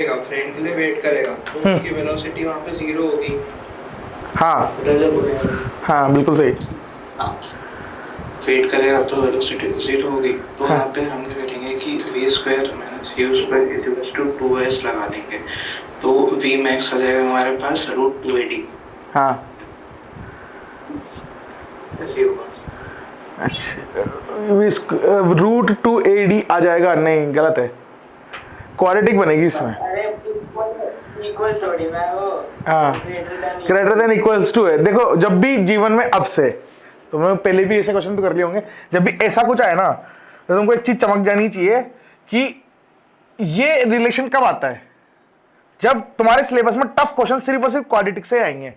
Friend के लिए wait करेगा तो उसकी वेलोसिटी वहां पे जीरो होगी। हाँ जब हाँ बिल्कुल सही। हाँ वेट करेगा तो वेलोसिटी जीरो होगी, तो हाँ यहाँ पे हम करेंगे कि v square minus u square equals to 2s लगा देंगे, तो वी मैक्स आ जाएगा हमारे पास रूट 2ad। हाँ। ऐसे ही होगा। अच्छा, रूट टू ए डी आ जाएगा, नहीं गलत है, क्वाड्रेटिक बनेगी इसमें। अरे इक्वल थोड़ी ना वो, हाँ ग्रेटर देन इक्वल्स टू है। देखो जब भी जीवन में अब से, तुमने पहले भी ऐसे क्वेश्चन तो कर लिए होंगे, जब भी ऐसा कुछ आए ना तो तुमको एक चीज चमक जानी चाहिए कि ये रिलेशन कब आता है, जब तुम्हारे सिलेबस में टफ क्वेश्चन सिर्फ और सिर्फ क्वाड्रेटिक से आएंगे,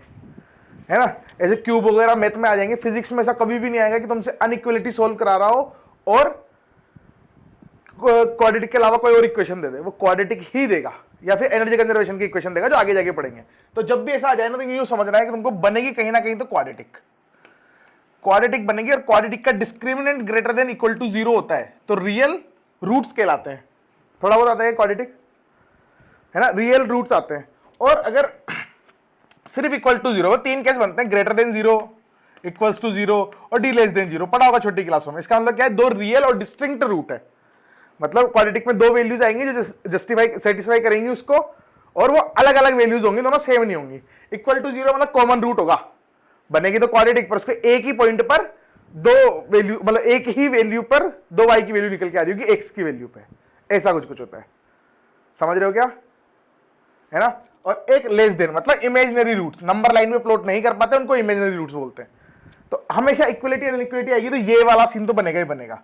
है ना। ऐसे क्यूब वगैरह मैथ में आ जाएंगे, फिजिक्स में ऐसा कभी भी नहीं आएगा कि तुमसे अनइक्वलिटी सोल्व करा रहा हो और क्वाड्रेटिक के अलावा कोई और इक्वेशन दे दे, वो क्वाड्रेटिक ही देगा या फिर एनर्जी कंजर्वेशन की इक्वेशन देगा जो आगे जाके पढ़ेंगे। तो जब भी ऐसा आ जाए ना तो यूं समझना है कि तुमको बनेगी कहीं ना कहीं तो क्वाड्रेटिक, क्वाड्रेटिक बनेगी, और क्वाड्रेटिक का discriminant greater than equal to zero होता है, तो रियल रूट्स कहलाते हैं। थोड़ा बहुत आता है क्वाड्रेटिक, है ना, रियल रूट्स आते हैं। और अगर सिर्फ इक्वल टू जीरो, तीन केस बनते हैं, greater than zero, equals to zero और डी लेस देन जीरो, पढ़ा होगा छोटी क्लासों में। इसका मतलब क्या है, दो रियल और डिस्टिंक्ट रूट है, मतलब क्वाड्रेटिक में दो वैल्यूज आएंगी जो जस्टिफाई सेटिस्फाई करेंगी उसको, और वो अलग अलग वैल्यूज होंगी, दोनों सेम नहीं होंगी। इक्वल टू जीरो मतलब कॉमन रूट होगा, बनेगी तो क्वाड्रेटिक पर उसको एक ही पॉइंट पर दो वैल्यू, मतलब एक ही वैल्यू पर दो वाई की वैल्यू निकल के आ रही होगी एक्स की वैल्यू पे, ऐसा कुछ कुछ होता है। समझ रहे हो क्या, है ना। और एक लेस देन मतलब इमेजिनरी रूट्स, नंबर लाइन में प्लॉट नहीं कर पाते उनको इमेजिनरी रूट्स बोलते हैं। तो हमेशा इक्वलिटी और इक्वलिटी आएगी तो ये वाला सीन तो बनेगा ही बनेगा।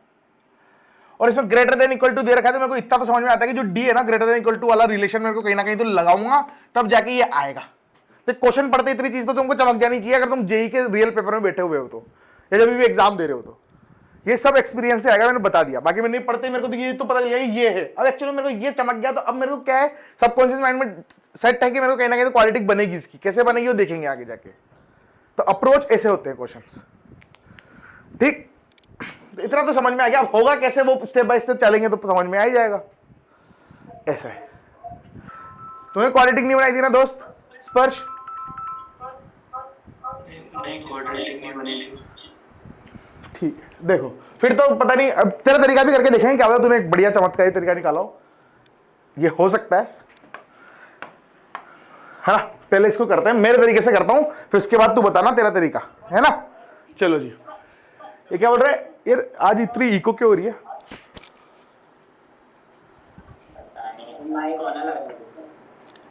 और इसमें ग्रेटर देन इक्वल टू दे रखा है तो मेरे को इतना तो समझ में आता है कि जो डी है ना, ग्रेटर देन इक्वल टू वाला रिलेशन मेरे को कहीं ना कहीं तो लगाऊंगा तब जाके ये आएगा। तो क्वेश्चन पढ़ते इतनी चीज तो तुमको चमक जानी चाहिए अगर तुम जेई के रियल पेपर में बैठे हुए हो तो, या जब भी एग्जाम दे रहे हो तो। ये सब एक्सपीरियंस से आएगा, मैंने बता दिया, बाकी मैं नहीं पढ़ते मेरे को तो ये तो पता चल गया ये है। अब एक्चुअली मेरे को ये चमक गया तो अब मेरे को क्या है, सबकॉन्शियस माइंड में सेट है कि मेरे को कहीं ना कहीं तो क्वाड्रेटिक बनेगी, इसकी कैसे बनेगी वो देखेंगे आगे जाके। तो अप्रोच ऐसे होते हैं क्वेश्चंस, ठीक। इतना तो समझ में आ गया, अब होगा कैसे वो स्टेप बाय स्टेप चलेंगे तो समझ में आ ही जाएगा। ऐसा है, तूने क्वाड्रेटिक नहीं बनाई थी ना दोस्त स्पर्श? नहीं क्वाड्रेटिक नहीं बनी थी। ठीक है, देखो फिर तो पता नहीं, अब तेरा तरीका भी करके देखेंगे क्या होता है, तूने एक बढ़िया चमत्कारी तरीका निकाला हो, ये हो सकता है ना। पहले इसको करते हैं, मेरे तरीके से करता हूं, फिर उसके बाद तू बताना तेरा तरीका, है ना। चलो जी, ये क्या बोल रहे हैं यार, आज इतनी इको क्यों हो रही है?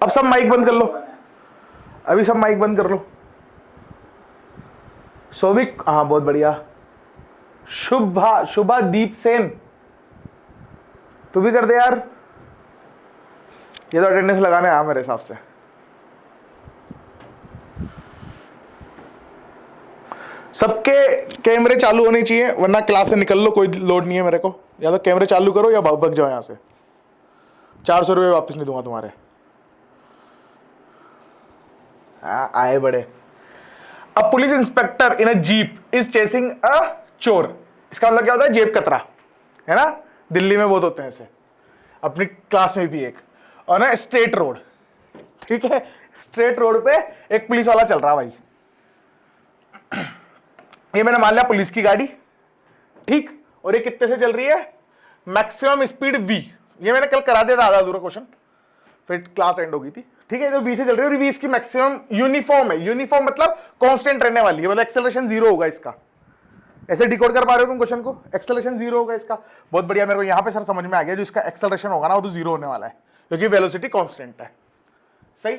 अब सब माइक बंद कर लो, अभी सब माइक बंद कर लो। सोविक, हाँ बहुत बढ़िया। शुभा, शुभा दीप सेन, तू भी कर दे यार, ये तो अटेंडेंस लगाने आया मेरे हिसाब से। सबके कैमरे चालू होने चाहिए वरना क्लास से निकल लो, कोई लोड नहीं है मेरे को, या तो कैमरे चालू करो या भाग जाओ यहाँ से, 400 रुपये वापस नहीं दूंगा तुम्हारे। आए बड़े। A police inspector in a jeep is chasing a chor, इसका मतलब क्या होता है, जेब कतरा, है ना, दिल्ली में बहुत होते हैं ऐसे, अपनी क्लास में भी एक। और ना स्ट्रेट रोड, ठीक है, स्ट्रेट रोड पे एक पुलिस वाला चल रहा भाई, ये मैंने मान लिया पुलिस की गाड़ी, ठीक, और ये कितने से चल रही है, मैक्सिमम स्पीड वी, ये मैंने कल करा दिया था आधा अधूरा क्वेश्चन, फिर क्लास एंड हो गई थी, ठीक है। तो वी से चल रही है और वी इसकी मैक्सिमम यूनिफॉर्म है, यूनिफॉर्म मतलब कांस्टेंट रहने वाली है, मतलब एक्सेलरेशन जीरो होगा इसका। ऐसे डिकोड कर पा रहे हो तुम क्वेश्चन को, एक्सेलरेशन जीरो होगा इसका, बहुत बढ़िया। मेरे को यहां पे सर समझ में आ गया, जो इसका एक्सेलरेशन होगा ना वो तो जीरो होने वाला है क्योंकि वेलोसिटी कांस्टेंट है, सही।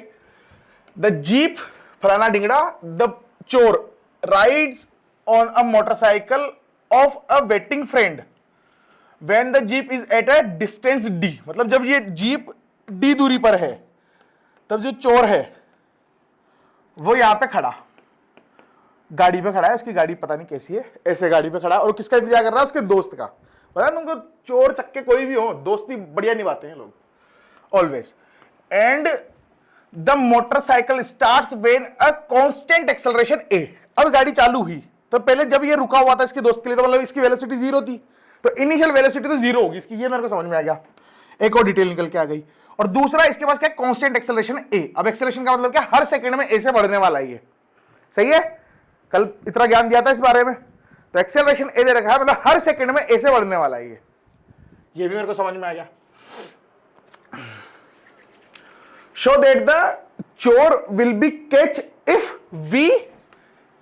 द जीप फलाना डिंगड़ा, द चोर rides on a motorcycle of a waiting friend when the jeep is at a distance D, मतलब जब ये जीप डी दूरी पर है तब जो चोर है वो यहां पे खड़ा, गाड़ी पे खड़ा है, उसकी गाड़ी पता नहीं कैसी है, ऐसे गाड़ी पे खड़ा है और किसका इंतजार कर रहा है, उसके दोस्त का। पता है तुमको, चोर चक्के कोई भी हो दोस्ती बढ़िया निभाते हैं लोग always. And the motorcycle starts when a constant acceleration a, अब गाड़ी चालू हुई तो पहले जब ये रुका हुआ था इसके दोस्त के लिए तो मतलब इसकी वेलोसिटी जीरो थी, तो इनिशियल वेलोसिटी तो जीरो होगी इसकी, ये मेरे को समझ में आ गया। एक और डिटेल निकल के आ गई, और दूसरा इसके पास क्या है, कांस्टेंट एक्सेलरेशन a। अब एक्सेलरेशन का मतलब क्या, हर सेकंड में a से बढ़ने वाला है ये, सही है, कल इतना ज्ञान दिया था इस बारे में। तो एक्सेलरेशन a दे रखा है, मतलब हर सेकंड में a से बढ़ने वाला है ये भी मेरे को समझ में आ गया। शो दैट द चोर will be catch if v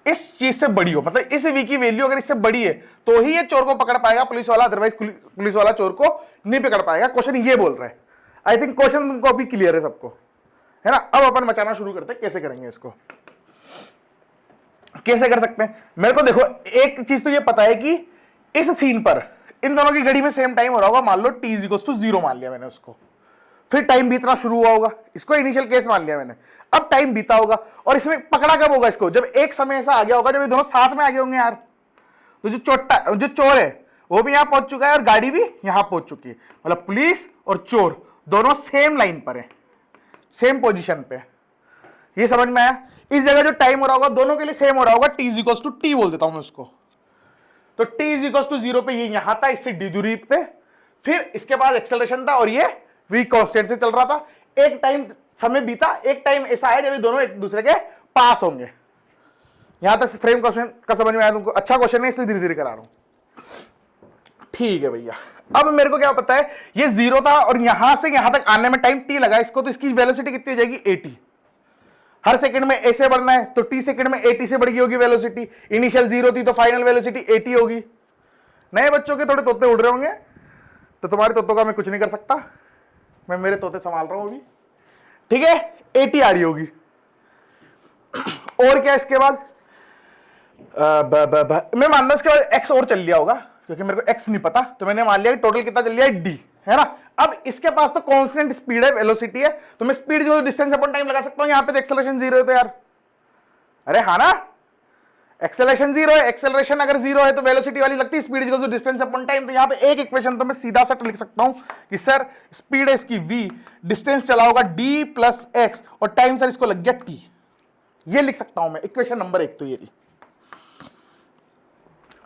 इस चीज से बड़ी हो, मतलब इस v की वैल्यू अगर इससे बड़ी है तो ही ये चोर को पकड़ पाएगा पुलिस वाला, अदरवाइज पुलिस वाला चोर को नहीं पकड़ पाएगा। क्वेश्चन ये बोल रहा है। आई थिंक क्वेश्चन तुमको अभी क्लियर है सबको, है ना। अब अपन बचाना शुरू करते हैं, कैसे करेंगे इसको, कैसे कर सकते हैं। मेरे को देखो एक चीज तो ये पता है कि इस सीन पर इन दोनों की घड़ी में सेम टाइम हो रहा होगा, मान लो t=0 मान लिया मैंने उसको, फिर टाइम बीतना शुरू हुआ होगा, इसको इनिशियल केस मान लिया मैंने, अब टाइम बीता होगा, और इसमें पकड़ा कब होगा इसको, जब एक समय ऐसा आ गया होगा जब ये दोनों साथ में आ गए होंगे यार। तो जो चोर है वो भी यहां पहुंच चुका है और गाड़ी भी यहां पहुंच चुकी है, मतलब पुलिस और चोर दोनों सेम लाइन पर है, सेम पोजीशन पे। ये समझ में आया। इस जगह जो टाइम हो रहा होगा दोनों के लिए सेम हो रहा होगा, t=t बोल देता हूं मैं उसको। तो t=0 पे ये यहां था, इससे d दूरी पे, फिर इसके बाद एक्सेलरेशन था और ये v कांस्टेंट से चल रहा था। एक टाइम समय बीता, एक टाइम ऐसा है जब ये दोनों एक दूसरे के पास होंगे। यहां तक फ्रेम क्वेश्चन का समझ में आया तुमको? अच्छा क्वेश्चन है इसलिए धीरे धीरे करा रहा हूं। ठीक है भैया, अब मेरे को क्या पता है, ये 0 था और यहां से यहां तक आने में टाइम t लगा इसको, तो इसकी वेलोसिटी कितनी हो जाएगी, at। हर सेकंड में a से बढ़ना है तो t सेकंड में at से बढ़ गई होगी वेलोसिटी। इनिशियल 0 थी तो फाइनल वेलोसिटी at होगी। नए बच्चों के थोड़े तोते उड़ रहे होंगे, तो तुम्हारे तोतों का मैं कुछ नहीं कर सकता, मैं मेरे तोते संभाल रहा हूं अभी, ठीक है। at आ रही होगी। और क्या इसके बाद मैं मानता इसके बाद x और चल लिया होगा, क्योंकि मेरे को x नहीं पता, तो मैंने मान लिया कि टोटल कितना चल लिया है, d, है ना। अब इसके पास तो कांस्टेंट स्पीड है, वेलोसिटी है, तो मैं स्पीड जो डिस्टेंस अपॉन टाइम लगा सकता हूं। यहां पे तो एक्सेलरेशन 0 है तो यार, अरे हाँ ना, एक्सेलरेशन 0 है, एक्सेलरेशन अगर 0 है तो वेलोसिटी वाली लगती है, speed equal to distance upon time. तो यहां पे एक इक्वेशन तो मैं सीधा सट लिख सकता हूं कि सर स्पीड है इसकी v, डिस्टेंस चला होगा d प्लस x, और टाइम सर इसको लग गया t। ये लिख सकता हूं मैं इक्वेशन नंबर 1 तो ये रही।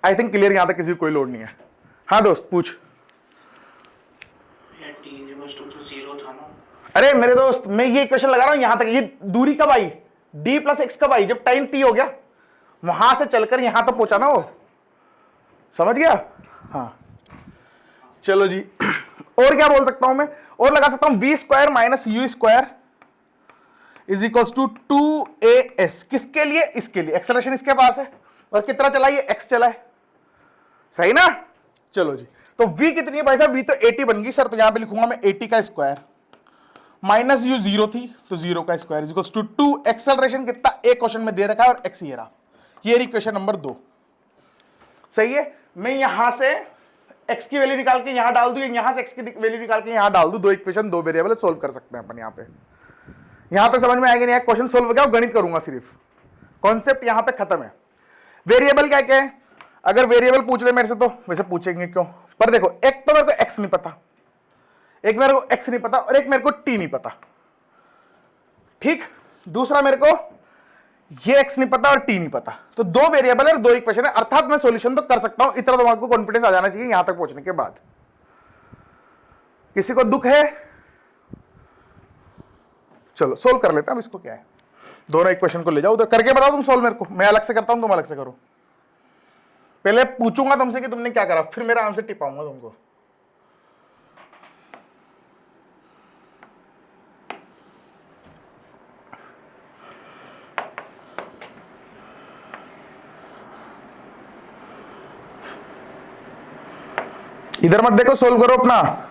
आई थिंक क्लियर, यहां तक किसी को कोई लोड नहीं है। हाँ दोस्त पूछ। t=0 था ना। अरे मेरे दोस्त मैं ये इक्वेशन लगा रहा हूं यहां तक, ये दूरी कब आई, d प्लस x कब आई, जब टाइम t हो गया, वहां से चलकर यहां तक पहुंचा ना वो, समझ गया। हाँ चलो जी। और क्या बोल सकता हूं मैं, और लगा सकता हूं v² minus u² is equals to 2as। किसके लिए, इसके लिए, एक्सेलरेशन इसके पास है और कितना चला, ये x चला है, सही ना। चलो जी, तो v कितनी है भाई साहब, v तो 80 बन गई सर, तो यहां पे लिखूंगा मैं 80 का स्क्वायर, माइनस u 0 थी तो 0 का square is equals to 2। Acceleration कितना एक क्वेश्चन में दे रखा है और x ये रहा, ये इक्वेशन नंबर 2, सही है। मैं यहां से x की वैल्यू निकाल के यहां डाल दूं, यहां से x की वैल्यू निकाल के यहां डाल दूं, दो इक्वेशन दो वेरिएबल सोल्व कर सकते हैं अपन। यहां पे यहां तक समझ में आएगा नहीं, क्वेश्चन सोल्व हो गया, गणित करूंगा सिर्फ, कॉन्सेप्ट यहां पे खत्म है। वेरिएबल क्या क्या है, अगर वेरिएबल पूछ रहे मेरे से तो वैसे पूछेंगे क्यों, पर देखो एक तो मेरे को x नहीं पता, एक मेरे को x नहीं पता, और एक मेरे को t नहीं पता, ठीक। दूसरा मेरे को ये x नहीं पता और t नहीं पता, तो दो वेरिएबल है और दो इक्वेशन है, अर्थात मैं सॉल्यूशन तो कर सकता हूं। इतना दिमाग को कॉन्फिडेंस आ जाना चाहिए यहां तक पहुंचने के बाद। किसी को दुख है, चलो सोल्व कर लेते हैं। अब इसको क्या है, दोनों इक्वेशन को ले जाओ उधर, करके बताओ तुम सोल्व मेरे को, मैं अलग से करता हूं तुम अलग से करो। पहले पूछूंगा तुमसे कि तुमने क्या करा, फिर मेरा आंसर टिपाऊंगा तुमको। इधर मत देखो, सोल्व करो अपना।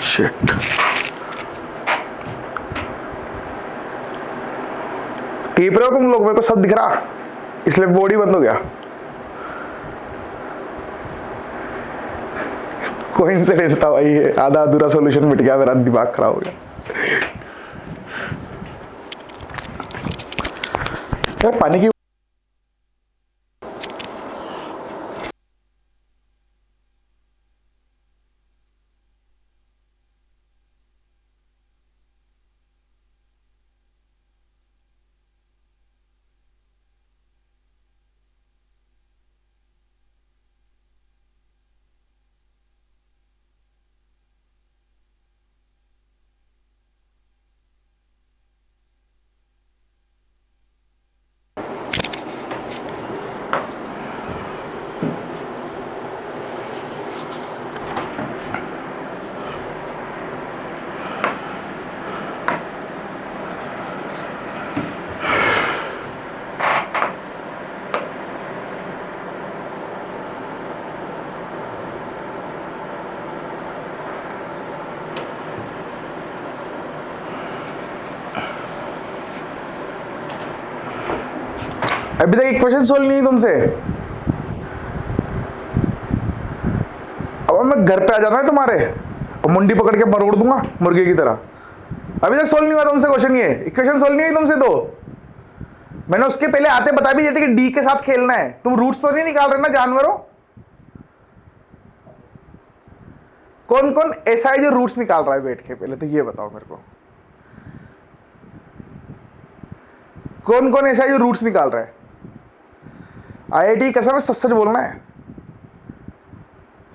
शिट। खेप रहे हो तुम लोग, मेरे को सब दिख रहा, इसलिए बॉडी बंद हो गया। कोइंसिडेंस था भाई, ये आधा अधूरा सॉल्यूशन मिट गया, मेरा दिमाग खराब हो गया। पानी की अभी तक इक्वेशन सोल्व नहीं हुई तुमसे। अब मैं घर पे आ जाना है तुम्हारे और मुंडी पकड़ के मरोड़ दूंगा मुर्गे की तरह। अभी तक सोल्व नहीं हुआ तुमसे क्वेश्चन, ये इक्वेशन सोल्व नहीं हुई तुमसे। तो मैंने उसके पहले आते बता भी दिए थे कि डी के साथ खेलना है। तुम रूट्स तो नहीं निकाल रहे ना जानवरों। कौन कौन ऐसा है जो रूट्स निकाल रहा है बैठ के, पहले तो ये बताओ मेरे को। कौन कौन ऐसा है जो रूट्स निकाल रहा है? आईआईटी कसम है, सच सच बोलना है।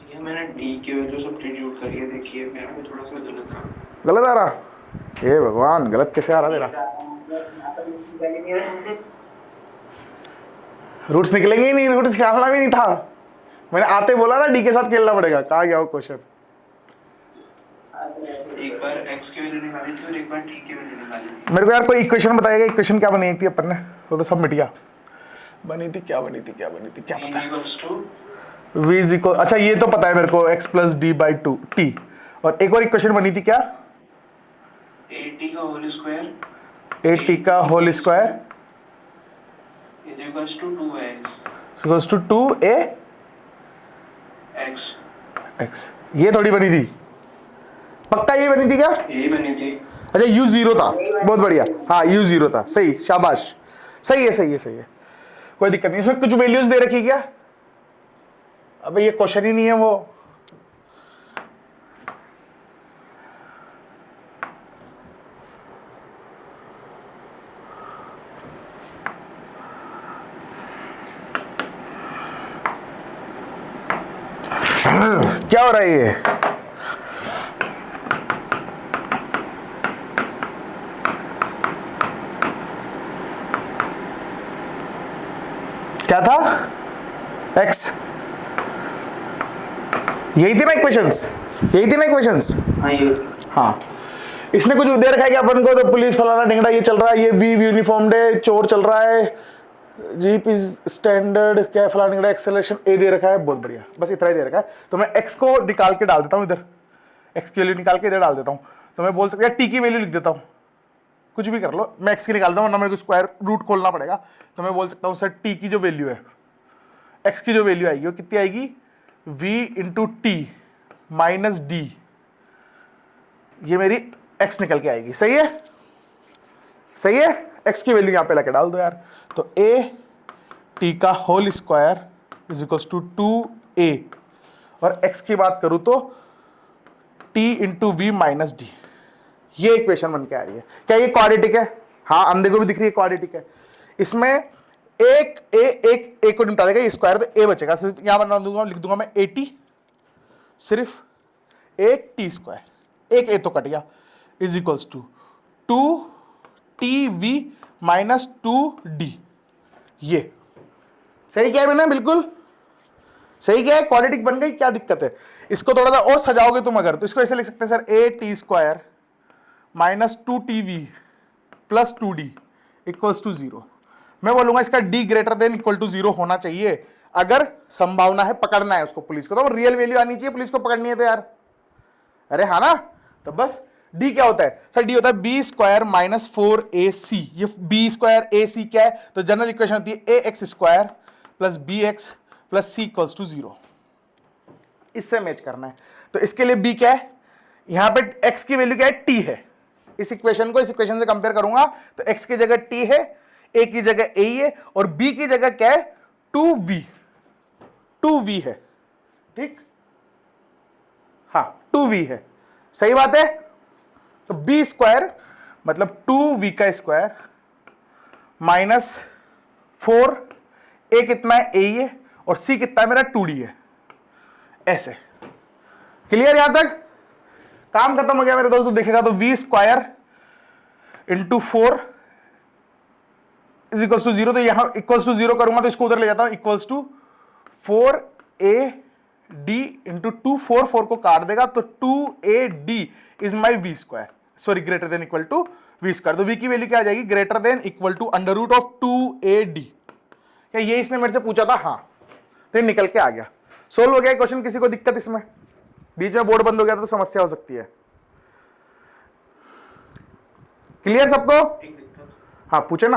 ये मैंने डी की वैल्यू सब्स्टिट्यूट करी है, देखिए मेरा भी थोड़ा सा गलत आ रहा। गलत आ रहा? हे भगवान, गलत कैसे आ रहा तेरा? रूट्स निकलेंगे ही नहीं, रूट्स निकालना भी नहीं था। मैंने आते बोला ना डी के साथ खेलना पड़ेगा। कहाँ गया वो क्वेश्चन? एक बार x की वैल्यू निकाली थी और एक बार t की वैल्यू निकाली थी। मेरे को यार कोई इक्वेशन बताएगा, इक्वेशन क्या बनी थी अपन ने? वो तो सब मिट गया। बनी थी क्या क्या पता है? v इज इक्वल, अच्छा ये तो पता है मेरे को, x plus d by two t. और एक और इक्वेशन बनी थी क्या? at का होल स्क्वायर, at का whole square is equals to 2x equals to 2a x। ये थोड़ी बनी थी, पक्का ये बनी थी क्या? यही बनी थी। अच्छा u जीरो था, बहुत बढ़िया। हाँ u जीरो था, सही, शाबाश, सही है सही है सही है, कोई दिक्कत नहीं। इसमें कुछ वैल्यूज दे रखी क्या? अबे ये क्वेश्चन ही नहीं है वो। क्या हो रहा है ये? क्या था? x, यही थी ना इक्वेशंस, यही थी ना इक्वेशंस। हाँ ये। हाँ, इसने कुछ दे रखा है कि अपन को, तो पुलिस फलाना ढिंगड़ा ये चल रहा है, ये वी यूनिफॉर्म डे, चोर चल रहा है, जीप इज स्टैंडर्ड, क्या फलाना ढिंगड़ा, एक्सेलरेशन ए दे रखा है, बहुत बढ़िया, बस इतना ही दे रखा है। तो मैं x को निकाल के डाल देता हूँ इधर, x की वैल्यू निकाल के इधर डाल देता हूँ। तो मैं बोल सकता हूँ t की वैल्यू लिख देता हूँ, कुछ भी कर लो, मैं x की निकालता हूँ, वरना मेरे को स्क्वायर रूट खोलना पड़ेगा। तो मैं बोल सकता हूँ सर t की जो वैल्यू है, x की जो वैल्यू आएगी वो कितनी आएगी? v into T minus d, ये मेरी x निकल के आएगी। सही है, सही है। x की वैल्यू यहाँ पे लाके डाल दो यार। तो a t का whole square is equals to 2a, और x की बात करूँ तो t into v minus d, ये इक्वेशन बन के आ रही है। क्या ये क्वाड्रेटिक है? हाँ, अंधे को भी दिख रही है क्वाड्रेटिक है। इसमें एक को निपटा देगा, स्क्वायर तो a बचेगा, तो यहां बना दूंगा, लिख दूंगा मैं 80, सिर्फ एक टी स्क्वायर, एक a तो कट गया, is equals to 2tv minus 2d। ये सही क्या है मैंने? बिल्कुल सही क्या है, क्वाड्रेटिक बन गई, क्या दिक्कत है? इसको थोड़ा सा और सजाओगे तुम अगर, तो इसको ऐसे लिख सकते हैं sir, a t square minus 2tv plus 2d equals to 0। मैं बोलूंगा इसका d greater than equal to 0 होना चाहिए, अगर संभावना है पकड़ना है उसको पुलिस को, तो रियल वैल्यू आनी चाहिए पुलिस को पकड़नी है तो यार। अरे हाँ ना, तो बस डी क्या होता है सर? डी होता है बी स्क्वायर माइनस 4ac। ये बी स्क्वायर ए सी क्या है? तो जनरल इक्वेशन होती है a x square plus b x plus c equals to 0। इससे मैच करना है। तो इसके लिए बी क्या है? यहां पे एक्स की वैल्यू क्या है? टी है। इस इक्वेशन को इस इक्वेशन से कंपेयर करूंगा तो एक्स की जगह टी है, ए की जगह ए है, और बी की जगह क्या है? 2v। 2v है, ठीक? हाँ 2v है, सही बात है। तो बी स्क्वायर मतलब 2v का स्क्वायर माइनस 4, ए कितना है? ए है, और सी कितना है मेरा? 2d है। ऐसे क्लियर? यहां तक काम खत्म हो गया मेरे दोस्तों। देखेगा तो v square into 4 is equals to 0। तो यहां इक्वल्स टू 0 करूंगा तो इसको उधर ले जाता हूं, इक्वल्स टू 4ad इंटू 2। 4 को काट देगा तो 2ad is my v square, sorry greater than equal to v square. तो वी की वैल्यू क्या आ जाएगी? Greater than equal to under root of 2ad। क्या ये इसने मेरे से पूछा था? हाँ, तो निकल के आ गया। सोल्व हो गया क्वेश्चन। किसी को दिक्कत इसमें? बीच में बोर्ड बंद हो गया तो समस्या हो सकती है। क्लियर सबको? हाँ पूछे ना।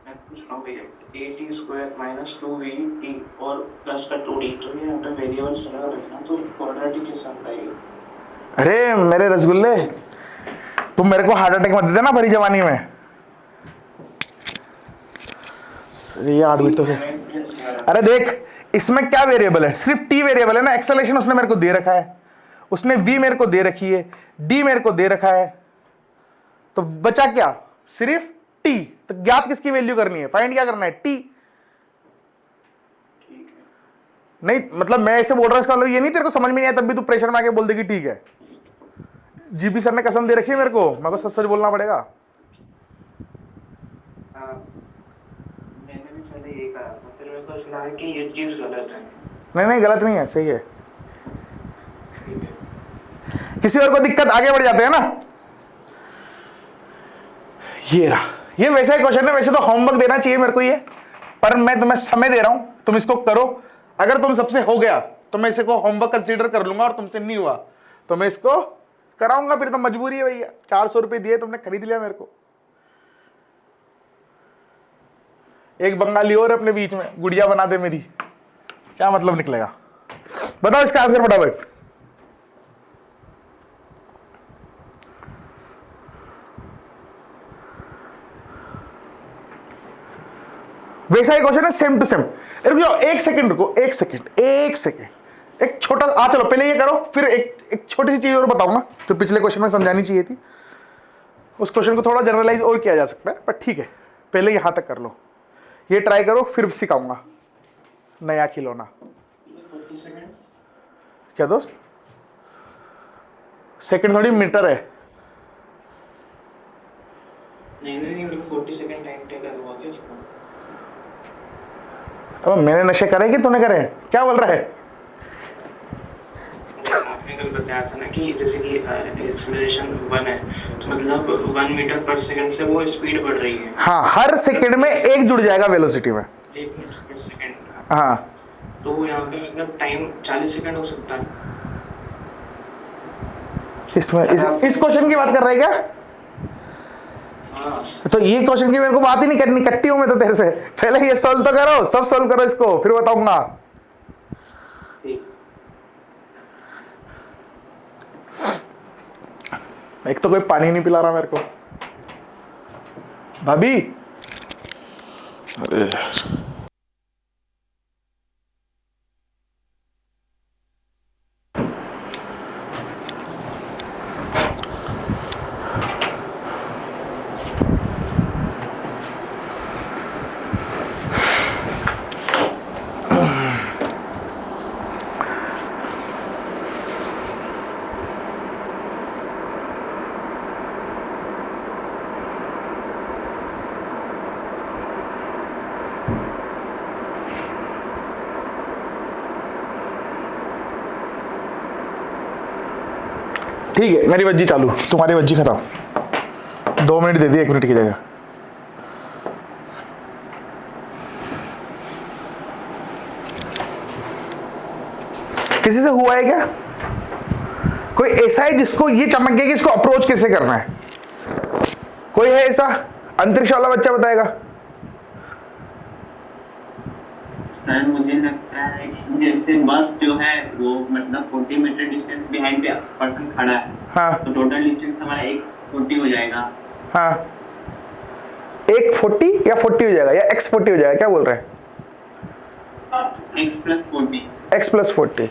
मैं पूछ रहा हूँ भैया, at स्क्वायर माइनस 2vt और प्लस का 2d, तो ये यहाँ पे वेरिएबल्स लगा रखना, तो क्वाड्रेटिक के साथ आएगी। अरे मेरे रसगुल्ले, तुम मेरे को हार्ट अटैक मत देना भरी जवानी में। ये 8 मिनट तो से। अरे देख, इसमें क्या वेरिएबल है? सिर्फ टी वेरिएबल है ना। एक्सेलरेशन उसने मेरे को दे रखा है, उसने वी मेरे को दे रखी है, डी मेरे को दे रखा है, तो बचा क्या? सिर्फ टी। तो ज्ञात किसकी वैल्यू करनी है? फाइंड क्या करना है? टी। नहीं मतलब मैं ऐसे बोल रहा हूं, इसका मतलब ये नहीं तेरे को समझ में नहीं आया तब भी तू प्रेशर में आके बोल देगी ठीक है। जीबी सर ने कसम दे रखी है मेरे को सच सच बोलना पड़ेगा। मैंने भी पहले यही कहा था, फिर मेरे को लगा कि ये चीज गलत है। नहीं गलत नहीं है, सही है। किसी और को दिक्कत? आगे बढ़ जाते हैं ना। ये रहा, ये वैसा ही क्वेश्चन है। वैसे तो होमवर्क देना चाहिए मेरे को ये, पर मैं तुम्हें समय दे रहा हूं, तुम इसको करो। अगर तुम सबसे हो गया तो मैं इसको होमवर्क कंसीडर कर लूंगा, और तुमसे नहीं हुआ तो मैं इसको कराऊंगा। फिर तो मजबूरी है भैया, 400 रुपए दिए तुमने, खरीद लिया मेरे को। एक बंगाली और अपने बीच में गुड़िया बना दे मेरी, क्या मतलब निकलेगा? बताओ इसका आंसर फटाफट। वैसा ही क्वेश्चन है, सेम टू सेम। रुक जाओ, एक सेकंड रुको, एक सेकंड। एक छोटा चलो पहले ये करो, फिर एक छोटी सी चीज और बताऊं ना, जो पिछले क्वेश्चन में समझानी चाहिए थी। उस क्वेश्चन को थोड़ा जनरलाइज और किया जा सकता है, पर ठीक है पहले यहां तक कर लो। ये ट्राई करो, फिर सिखाऊंगा नया खिलौना। क्या दोस्त? सेकंड थोड़ी मीटर है। नहीं 40 सेकंड टाइम टेकर हुआ क्या इसका? अब मैंने नशे करे कि तूने करे? क्या बोल रहा है? आपने कल बताया था ना कि जैसे कि एक्सेलरेशन 1 है, तो मतलब 1 मीटर पर सेकंड से वो स्पीड बढ़ रही है। हाँ, हर सेकंड में एक जुड़ जाएगा वेलोसिटी में। 1 मीटर पर सेकंड। हाँ, तो यहाँ पे मतलब टाइम 40 सेकंड हो सकता है। इसमें इस क्वेश्चन की बात कर रहा है क्या? हाँ। तो ये क्वेश्चन की मेरे को बात ही नहीं करनी, कट्टी हूं मैं तो तेरे से। पहले ये सॉल्व तो करो, सब सॉल्व करो इसको, फिर बताऊंगा। एक तो कोई पानी नहीं पिला रहा मेरे को। भाभी, अरे यार, ठीक है मेरी बज्जी चालू, तुम्हारी बज्जी खत्म। 2 मिनट दे दिए 1 मिनट की जगह। किसी से हुआ है क्या? कोई ऐसा है जिसको ये चमक गया कि इसको अप्रोच कैसे करना है? कोई है ऐसा? अंतरिक्ष वाला बच्चा बताएगा। सर मुझे लगता है जैसे बस जो है वो मतलब 40 मीटर डिस्टेंस बिहाइंड पे पर्सन खड़ा है, हाँ तो टोटल डिस्टेंस हमारा 140 हो जाएगा। हाँ, एक 40 या 40 हो जाएगा या x 40 हो जाएगा, क्या बोल रहे हैं? x x + 40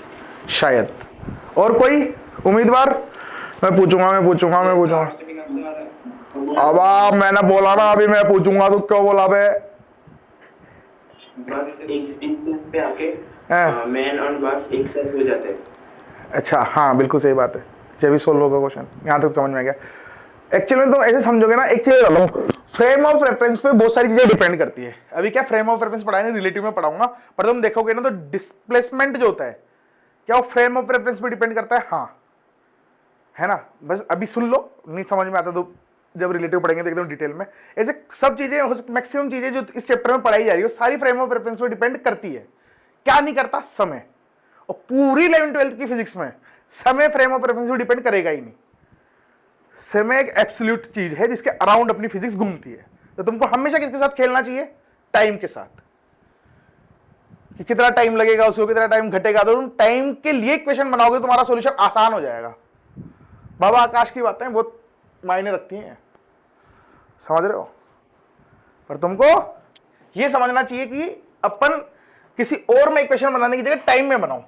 शायद। और कोई उम्मीदवार? मैं पूछूंगा। अब मैंने बोला ना अभी मैं पूछूंगा, तो क्यों बोला बे? बस एक डिस्टेंस पे आके हाँ। मैन और बस एक साथ हो जाते हैं। अच्छा हाँ बिल्कुल सही बात है। जब भी सोल्व होगा क्वेश्चन, यहाँ तक समझ में आ गया। एक्चुअली तुम ऐसे समझोगे ना, एक चीज बोलो, फ्रेम ऑफ रेफरेंस पे बहुत सारी चीजें डिपेंड करती है। अभी क्या फ्रेम ऑफ रेफरेंस पढ़ाया नहीं, रिलेटिव में पढ़ाऊंगा, पर तुम देखोगे ना तो डिस्प्लेसमेंट जो होता है क्या वो फ्रेम ऑफ रेफरेंस पे डिपेंड करता है? हाँ, है ना। बस अभी सुन लो, नहीं समझ में आता तो जब रिलेटिव पढ़ेंगे तो एकदम डिटेल में। ऐसे सब चीजें, मैक्सिमम चीजें जो इस चैप्टर में पढ़ाई जा रही है सारी फ्रेम ऑफ रेफरेंस पे डिपेंड करती है। क्या नहीं करता? समय। और पूरी 11th-12th की फिजिक्स में समय फ्रेम ऑफ रेफरेंस पे डिपेंड करेगा ही नहीं। समय एक एब्सोल्यूट चीज है जिसके अराउंड अपनी फिजिक्स घूमती है। तो तुमको हमेशा किसके साथ खेलना चाहिए? टाइम के साथ। कि कितना टाइम लगेगा उसको, कितना टाइम घटेगा, तो तुम टाइम के लिए क्वेश्चन बनाओगे, तुम्हारा सॉल्यूशन आसान हो जाएगा। बाबा आकाश की बातें बहुत मायने रखती हैं, समझ रहे हो? पर तुमको यह समझना चाहिए कि अपन किसी और में इक्वेशन बनाने की जगह टाइम में बनाओ।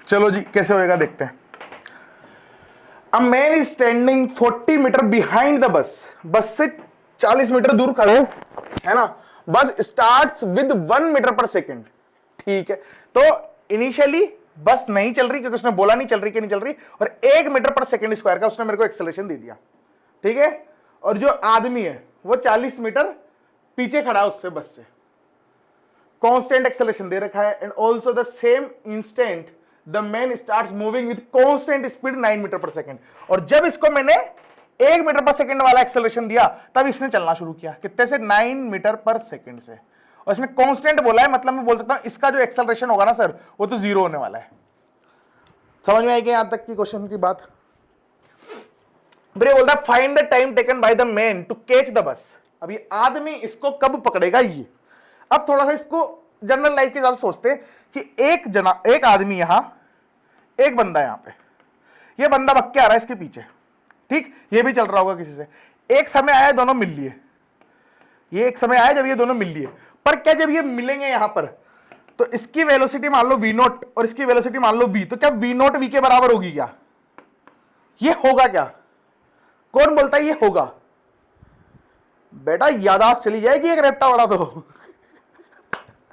चलो जी, कैसे होएगा देखते हैं। A man is standing 40 meter behind the bus. Bus से 40 मीटर दूर खड़े है ना। बस starts with 1 metre per second. ठीक है, तो इनिशियली बस नहीं चल रही क्योंकि उसने बोला नहीं चल रही कि नहीं चल रही, और 1 मीटर पर सेकेंड स्क्वायर का उसने मेरे को एक्सेलरेशन दे दिया। ठीक है, और जो आदमी है वो 40 मीटर पीछे खड़ा है उससे, बस से कांस्टेंट एक्सेलरेशन दे रखा है। And also the same instant the man starts moving with constant speed 9 meter per second. और जब इसको मैंने 1 मीटर पर सेकेंड वाला एक्सेलरेशन दिया तब इसने चलना शुरू किया। कितने से? 9 मीटर पर सेकेंड से। और इसने कांस्टेंट बोला है, मतलब मैं बोल सकता हूं इसका जो एक्सेलरेशन होगा ना सर, वो तो 0 होने वाला है। समझ में आई क्या यहां तक की क्वेश्चन की बात? बोलता है find the time taken by the man to catch the bus. अब ये आदमी इसको कब पकड़ेगा ये। अब थोड़ा सा इसको जनरल लाइफ के हिसाब से सोचते हैं कि एक आदमी यहां, एक बंदा यहां पे, ये बंदा भग के आ रहा है इसके पीछे। ठीक, ये भी चल रहा होगा किसी से। एक समय आया दोनों मिल लिए, ये एक समय आया जब ये दोनों मिल लिए। पर क्या जब ये मिलेंगे यहां पर तो इसकी वेलोसिटी मान लो v0 और इसकी वेलोसिटी मान लो v, तो क्या v0 v के बराबर होगी? क्या ये होगा? क्या कौन बोलता है ये होगा? बेटा यादाश्त चली जाएगी एक रेप्टा वाला तो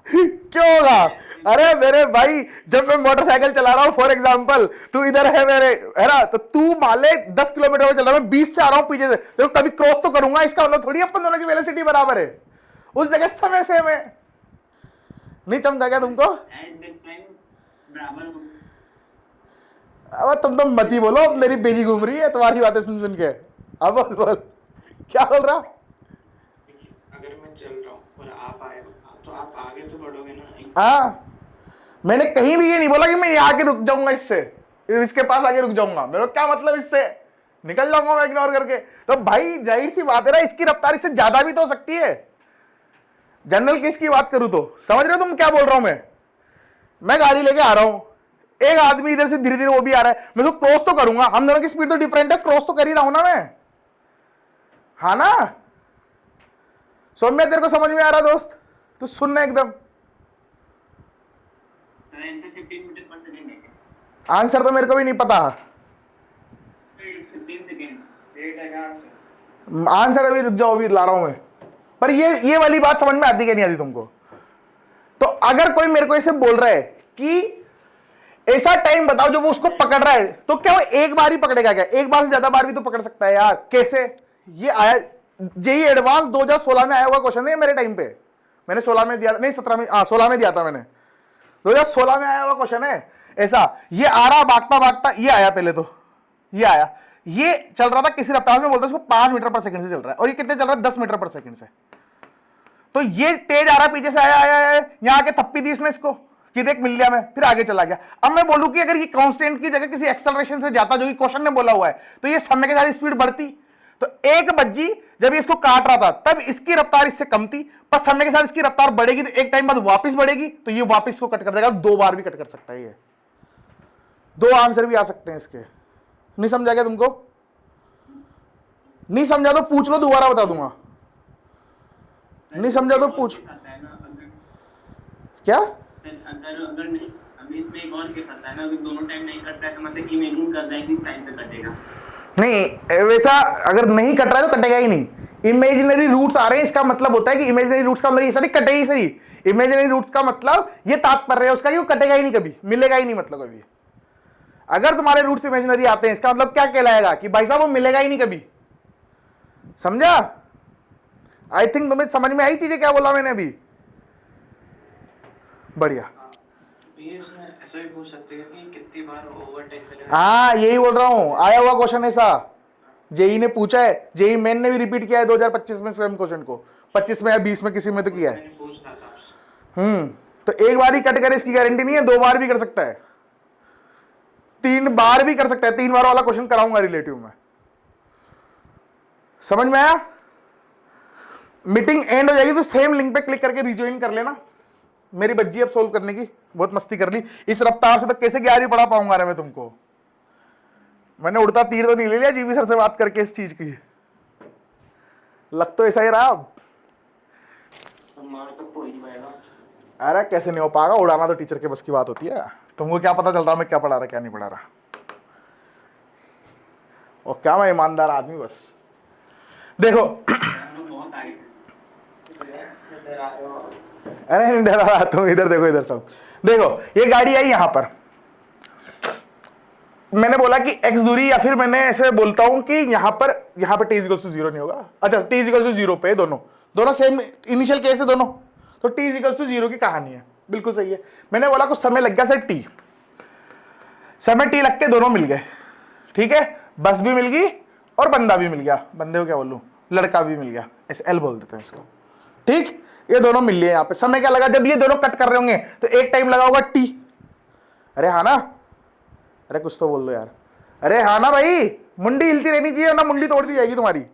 क्यों होगा? अरे मेरे भाई, जब मैं मोटरसाइकिल चला रहा हूं फॉर एग्जांपल, तू इधर है मेरे, है ना, तो तू मान ले 10 किलोमीटर में चल रहा है, मैं 20 से आ रहा हूं पीछे से, तो कभी क्रॉस तो करूंगा। इसका मतलब थोड़ी अपन दोनों की वेलोसिटी बराबर है। उस जगह समय से मैं नहीं चमका क्या तुमको? अब तुम तो मत ही बोलो, मेरी बेजी घूम रही है तुम्हारी बातें सुन सुन के। अब बोल क्या बोल रहा? अगर मैं चल रहा हूँ और आप आए तो आप आगे तो बढ़ोगे ना। हाँ, मैंने कहीं भी ये नहीं बोला कि मैं यहाँ आके रुक जाऊंगा, इसके पास आके रुक जाऊंगा। मेरे को क्या मतलब, इससे निकल जाऊंगा मैं इग्नोर करके। तो भाई जाहिर सी बात है ना, इसकी रफ्तार इससे ज्यादा भी तो हो सकती है। जनरल केस की बात करूं तो समझ रहे हो तुम क्या बोल रहा हूं मैं गाड़ी लेके आ रहा हूं, एक आदमी इधर से धीरे धीरे वो भी आ रहा है, मैं तो क्रॉस तो करूंगा। हम दोनों की स्पीड तो डिफरेंट है, क्रॉस तो कर ही रहा हूं ना मैं, हाँ ना। सौम्या तेरे को समझ में आ रहा दोस्त? तो सुनना एकदम। आंसर तो मेरे को भी नहीं पता, आंसर अभी रुक जाओ, अभी ला रहा हूं मैं। पर ये वाली बात समझ में आती क्या नहीं आती तुमको? तो अगर कोई मेरे को ऐसे बोल रहा है कि ऐसा टाइम बताओ जो वो उसको पकड़ रहा है, तो क्या वो एक बार ही पकड़ेगा? क्या एक बार से ज्यादा बार भी तो पकड़ सकता है यार। कैसे? ये आया जेई एडवांस 2016 में आया हुआ क्वेश्चन है मेरे टाइम पे। मैंने 16 में दिया, नहीं 17 में, 16 में दिया था मैंने। 2016 में आया हुआ क्वेश्चन है ऐसा। ये आ रहा भागता भागता, ये आया पहले तो, ये आया, ये चल रहा था किसी रफ्तार में, बोलते उसको 5 मीटर पर सेकंड से चल रहा है, और ये कितने चल रहा है? 10 मीटर पर सेकंड से। तो ये तेज आ रहा है, पीछे से आया आया आया, यहां आके थप्पी दी इसने इसको, कि देख मिल लिया, मैं फिर आगे चला गया। अब मैं बोलूं कि अगर ये कांस्टेंट की जगह किसी एक्सेलरेशन से जाता जो कि क्वेश्चन ने बोला हुआ है, तो ये समय के साथ स्पीड बढ़ती। तो एक बज्जी जब इसको काट रहा था तब इसकी रफ्तार इससे कम थी, पर समय के साथ इसकी रफ्तार बढ़ेगी तो एक टाइम बाद वापस बढ़ेगी, तो ये वापस को कट कर देगा। 2 बार भी कट कर सकता है ये। 2 आंसर भी आ सकते हैं इसके। नहीं समझा क्या तुमको? नहीं समझा तो पूछ लो, दोबारा बता दूंगा। नहीं समझा तो पूछ। क्या? अगर नहीं, अभी इसमें एक और केस आता है ना, अगर दोनों टाइम नहीं कटता है तो मतलब इमेजिन कर रहा है कि इस टाइम पे कटेगा। नहीं, वैसा अगर नहीं कट रहा है तो कटेगा ही नहीं। इमेजिनरी रूट्स आ रहे हैं, इसका मतलब होता है कि इमेजिनरी रूट्स का मतलब ये सारी कटेगी सही। इमेजिनरी रूट्स का मतलब ये तात्पर्य है उसका कि वो कटेगा ही नहीं, कभी मिलेगा ही नहीं। मतलब कभी अगर तुम्हारे रूट्स इमेजिनरी आते हैं, इसका मतलब क्या कहलाएगा कि भाई साहब वो मिलेगा ही नहीं कभी। समझा? आई थिंक तुम्हें समझ में आई चीजें क्या बोला मैंने अभी? बढ़िया। ये इसमें ऐसा भी पूछ सकते हैं कि कितनी बार ओवरटेक करेगा। हाँ, यही बोल रहा हूं, आया हुआ क्वेश्चन ऐसा जेई ने पूछा है। जेई मेन ने भी रिपीट किया है 2025 में सेम क्वेश्चन को, 25 में या 20 में किसी में तो किया है। मैंने पूछ रहा था आपसे। तो एक बार ही कट करे इसकी गारंटी नहीं है, 2 बार भी कर सकता है, 3 बार भी कर सकता है। 3 बार वाला क्वेश्चन कराऊंगा रिलेटिव में। समझ में आया? मीटिंग एंड हो जाएगी तो सेम लिंक पे क्लिक करके रिज्वाइन कर लेना। मेरी बज्जी अब सोल्व करने की बहुत मस्ती कर ली। इस रफ्तार से तो कैसे 11वीं पढ़ा पाऊंगा रे मैं तुमको। मैंने उड़ता तीर तो नहीं ले लिया जीवी सर से बात करके इस चीज की। लग तो ऐसा ही रहा। अरे कैसे नहीं हो पाएगा, उड़ाना तो टीचर के बस की बात होती है। तुमको क्या पता चल रहा मैं क्या पढ़ा रहा क्या नहीं पढ़ा रहा। और क्या मैं ईमानदार आदमी बस। देखो बहुत आगे अरे नहीं डरा रहा तुम, इधर देखो, इधर सब देखो। ये गाड़ी आई यहां पर, मैंने बोला कि x दूरी, या फिर मैंने ऐसे बोलता हूं कि यहां पर t इक्वल्स टू 0 नहीं होगा। अच्छा, t इक्वल्स टू 0 पे दोनों सेम इनिशियल केस है दोनों, तो t इक्वल्स टू 0 की कहानी है। बिल्कुल सही है। मैंने बोला कुछ समय लग गया सर t, समय t लग के दोनों मिल गए। ठीक है, बस भी मिल गई और बंदा भी मिल गया। बंदे को क्या बोलूं, लड़का भी मिल गया, ऐसे एल बोल देते हैं इसको। ठीक, ये दोनों मिल लिए। यहां पे समय क्या लगा, जब ये दोनों कट कर रहे होंगे तो एक टाइम लगा होगा t। अरे हाँ ना, अरे कुछ तो बोल लो यार। अरे हाँ ना भाई, मुंडी हिलती रहनी चाहिए ना, मुंडी तोड़ दी जाएगी तुम्हारी।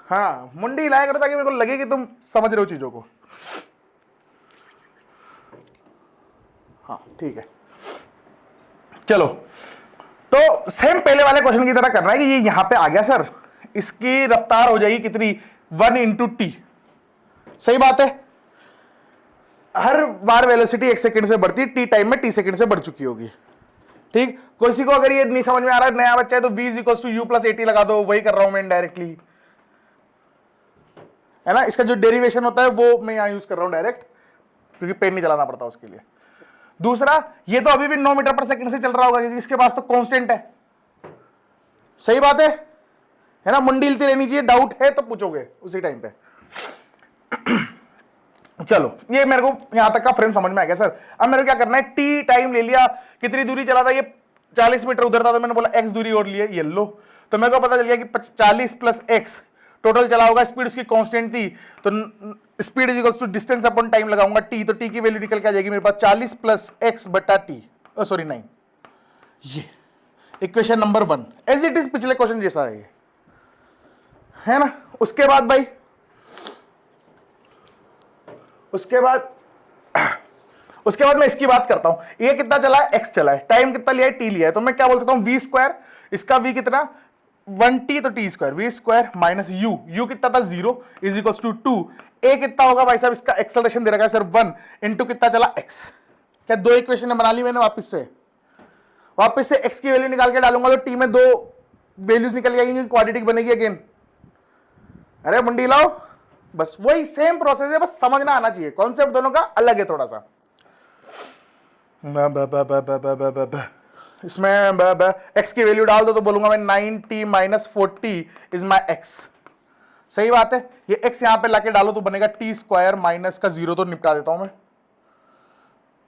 हाँ, मुंडी हिलाया करो ताकि मेरे को लगे कि तुम समझ रहे हो चीजों को। हाँ ठीक है, चलो। तो सेम पहले वाले क्वेश्चन की तरह करना है कि ये यहां पे आ गया सर, इसकी रफ्तार हो जाएगी कितनी, 1 इंटू टी। सही बात है। हर बार वेलोसिटी 1 सेकंड से बढ़ती है, टी टाइम में t सेकंड से बढ़ चुकी होगी। ठीक, किसी को अगर ये नहीं समझ में आ रहा है, नया बच्चा है, तो v equals to u plus a t लगा दो। वही कर रहा हूं मैं इनडायरेक्टली, है ना। इसका जो डेरिवेशन होता है वो मैं यहां यूज कर रहा हूं डायरेक्ट, क्योंकि पेन नहीं चलाना पड़ता उसके लिए। दूसरा, ये तो अभी भी 9 मीटर पर सेकंड से चल रहा होगा क्योंकि इसके पास तो कांस्टेंट है। सही बात है ना। मुंडी हिलती रहनी चाहिए, डाउट है तो पूछोगे उसी टाइम पे। चलो, ये मेरे को यहां तक का फ्रेम समझ में आ गया सर। अब मेरे को क्या करना है, टी टाइम ले लिया, कितनी दूरी चला था, ये 40 मीटर उधर था, तो मैंने बोला x दूरी और लिए, ये लो। तो मेरे को पता चल गया कि 40 प्लस x टोटल चला होगा। स्पीड उसकी कांस्टेंट थी, तो speed is equals to distance upon time लगाऊंगा t, तो t की वैल्यू निकल के आ जाएगी मेरे पास 40 प्लस x बटा t, सॉरी 9। ये equation number 1 as it is पिछले क्वेश्चन जैसा है ना। उसके बाद भाई, उसके बाद मैं इसकी बात करता हूं। ये कितना चला है, x चला है, टाइम कितना लिया है, t लिया है। तो मैं क्या बोल सकता हूं, v स्क्वायर, इसका v कितना 1t, तो t square, v square minus u कितना था 0 इज इक्वल्स टू 2। a कितना होगा भाई साहब, इसका एक्सेलरेशन दे रखा है सर 1 इंटू कितना चला x। क्या 2 इक्वेशन बना ली मैंने। वापस से x की वैल्यू निकाल के डालूंगा तो t में 2 वैल्यूज निकल जाएंगी, क्वाड्रेटिक बनेगी अगेन। अरे मुंडी लाओ, बस वही सेम प्रोसेस है, बस समझना आना चाहिए। कॉन्सेप्ट दोनों का अलग है थोड़ा सा। इसमें x की वैल्यू डाल दो तो बोलूंगा मैं 9t minus 40 is my x। सही बात है। ये x यहां पे लाके डालो तो बनेगा t स्क्वायर माइनस का 0 तो निपटा देता हूं मैं,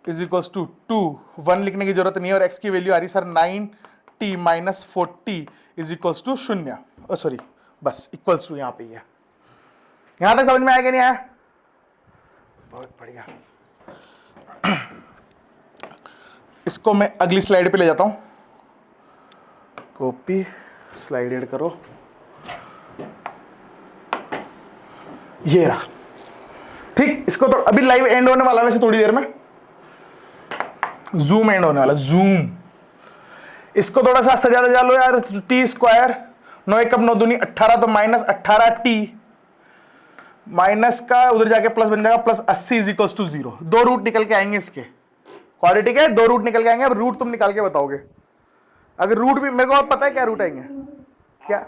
इज इक्वल्स टू 2। 1 लिखने की जरूरत नहीं है, और x की वैल्यू आ रही sir 9t minus 40 is equals to 0, sorry बस इक्वल्स टू यहां पे ही है। यहां तक समझ में आया कि नहीं आया? बहुत बढ़िया। इसको मैं अगली स्लाइड पे ले जाता हूं, कॉपी, स्लाइड ऐड करो, ये रहा। ठीक, इसको तो अभी लाइव एंड होने वाला है वैसे थोड़ी देर में, जूम एंड होने वाला, जूम। इसको थोड़ा सा सजा दजा लो यार, टी स्क्वायर 9 एकम 9 दूनी 18, तो माइनस 18t माइनस का उधर जाके प्लस बन जाएगा, plus 80 is equals to 0। 2 root निकल के आएंगे इसके, क्वाड्रेटिक है, 2 रूट निकल के आएंगे। अब रूट तुम निकाल के बताओगे, अगर रूट भी मेरे को पता है क्या रूट आएंगे, क्या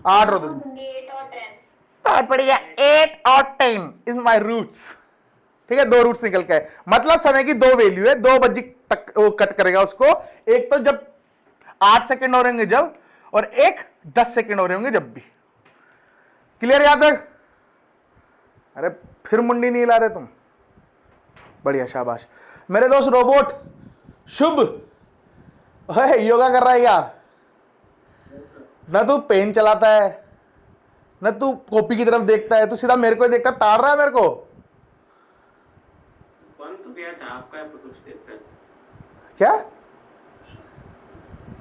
8 और 10, 8 और 10। बहुत बढ़िया, 8 और 10 इज माई रूट्स। ठीक है, 2 रूट्स निकल के आए, मतलब समय की 2 वैल्यू है, 2 बजे तक वो कट करेगा उसको, एक तो जब 8 सेकेंड हो रहेंगे जब, और एक 10 सेकेंड हो रहे होंगे जब भी। क्लियर याद है? अरे फिर मुंडी नहीं ला रहे तुम, बढ़िया, शाबाश मेरे दोस्त रोबोट शुभ। योगा कर रहा है क्या? ना तू पेन चलाता है, ना तू कॉपी की तरफ देखता है, तू सीधा मेरे को ही देखता, ताड़ रहा है मेरे को। बन तो गया था आपका, कुछ देर पहले क्या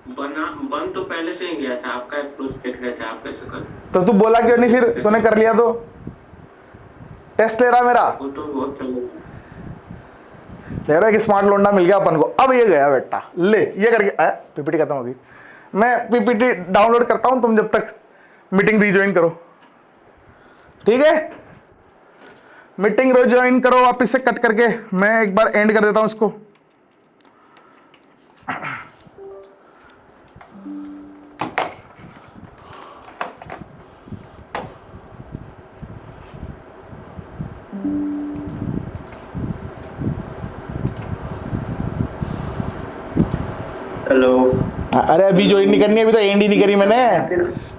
बन तो पहले से ही गया था आपका, कुछ देख रहे थे आप कैसे कर। तो तू बोला क्यों नहीं फिर? तूने कर लिया तो टेस्ट ले रहा मेरा, वो तो बहुत देख रहा है कि स्मार्ट लोंडा मिल गया अपन को। अब ये गया बेटा, ले ये करके पीपीटी खत्म हो गई, मैं पीपीटी डाउनलोड करता हूं, तुम जब तक मीटिंग रीज्वाइन करो। ठीक है, मीटिंग रीज्वाइन करो वापस से कट करके, मैं एक बार एंड कर देता हूं इसको। हेलो। अरे अभी ज्वाइन नहीं करनी, अभी तो एंड ही नहीं करी मैंने,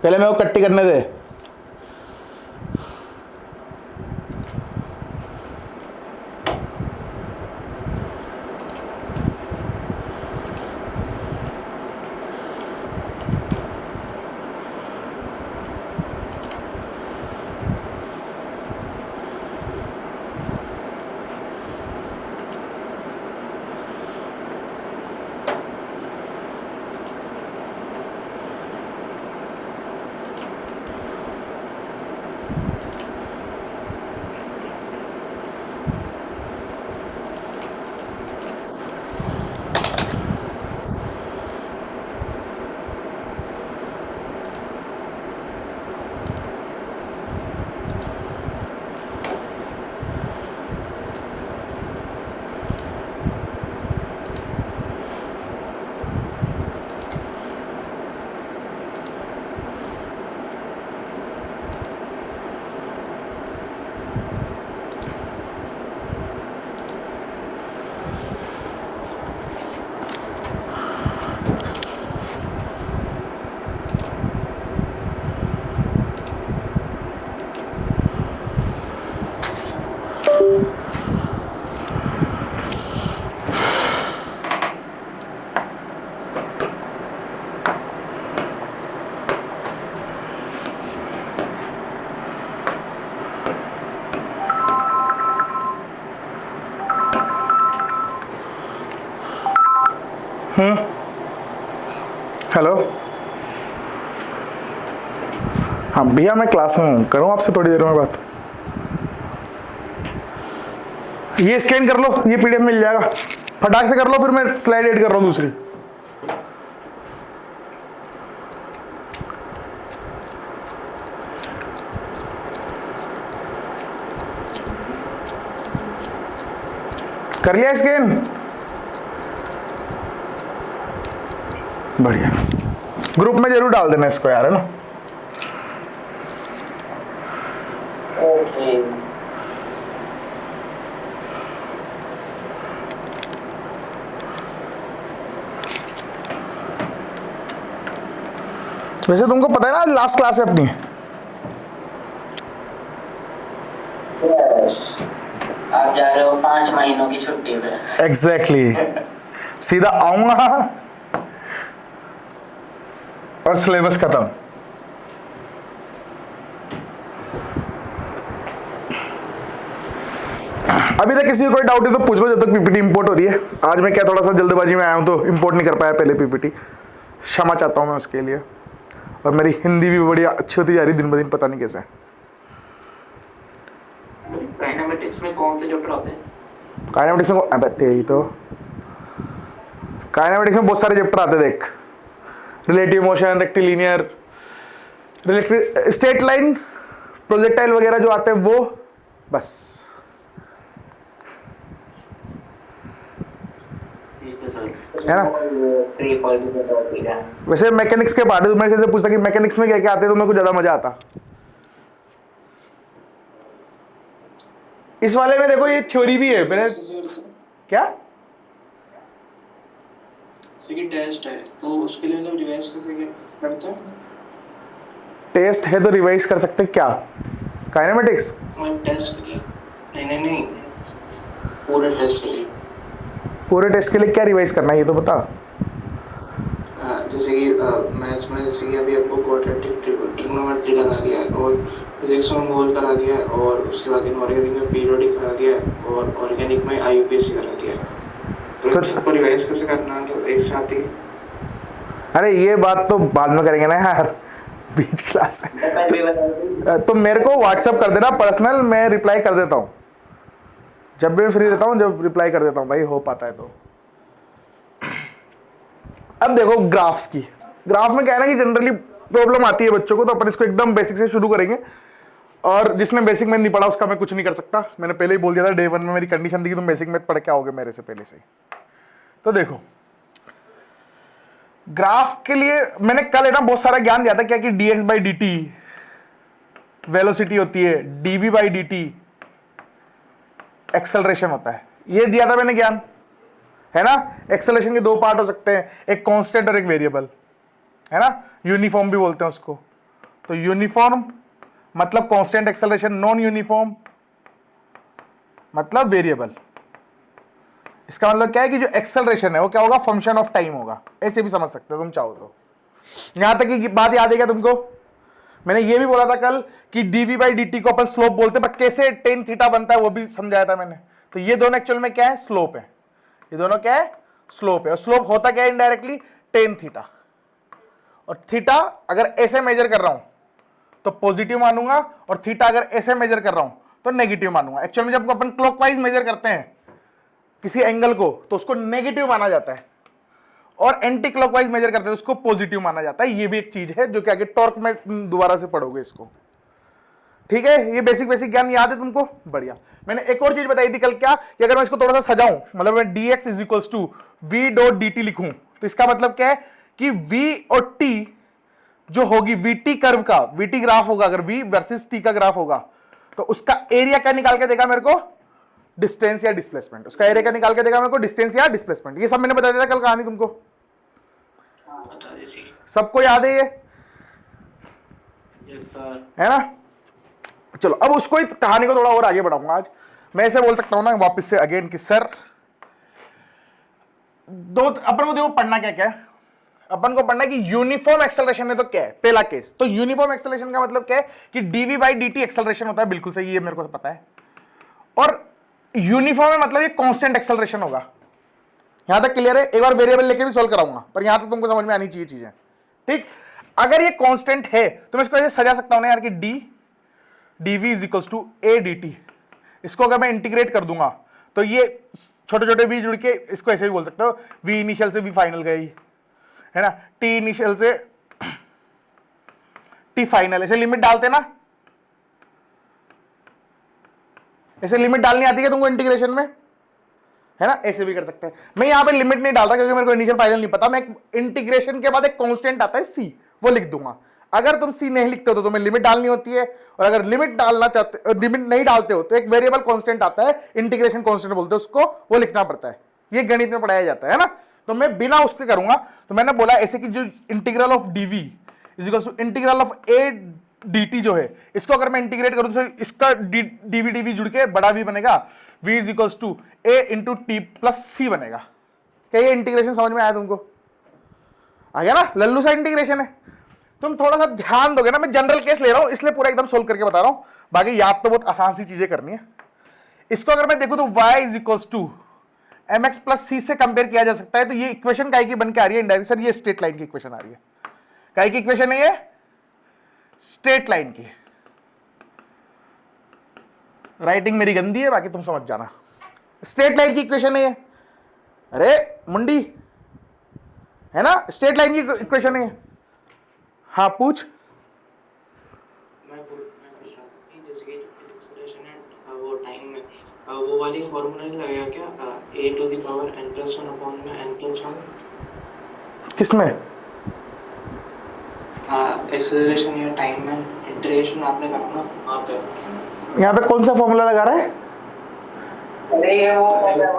पहले मैं वो कट्टी करने दे। हेलो, हाँ भैया मैं क्लास में हूँ, करूँ आपसे थोड़ी देर में बात? ये स्कैन कर लो, ये पीडीएफ मिल जाएगा, फटाक से कर लो, फिर मैं स्लाइड एड कर रहा हूँ दूसरी। कर लिया स्कैन? बढ़िया, ग्रुप में जरूर डाल देना इसको यार, है ना? ओके। वैसे तुमको पता है ना लास्ट क्लास है अपनी? आप जा रहे हो 5 महीनों की छुट्टी पे। एग्जैक्टली, सीधा आऊंगा और सिलेबस खत्म। अभी तक किसी को कोई डाउट है तो पूछ लो जब तक पीपीटी इंपोर्ट हो रही है। आज मैं क्या थोड़ा सा जल्दबाजी में आया हूँ तो इंपोर्ट नहीं कर पाया पहले पीपीटी, क्षमा चाहता हूँ मैं उसके लिए। और मेरी हिंदी भी बड़ी अच्छी होती जा रही दिन ब दिन, पता नहीं कैसे। काइनेमेटिक्स में कौन से चैप्टर आते हैं? काइनेमेटिक्स में यही तो, काइनेमेटिक्स में बहुत सारे चैप्टर आते देख, relative motion, rectilinear, straight line, projectile वगैरह जो आते हैं वो, बस। है ना? वैसे मैकेनिक्स के पार्ट है, तो मेरे से पूछता कि मैकेनिक्स में क्या क्या आते हैं तो मेरे को ज्यादा मजा आता। इस वाले में देखो ये थ्योरी भी है, मैंने क्या टेस्ट है तो उसके लिए मतलब रिवाइज कैसे करते हैं? टेस्ट है तो रिवाइज कर सकते हैं क्या काइनेमेटिक्स? टेस्ट नहीं पूरे टेस्ट के लिए। पूरे टेस्ट के लिए क्या रिवाइज करना है ये तो बता। जैसे कि मैथ्स में जैसे कि अभी आपको क्वाड्रेटिक ट्रिग्नोमेट्री करा दिया है, और फिजिक्स में मोल करा दिया है, और उसके बाद इनऑर्गेनिक में पीरियोडिक करा दिया है, और ऑर्गेनिक में आईयूपीएसी करा दिया है। तो सबको रिवाइज कैसे करना है तो एक साथ ही? अरे ये बात तो बाद में करेंगे ना यार, बीच क्लास है। तो मेरे को व्हाट्सएप कर देना पर्सनल, मैं रिप्लाई कर देता हूँ जब भी फ्री रहता हूँ, जब रिप्लाई कर देता हूँ भाई, हो पाता है तो। अब देखो ग्राफ्स की, ग्राफ में क्या है ना कि जनरली प्रॉब्लम आती है बच्चों को, तो अपन इसको एकदम बेसिक से शुरू करेंगे। और जिसने बेसिक मैथ नहीं पढ़ा उसका मैं कुछ नहीं कर सकता, मैंने पहले ही बोल दिया था डे 1 में मेरी कंडीशन थी कि तुम बेसिक मैथ पढ़ के आओगे मेरे से पहले से ही। तो देखो ग्राफ के लिए मैंने कल है ना बहुत सारा ज्ञान दिया था, क्या कि dx बाई dt वेलोसिटी होती है, dv बाई dt एक्सेलरेशन होता है, ये दिया था मैंने ज्ञान, है ना। एक्सेलरेशन के दो पार्ट हो सकते हैं, एक कांस्टेंट और एक वेरिएबल, है ना। यूनिफॉर्म भी बोलते हैं उसको। तो यूनिफॉर्म मतलब कांस्टेंट एक्सेलरेशन, नॉन यूनिफॉर्म मतलब वेरिएबल। इसका मतलब क्या है कि जो एक्सेलरेशन है वो क्या होगा, फंक्शन ऑफ टाइम होगा, ऐसे भी समझ सकते हो तुम चाहो तो। यहां तक की बात याद है क्या तुमको? मैंने ये भी बोला था कल कि dv बाई dt को अपन स्लोप बोलते हैं, बट कैसे टेन थीटा बनता है वो भी समझाया था मैंने। तो ये दोनों एक्चुअल में क्या है, स्लोप है। ये दोनों क्या है, स्लोप है। और स्लोप होता क्या है इनडायरेक्टली, टेन थीटा। और थीटा अगर ऐसे मेजर कर रहा हूं तो पॉजिटिव मानूंगा, और थीटा अगर ऐसे मेजर कर रहा हूं तो नेगेटिव मानूंगा। एक्चुअल में जब अपन क्लॉकवाइज मेजर करते हैं किसी एंगल को तो उसको नेगेटिव माना जाता है, और एंटी क्लॉकवाइज मेजर करते हैं उसको पॉजिटिव माना जाता है। ये भी एक चीज है जो कि आगे टॉर्क में दोबारा से पढ़ोगे इसको, ठीक है। ये बेसिक बेसिक ज्ञान याद है तुमको, बढ़िया। मैंने एक और चीज बताई थी कल, क्या कि अगर मैं इसको थोड़ा सा सजाऊं, मतलब मैं dx is equals to v dot dt लिखूं, तो इसका मतलब क्या है कि v और t जो होगी vt कर्व का, vt ग्राफ होगा, अगर v वर्सेस t का ग्राफ होगा तो उसका एरिया क्या निकाल के देगा मेरे को, डिस्टेंस या डिस्प्लेसमेंट। उसका एरिया क्या निकाल के देगा मेरे को, डिस्टेंस या डिस्प्लेसमेंट। ये सब मैंने बता दिया था कल कहानी तुमको, सबको याद है ये? है ना। चलो अब उसको कहानी को थोड़ा और आगे बढ़ाऊंगा आज। मैं ऐसे बोल सकता हूं ना वापस से अगेन कि सर दो अपन को देखो पढ़ना क्या क्या है। अपन को पढ़ना है कि यूनिफॉर्म एक्सेलरेशन है तो क्या है, पहला केस। तो यूनिफॉर्म एक्सेलरेशन का मतलब क्या है कि dv बाई dt एक्सेलरेशन होता है, बिल्कुल सही, ये मेरे को पता है। और यूनिफॉर्म है मतलब ये कांस्टेंट एक्सेलरेशन होगा। यहां तक क्लियर है? एक बार वेरिएबल लेके भी सॉल्व कराऊंगा, पर यहां तक तुमको समझ में आनी चाहिए चीजें, ठीक। अगर ये कांस्टेंट है तो मैं इसको ऐसे सजा सकता हूं ना यार कि dv is equals to a dt। इसको अगर मैं इंटीग्रेट कर दूंगा तो ये छोटे छोटे v जुड़ के इसको ऐसे भी बोल सकते हो, v इनिशियल से v फाइनल गई, है ना, t इनिशियल से t फाइनल। ऐसे लिमिट डालते ना, ऐसे लिमिट डालनी आती है तुमको इंटीग्रेशन में, है ना। ऐसे भी कर सकते हैं। मैं यहां पे लिमिट नहीं डालता क्योंकि मेरे को इनिशियल फाइनल नहीं पता। मैं इंटीग्रेशन के बाद एक कांस्टेंट आता है c, वो लिख दूंगा। अगर तुम c नहीं लिखते हो तो तुम्हें लिमिट डालनी होती है, और अगर लिमिट डालना चाहते, लिमिट नहीं डालते हो तो एक वेरिएबल कांस्टेंट आता है, इंटीग्रेशन कांस्टेंट बोलते हैं उसको, वो लिखना पड़ता है। ये गणित में पढ़ाया जाता है ना। तो मैं बिना उसके करूंगा। तो मैंने बोला ऐसे कि जो integral of dv is equal to integral of a dt जो है, इसको अगर मैं इंटीग्रेट करूं तो इसका dv dv जुड़ के बड़ा v बनेगा, v is equal to a into t plus c बनेगा। क्या ये इंटीग्रेशन समझ में आया तुमको? आ गया ना, लल्लू सा इंटीग्रेशन है। तुम थोड़ा सा ध्यान दोगे ना, मैं जनरल केस ले रहा हूं इसलिए पूरा एकदम सोल्व करके बता रहा हूं, बाकी याद तो बहुत आसान सी चीजें करनी है। इसको अगर मैं देखूं तो y is equals to m x plus c से कंपेयर किया जा सकता है। तो ये इक्वेशन काय की बन के आ रही है इनडायरेक्ट सर, ये स्ट्रेट लाइन की इक्वेशन आ रही है। काय की इक्वेशन है ये? स्ट्रेट लाइन की। राइटिंग मेरी गंदी है, बाकी तुम समझ जाना। स्ट्रेट लाइन की इक्वेशन है ये। अरे मुंडी है ना, स्ट्रेट लाइन की इक्वेशन है ये। हाँ पूछ। मैं पूछ रहा था कि जैसे कि एक्सेलरेशन है वो टाइम में वो वाली फॉर्मूला नहीं लगाया क्या, a to the power n plus 1 upon में n प्लस 1? किसमें? एक्सेलरेशन या टाइम में इंटीग्रेशन आपने करना वहाँ पे। यहाँ पे कौन सा फॉर्मूला लगा रहा है? अरे ये वो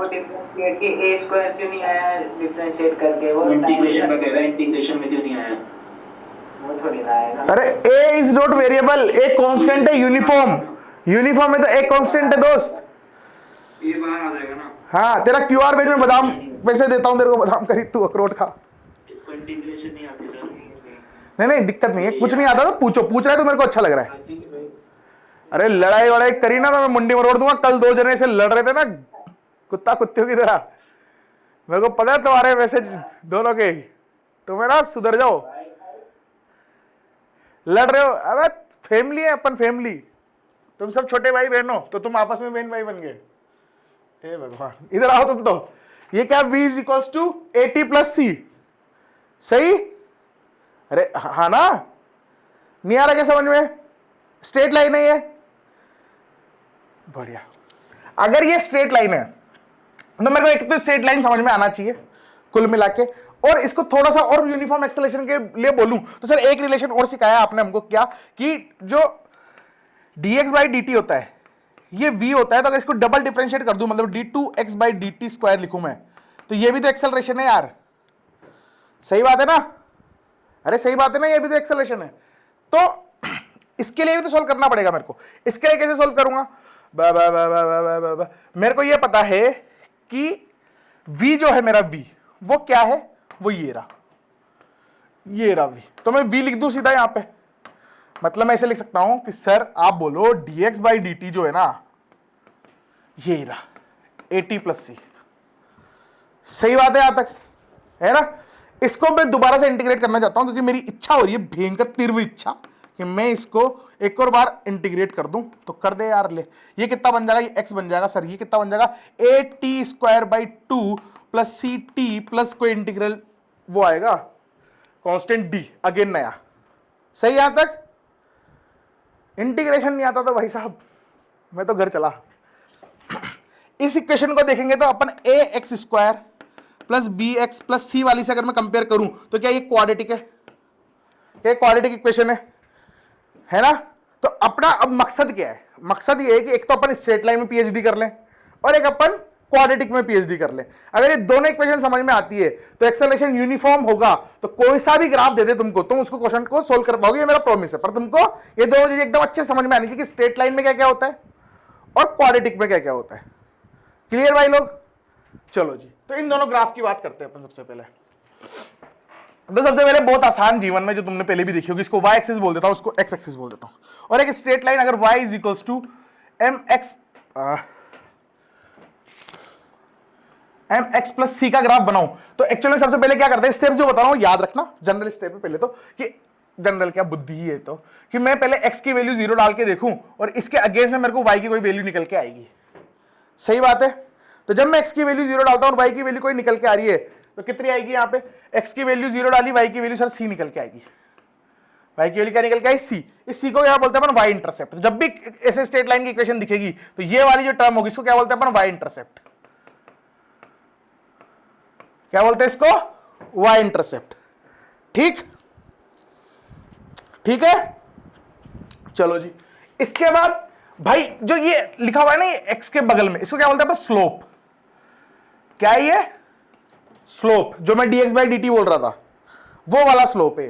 डिफरेंशिएट की a स्क्वायर क्यों नहीं आया डिफरेंशिएट करके, वो इंटीग्रेशन का कह रहा है, इंटीग्रेशन में क्यों नहीं आया? वो थोड़ी ना आएगा। अरे a is not variable, a constant है, यूनिफॉर्म। यूनिफॉर्म है तो a कांस्टेंट है दोस्त। ये बाहर आ जाएगा ना। हाँ तेरा क्यूआर पेज में बादाम पैसे देता हूँ तेरे को, बादाम खरीद, तू अखरोट खा। इसको इंटीग्रेशन नहीं आती सर। नहीं दिक्कत नहीं है, कुछ नहीं आता तो पूछो, पूछ रहा है तो मेरे को अच्छा लग रहा है। ठीक है भाई। अरे लड़ाई वड़ाई करी ना तो मैं मुंडी में रोड़ दूंगा। कल 2 जने से लड़ रहे थे ना कुत्ता कुत्तियों की तरह, मेरे को पता है तुम्हारे मैसेज दोनों के, तुम्हें ना सुधर जाओ। लड़ रहे हो, अबे फैमिली है अपन, फैमिली। तुम सब छोटे भाई बहन हो तो तुम आपस में बहन भाई बन गए। हे भगवान, इधर आओ तुम तो। ये क्या v is equals to AT plus c, सही? अरे हाँ ना, नहीं आ रहा क्या समझ में? स्ट्रेट लाइन है ये, बढ़िया। अगर ये स्ट्रेट लाइन है तो मेरे को एक तो स्ट्रेट लाइन समझ में आना चाहिए कुल मिला के, और इसको थोड़ा सा और यूनिफॉर्म एक्सेलरेशन के लिए बोलूं तो सर एक रिलेशन और सिखाया आपने हमको, क्या कि जो dx बाई dt होता है ये v होता है, तो अगर इसको डबल डिफरेंशिएट कर दूं, मतलब d2x बाई dt स्क्वायर लिखूं मैं, तो ये भी तो एक्सेलरेशन है यार। सही बात है ना? अरे सही बात है ना, ये भी तो एक्सेलरेशन है। तो इसके लिए भी तो सोल्व करना पड़ेगा मेरे को। इसके लिए कैसे सोल्व करूंगा? मेरे को ये पता है कि v जो है मेरा v वो क्या है, वो ये रहा v। तो मैं v लिख दूं सीधा यहां पे, मतलब मैं ऐसे लिख सकता हूं कि सर आप बोलो dx बाई dt जो है ना, ये रहा AT प्लस सी। सही बात है यहां तक, है ना? इसको मैं दोबारा से इंटीग्रेट करना चाहता हूं क्योंकि मेरी इच्छा हो रही है, भयंकर तीव्र इच्छा, कि मैं इसको एक और बार इंटीग्रेट कर दूं। तो कर दे यार, ले। ये कितना बन जाएगा? ये x बन जाएगा सर। ये कितना बन जाएगा? AT square by 2 plus CT plus कोई इंटीग्रल वो आएगा कांस्टेंट d, अगेन नया। सही यहां तक? इंटीग्रेशन नहीं आता तो भाई साहब मैं तो घर चला। इस इक्वेशन को देखेंगे तो अपन ax square plus bx plus c वाली से अगर मैं कंपेयर करूं तो क्या ये क्वाड्रेटिक है? क्या क्वाड्रेटिक इक्वेशन है ना? तो अपना अब मकसद क्या है? मकसद ये है कि एक तो अपन स्ट्रेट लाइन में पीएचडी कर लें और एक अपन क्वाड्रेटिक में पीएचडी कर लें। अगर ये दोनों इक्वेशन समझ में आती है तो एक्सेलरेशन यूनिफॉर्म होगा, तो कोई सा भी ग्राफ दे दे तुमको, तुम उसको क्वेश्चन को सोल्व कर पाओगे, ये मेरा प्रॉमिस है। पर तुमको ये दोनों चीजें एकदम अच्छे समझ में आनी चाहिए कि स्ट्रेट लाइन में क्या क्या होता है और क्वाड्रेटिक में क्या क्या होता है। क्लियर भाई लोग? चलो जी, तो इन दोनों ग्राफ की बात करते हैं अपन सबसे पहले। तो सबसे पहले बहुत आसान जीवन में जो तुमने पहले भी देखी होगी, इसको y एक्सिस बोल देता हूं, उसको x एक्सिस बोल देता हूं। और एक स्ट्रेट लाइन अगर y is equals to mx plus c का ग्राफ बनाऊं तो एक्चुअली सबसे पहले क्या करते हैं, स्टेप्स जो बता रहा हूं याद रखना, जनरल स्टेप है पहले तो, कि जनरल क्या बुद्धि ही है, तो कि मैं पहले x की वैल्यू 0 डाल के देखूं और इसके अगेंस्ट में मेरे को y की कोई वैल्यू निकल के आएगी। सही बात है? तो जब मैं x की वैल्यू 0 डालता हूं और y की वैल्यू कोई निकल के आ रही है तो कितनी आएगी? यहाँ पे x की वैल्यू 0 डाली, y की वैल्यू सर c निकल के आएगी। y की वैल्यू क्या निकल के आई? c। इस c को यहाँ बोलते हैं अपन y इंटरसेप्ट। तो जब भी ऐसे स्ट्रेट लाइन की इक्वेशन दिखेगी तो ये वाली जो टर्म होगी इसको क्या बोलते हैं अपन? y intercept. क्या बोलते हैं इसको? y intercept. ठीक ठीक है, चलो जी। इसके बाद भाई जो ये लिखा हुआ है ना ये x के बगल में, इसको क्या बोलते हैं अपन? स्लोप। क्या है ये? स्लोप। जो मैं dx बाई dt बोल रहा था वो वाला स्लोप है।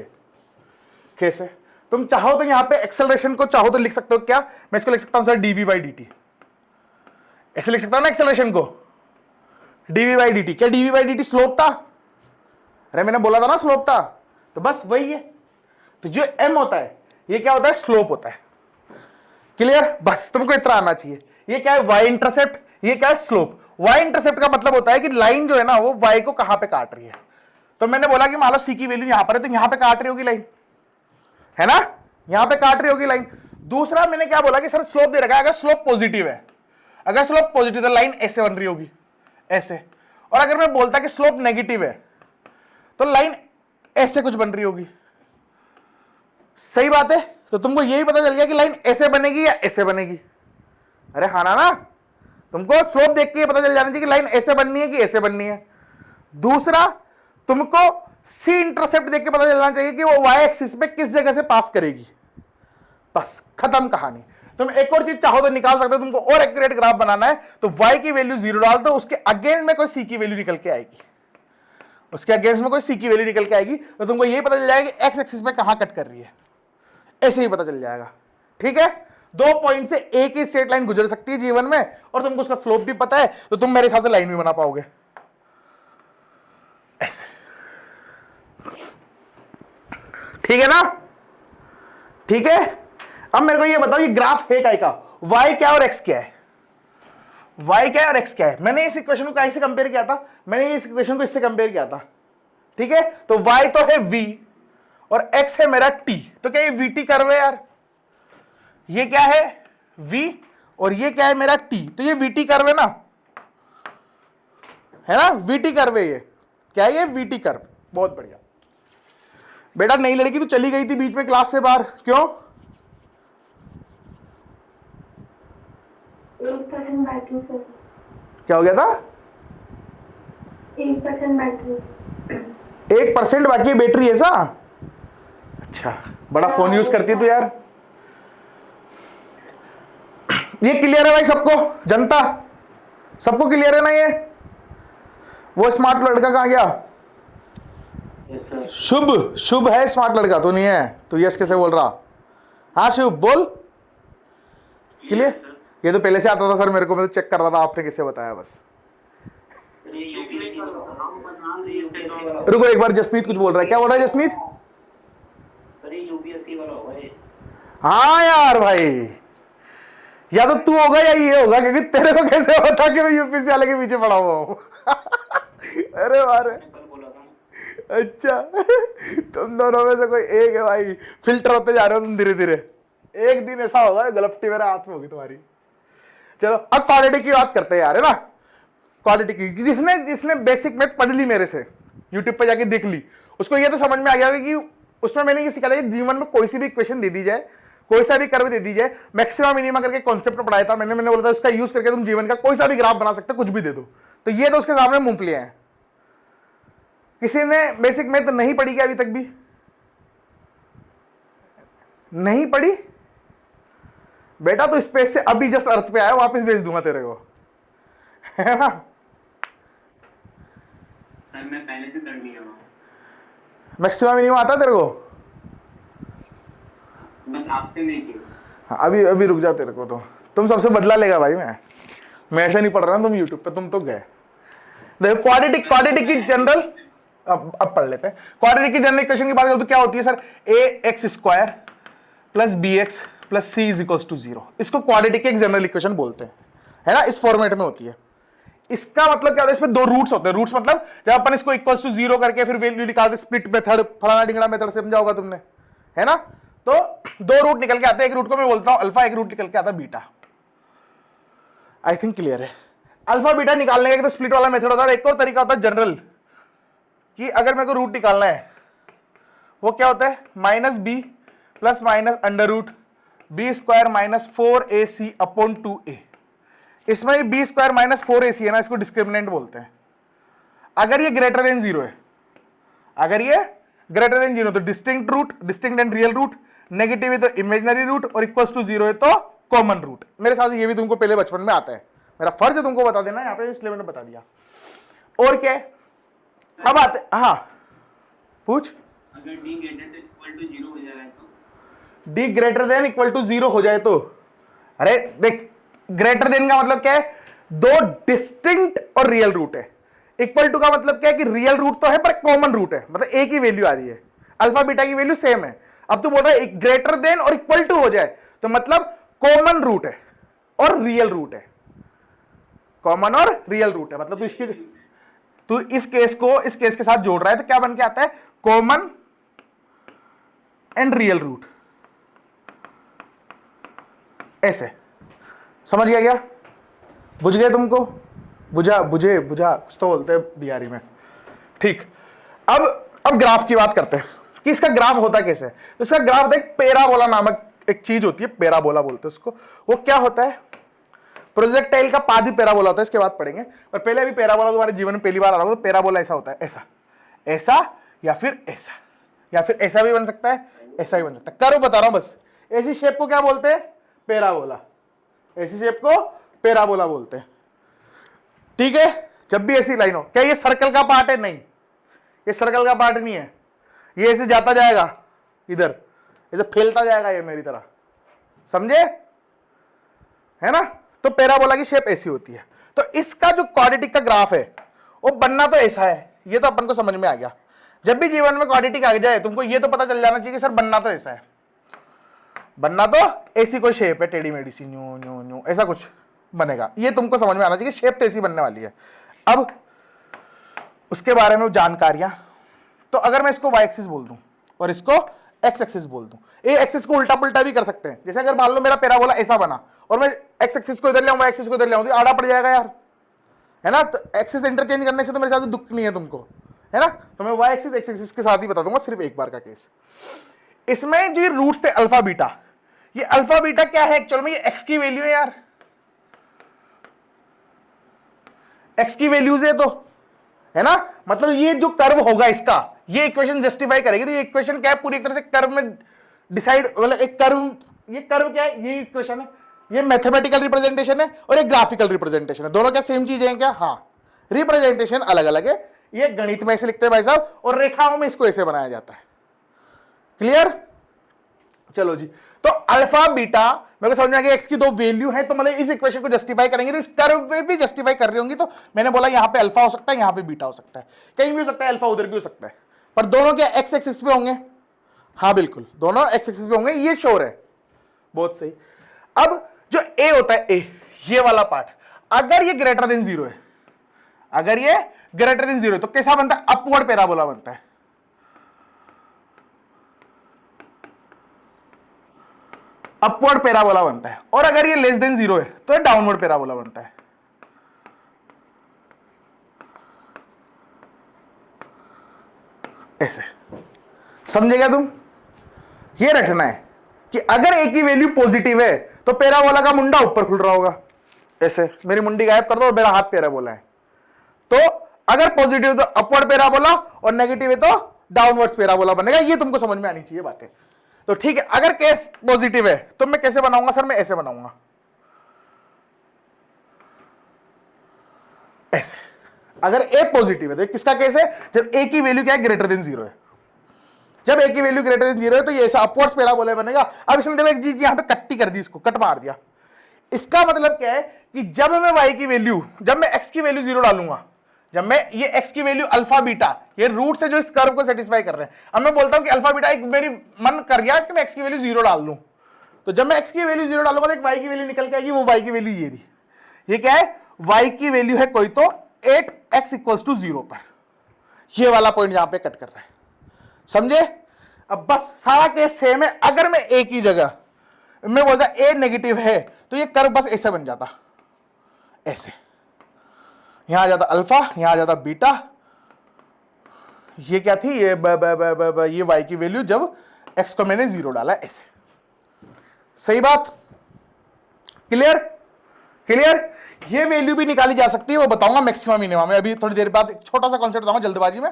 कैसे? तुम चाहो तो यहां पे एक्सेलरेशन को चाहो तो लिख सकते हो, क्या मैं इसको लिख सकता हूं सर dv बाई dt, ऐसे लिख सकता हूं ना एक्सेलरेशन को, dv बाई dt। क्या dv बाई dt स्लोप था? अरे मैंने बोला था ना स्लोप था, तो बस वही है। तो जो m होता है ये क्या होता है? स्लोप होता है। क्लियर? बस तुमको इतना आना चाहिए। ये क्या है y इंटरसेप्ट, ये क्या है स्लोप। y इंटरसेप्ट का मतलब होता है कि लाइन जो है ना वो y को कहां पे काट रही है। तो मैंने बोला कि मान लो c की वैल्यू यहां पर है तो यहां पे काट रही होगी लाइन, है ना, यहां पे काट रही होगी लाइन। दूसरा मैंने क्या बोला कि सर स्लोप दे रखा है, अगर स्लोप पॉजिटिव है, अगर स्लोप पॉजिटिव तो लाइन ऐसे बन रही होगी, ऐसे। और अगर मैं बोलता कि स्लोप नेगेटिव है तो लाइन ऐसे कुछ बन रही होगी। सही बात है। तो तुमको यही पता चल गया कि लाइन ऐसे बनेगी या ऐसे बनेगी। अरे हाँ ना, तुमको स्लोप देख के पता चल जाना चाहिए कि लाइन ऐसे बननी है कि ऐसे बननी है। दूसरा तुमको सी इंटरसेप्ट देख के पता चलना चाहिए कि वो वाई एक्सिस पे किस जगह से पास करेगी। बस खत्म कहानी। तुम एक और चीज चाहो तो निकाल सकते हो, तुमको और एक्यूरेट ग्राफ बनाना है तो y की वैल्यू 0 डाल दो, उसके अगेंस्ट में कोई c की वैल्यू निकल के आएगी, उसके अगेंस्ट में कोई c की वैल्यू निकल के आएगी तो तुमको यही पता चल जाएगा कि x एक्सिस पे कहां कट कर रही है, ऐसे ही पता चल जाएगा। ठीक है, 2 पॉइंट से एक ही स्ट्रेट लाइन गुजर सकती है जीवन में और तुमको उसका स्लोप भी पता है तो तुम मेरे हिसाब से लाइन भी बना पाओगे ऐसे। ठीक है ना, ठीक है। अब मेरे को ये बताओ ये ग्राफ है काय का, y क्या और x क्या है, y क्या है और x क्या है। मैंने इस इक्वेशन को कहीं से कंपेयर किया था, मैंने इस इक्वेशन को इससे कंपेयर किया था। ठीक है, तो y तो है v और x है मेरा t, तो क्या ये vt कर्व है यार, ये क्या है v और ये क्या है मेरा t, तो ये vt कर्व है ना, है ना, vt कर्व है। ये क्या है, ये vt कर्व। बहुत बढ़िया बेटा। नई लड़की तो चली गई थी बीच में क्लास से बाहर, क्यों? 1% बैटरी सर। क्या हो गया था? 1% बैटरी। 1% बाकी बैटरी है सा? अच्छा, बड़ा फोन यूज करती है तू यार। ये क्लियर है भाई सबको, जनता सबको क्लियर है ना ये? वो स्मार्ट लड़का कहां गया? शुभ, शुभ है स्मार्ट लड़का, तो नहीं है, तो यस कैसे बोल रहा? हाँ शुभ बोल। क्लियर? ये तो पहले से आता था सर मेरे को, मैं तो चेक कर रहा था आपने कैसे बताया बस। रुको एक बार, जसमीत कुछ बोल रहा है, क्या बोल रहा है जसमीत? सर ये यूपीएससी वाला होगा ये। हाँ यार भाई, या तो तू होगा या ये होगा, क्योंकि तेरे को कैसे पता कि मैं यूपीएससी वाले के पीछे पड़ा हुआ हूँ? अरे वारे, अच्छा तुम दोनों में से कोई एक है भाई, फिल्टर होते जा रहे हो तुम धीरे धीरे। एक दिन ऐसा होगा गलप्टी मेरे हाथ में होगी तुम्हारी। चलो अब क्वालिटी की बात करते हैं यार, है ना, क्वालिटी की। जिसने जिसने बेसिक मैथ पढ़ ली मेरे से, यूट्यूब पे जाके देख ली, उसको ये तो समझ में आ गया कि उसमें मैंने ये सिखाया कि जीवन में कोई सी भी इक्वेशन दे दी जाए, कोई सा भी कर्व दे दी जाए, मैक्सिमम मिनिमम करके कॉन्सेप्ट पढ़ाया था मैंने बोला था उसका यूज करके तुम जीवन का कोई सा भी ग्राफ बना सकते, कुछ भी दे दो। तो ये तो उसके सामने मूंगफलियां हैं। किसी ने बेसिक मैथ नहीं पढ़ी क्या अभी तक भी? नहीं पढ़ी बेटा, तो स्पेस से अभी जस्ट अर्थ पे आया, वापस भेज दूंगा तेरे को, है ना। सर मैं पहले से कर लिया हूँ, मैक्सिमम मिनिमम आता है तेरे को? बस आपसे नहीं किया। हाँ, अभी अभी रुक जा, तेरे को तो तुम सबसे बदला लेगा भाई। मैं ऐसा नहीं पढ़ रहा हूं, तुम यूट्यूब पे तुम तो गए। देखो क्वाड्रेटिक की जनरल अब पढ़ लेते हैं। क्वाड्रेटिक की जनरल इक्वेशन की बात करो तो क्या होती है sir? ax² plus bx plus c is equals to 0। इसको क्वाड्रेटिक की एक जनरल इक्वेशन बोलते हैं, है ना, इस फॉर्मेट में होती है। इसका मतलब क्या होता है? इसमें 2 रूट्स होते हैं। रूट्स मतलब जब अपन इसको इक्वल्स टू 0 करके फिर वैल्यू निकालते, स्प्लिट मेथड, फलाना ढिंगड़ा मेथड समझा होगा तुमने, है ना। तो 2 रूट निकल के आते हैं, एक रूट को मैं बोलता हूं अल्फा, एक रूट निकल के आता है बीटा। आई थिंक क्लियर है। अल्फा बीटा निकालने का तो स्प्लिट वाला मेथड होता है। एक और तरीका होता है जनरल, कि अगर मेरे को रूट निकालना है, वो क्या होता है? -b plus minus under root b² minus 4ac upon 2a। इसमें b² माइनस 4ac है ना, इसको डिस्क्रिमिनेंट बोलते हैं। अगर ये ग्रेटर देन 0 है, अगर ये ग्रेटर देन 0 तो distinct root, distinct and real root, negative है तो इमेजिनरी रूट, और इक्वल्स टू 0 है तो कॉमन रूट। मेरे साथ ये भी तुमको पहले बचपन में आता है, मेरा फर्ज है तुमको बता देना, यहाँ पे इसलिए मैंने बता दिया। और क्या है? अब आते, हाँ पूछ। अगर d greater than equal to 0 हो जाए तो? d greater than equal to 0 हो जाए तो, अरे देख, ग्रेटर देन का मतलब क्या है? 2 डिस्टिंक्ट और रियल रूट है। इक्वल टू का मतलब क्या है कि रियल रूट तो है पर कॉमन रूट है, मतलब एक ही वैल्यू आ रही है, अल्फा बीटा की वैल्यू सेम है। अब तू बोल रहा है ग्रेटर देन और इक्वल टू हो जाए तो मतलब कॉमन रूट है, और रियल रूट है, कॉमन और रियल रूट है, मतलब तू इस केस को इस केस के साथ जोड़ रहा है तो क्या बन के आता है, कॉमन एंड रियल रूट, ऐसे। समझ गया क्या? बुझ गए तुमको? बुझा कुछ तो बोलते हैं बिहारी में। ठीक, अब ग्राफ की बात करते हैं कि इसका ग्राफ होता कैसे है। तो इसका ग्राफ होता है पैराबोला नामक एक चीज होती है, पैराबोला बोलते हैं उसको। वो क्या होता है, प्रोजेक्टाइल का पाद ही पैराबोला होता है, इसके बाद पढ़ेंगे। पर पहले अभी पैराबोला तुम्हारे जीवन में पहली बार आ रहा हो तो पैराबोला ऐसा होता है, ऐसा ऐसा या फिर ऐसा, या फिर ऐसा भी बन सकता है, ऐसा भी बन सकता है। कर्व बता रहा हूं बस। ऐसी शेप को क्या बोलते हैं, पैराबोला। ऐसी शेप को पैराबोला बोलते हैं, ठीक है। जब भी ऐसी लाइन हो, क्या ये सर्कल का पार्ट है? नहीं, ये सर्कल का पार्ट नहीं है। ये ऐसे जाता जाएगा इधर, ऐसे फैलता जाएगा ये मेरी तरह, समझे, है ना। तो पैराबोला की शेप ऐसी होती है। तो इसका जो क्वाड्रेटिक का ग्राफ है वो बनना तो ऐसा है, ये तो अपन को समझ में आ गया। जब भी जीवन में क्वाड्रेटिक आ जाए तुमको ये तो पता चल जाना चाहिए कि सर बनना तो ऐसा है, बनना तो ऐसी कोई शेप है, टेढ़ी मेढ़ी सी, न्यू न्यू न्यू ऐसा कुछ बनेगा। ये तुमको समझ में आना चाहिए, शेप तो ऐसी बनने वाली है। अब उसके बारे में जानकारियां, तो अगर मैं इसको y एक्सिस बोल दूं और इसको x एक्सिस बोल दूं, ये एक्सिस को उल्टा पुल्टा भी कर सकते हैं। जैसे अगर मान लो मेरा पैराबोला ऐसा बना और मैं x एक्सिस को इधर ले आऊं, y एक्सिस को इधर ले आऊं, तो आड़ा पड़ जाएगा यार, है ना। तो एक्सिस इंटरचेंज करने से तो मेरे साथ दुख नहीं है तुमको, है ना। तो मैं y एक्सिस x एक्सिस के साथ ही बता दूंगा, सिर्फ एक बार का केस। इसमें जो रूट्स थे अल्फा बीटा, ये अल्फा बीटा क्या है एक्चुअल में, ये x की वैल्यू है यार, x की वैल्यूज है, तो है ना। मतलब ये जो कर्व होगा इसका, ये इक्वेशन जस्टिफाई करेगी। तो ये इक्वेशन क्या है, पूरी एक तरह से कर्व में डिसाइड, मतलब एक कर्व, ये कर्व क्या है, ये इक्वेशन है, ये मैथमेटिकल रिप्रेजेंटेशन है और एक ग्राफिकल रिप्रेजेंटेशन है। दोनों क्या सेम चीजें हैं क्या? हाँ, रिप्रेजेंटेशन अलग अलग है। ये गणित में ऐसे लिखते हैं भाई साहब, और रेखाओं में इसको ऐसे बनाया जाता है। क्लियर? चलो जी, तो अल्फा बीटा मेरे को समझ में आ गया, एक्स की दो वैल्यू है, तो मतलब इस इक्वेशन को जस्टिफाई करेंगे तो इस कर्व पे भी जस्टिफाई कर रही होंगी। तो मैंने बोला यहां पे अल्फा हो सकता है, यहां पे बीटा हो सकता है, कहीं भी हो सकता है, अल्फा उधर भी हो सकता है, पर दोनों क्या एक्स एक्सिस पे होंगे? हाँ बिल्कुल, दोनों एक्स एक्सिस पे होंगे, ये श्योर है। बहुत सही। अब जो ए होता है, ए ये वाला पार्ट, अगर ये ग्रेटर देन 0 है, अगर ये ग्रेटर देन 0 है तो कैसा बनता है, अपवर्ड पैराबोला बनता है। अपवर्ड पैराबोला बनता है। और अगर ये लेस देन 0 है तो ये डाउनवर्ड पैराबोला बनता है। ऐसे समझेगा तुम? ये रखना है कि अगर ए की वैल्यू पॉजिटिव है तो पैराबोला का मुंडा ऊपर खुल रहा होगा, ऐसे। मेरी मुंडी गायब कर दो, मेरा हाथ पैराबोला है। तो अगर पॉजिटिव तो अपवर्ड पैराबोला और नेगेटिव है तो डाउनवर्ड पैराबोला बनेगा। ये तुमको समझ में आनी चाहिए बातें। तो ठीक है, अगर केस पॉजिटिव है तो मैं कैसे बनाऊंगा सर? मैं ऐसे बनाऊंगा, ऐसे। अगर ए पॉजिटिव है तो किसका केस है? जब ए की वैल्यू क्या है, ग्रेटर देन 0 है। जब ए की वैल्यू ग्रेटर देन 0 है तो ये ऐसा अपवर्ड्स पैराबोला बनेगा। अब इसने देखो एक चीज यहां पे कट्टी कर दी, इसको कट मार दिया। इसका मतलब क्या है कि जब मैं y की वैल्यू, जब मैं x की वैल्यू 0 डालूंगा, जब मैं ये x की वैल्यू अल्फा बीटा, ये रूट से जो इस कर्व को सेटिस्फाई कर रहे हैं, अब मैं बोलता हूं कि अल्फा बीटा, एक मेरी मन कर गया कि मैं x की वैल्यू 0 डाल दूं, तो जब मैं x की वैल्यू 0 डालूंगा तो एक y की वैल्यू निकल के आएगी। वो y की वैल्यू ये रही। ये क्या है? y की वैल्यू है कोई तो 8x = 0 पर। ये वाला पॉइंट यहां पे कट कर रहा है, समझे? अब बस सारा केस सेम है। अगर मैं a की जगह मैं बोलता a नेगेटिव है तो ये कर्व बस ऐसे बन जाता, ऐसे। यहां आ जाता अल्फा, यहां आ जाता बीटा। ये क्या थी? ये ये y की वैल्यू जब x को मैंने 0 डाला, ऐसे। सही बात? क्लियर? क्लियर? ये वैल्यू भी निकाली जा सकती है, वो बताऊंगा मैक्सिमम मिनिमम में। अभी थोड़ी देर बाद एक छोटा सा कॉन्सेप्ट बताऊंगा जल्दबाजी में,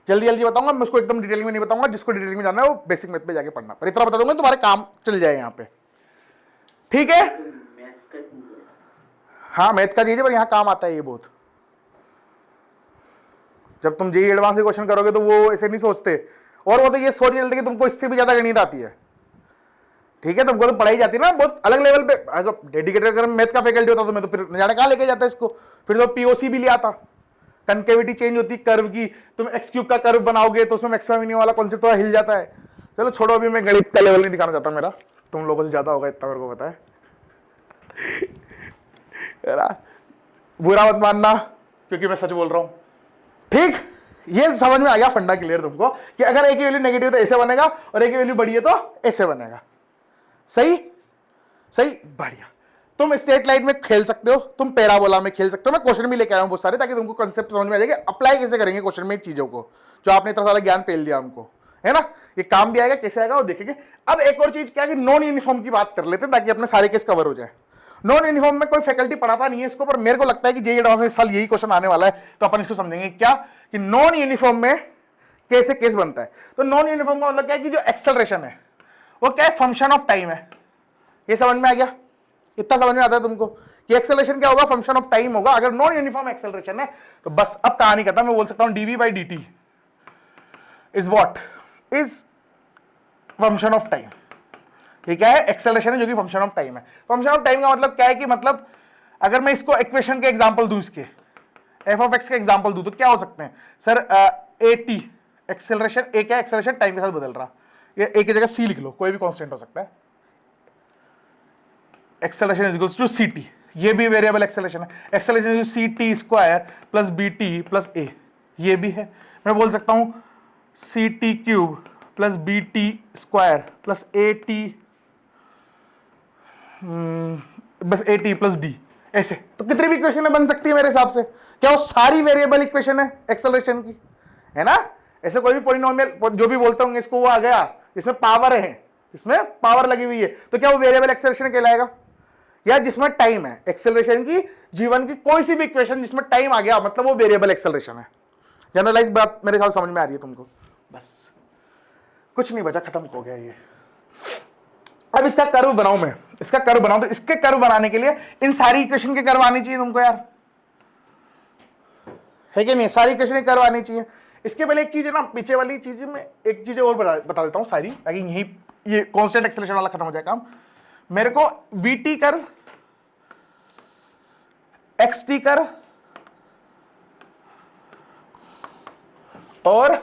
जल्दी बताऊंगा मैं उसको, एकदम डिटेल में नहीं बताऊंगा। जिसको डिटेल में जानना है वो बेसिक मैथ पे जाके पढ़ना, पर इतना बता दूंगा तुम्हारे काम चल जाए यहाँ पे, ठीक है? हाँ, मैथ का चीज है पर यहाँ काम आता है ये बहुत। जब तुम जेईई एडवांस के क्वेश्चन करोगे तो वो ऐसे नहीं सोचते, और वो तो ये सोच चलते कि तुमको इससे भी ज्यादा गणित आती है, ठीक है? तुमको तो पढ़ाई जाती है ना बहुत अलग लेवल पे। अगर डेडिकेटेड अगर मैथ का फैकल्टी होता तो मैं तो फिर न जाने कहाँ लेके जाता इसको, फिर तो पीओसी भी ले आता। कनकेविटी चेंज होती कर्व की, तुम x³ का कर्व बनाओगे तो उसमें मैक्सिमम मिनिमम वाला कॉन्सेप्ट थोड़ा हिल जाता है। चलो छोड़ो, अभी मैं गणित का लेवल नहीं दिखाना चाहता, मेरा तुम लोगों से ज्यादा होगा इतना मेरे को पता है। है ना, बुरा मत मानना क्योंकि मैं सच बोल रहा हूं, ठीक। ये समझ में आ गया फंडा क्लियर तुमको कि अगर ए की वैल्यू नेगेटिव तो ऐसे बनेगा और ए की वैल्यू बड़ी है तो ऐसे बनेगा। सही सही, बढ़िया। तुम स्ट्रेट लाइन में खेल सकते हो, तुम पैराबोला में खेल सकते हो। मैं क्वेश्चन भी लेके आया हूं बहुत सारे ताकि तुमको कंसेप्ट समझ में आ जाएगा अप्लाई कैसे करेंगे क्वेश्चन में चीजों को, जो आपने इतना सारा ज्ञान पेल दिया हमको, है ना। ये काम भी आएगा, कैसे आएगा वो देखेंगे। अब एक और चीज क्या है कि नॉन यूनिफॉर्म की बात कर लेते हैं ताकि अपने सारे केस कवर हो जाए। नॉन यूनिफॉर्म में कोई फैकल्टी पढ़ाता नहीं है इसको, पर मेरे को लगता है कि जेईई एडवांस में इस साल यही क्वेश्चन आने वाला है, तो अपन इसको समझेंगे क्या कि नॉन यूनिफॉर्म में कैसे केस बनता है। तो नॉन यूनिफॉर्म का मतलब क्या है कि जो एक्सेलरेशन है वो क्या है, फंक्शन ऑफ टाइम है। ये समझ में आ गया, इतना समझ में आता है तुमको कि एक्सेलरेशन क्या होगा, फंक्शन ऑफ टाइम होगा। अगर नॉन यूनिफॉर्म एक्सेलरेशन है तो बस अब कहानी खत्म। मैं बोल सकता हूं dv by dt is what, is function of time. ये क्या है, एक्सेलरेशन है जो कि फंक्शन ऑफ टाइम है। फंक्शन ऑफ टाइम का मतलब क्या है कि मतलब अगर मैं इसको इक्वेशन के एग्जांपल दूं, इसके एफ ऑफ एक्स के एग्जांपल दूं तो क्या हो सकते हैं सर, ए टी एक्सेलरेशन, ए क्या एक्सेलरेशन टाइम के साथ बदल रहा, ये ए की जगह सी लिख लो, कोई भी कांस्टेंट हो सकता है। Acceleration is equals to c t, ये भी वेरिएबल एक्सेलरेशन है। Acceleration is c t square plus b t plus a, ये भी है। मैं बोल सकता हूं c t cube plus b t square plus a t, बस ए टी प्लस डी, ऐसे। तो कितनी भी इक्वेशन बन सकती है मेरे हिसाब से। क्या वो सारी वेरिएबल इक्वेशन है एक्सेलरेशन की, है ना। ऐसे कोई भी पॉलिनोमियल जो भी बोलते होंगे इसको, वो आ गया इसमें पावर है, इसमें पावर लगी हुई है, तो क्या वो वेरिएबल एक्सेलरेशन कहलाएगा। या जिसमें टाइम है एक्सेलरेशन की, जीवन की कोई सी भी इक्वेशन जिसमें टाइम आ गया मतलब वो वेरिएबल एक्सेलरेशन है। जनरलाइज बात मेरे साथ समझ में आ रही है तुमको, बस कुछ नहीं बचा, खत्म हो गया ये। अब इसका कर्व बनाऊं मैं, इसका कर्व बनाऊं, तो इसके कर्व बनाने के लिए इन सारी इक्वेशन के कर्व आनी चाहिए तुमको यार, है कि नहीं, सारी इक्वेशन के कर्व आनी चाहिए। इसके पहले एक चीज है ना, पीछे वाली चीज में एक चीज और बता देता हूं सारी, ताकि यही ये कांस्टेंट एक्सेलरेशन वाला खत्म हो जाए काम। मेरे को वीटी कर्व, एक्सटी कर्व और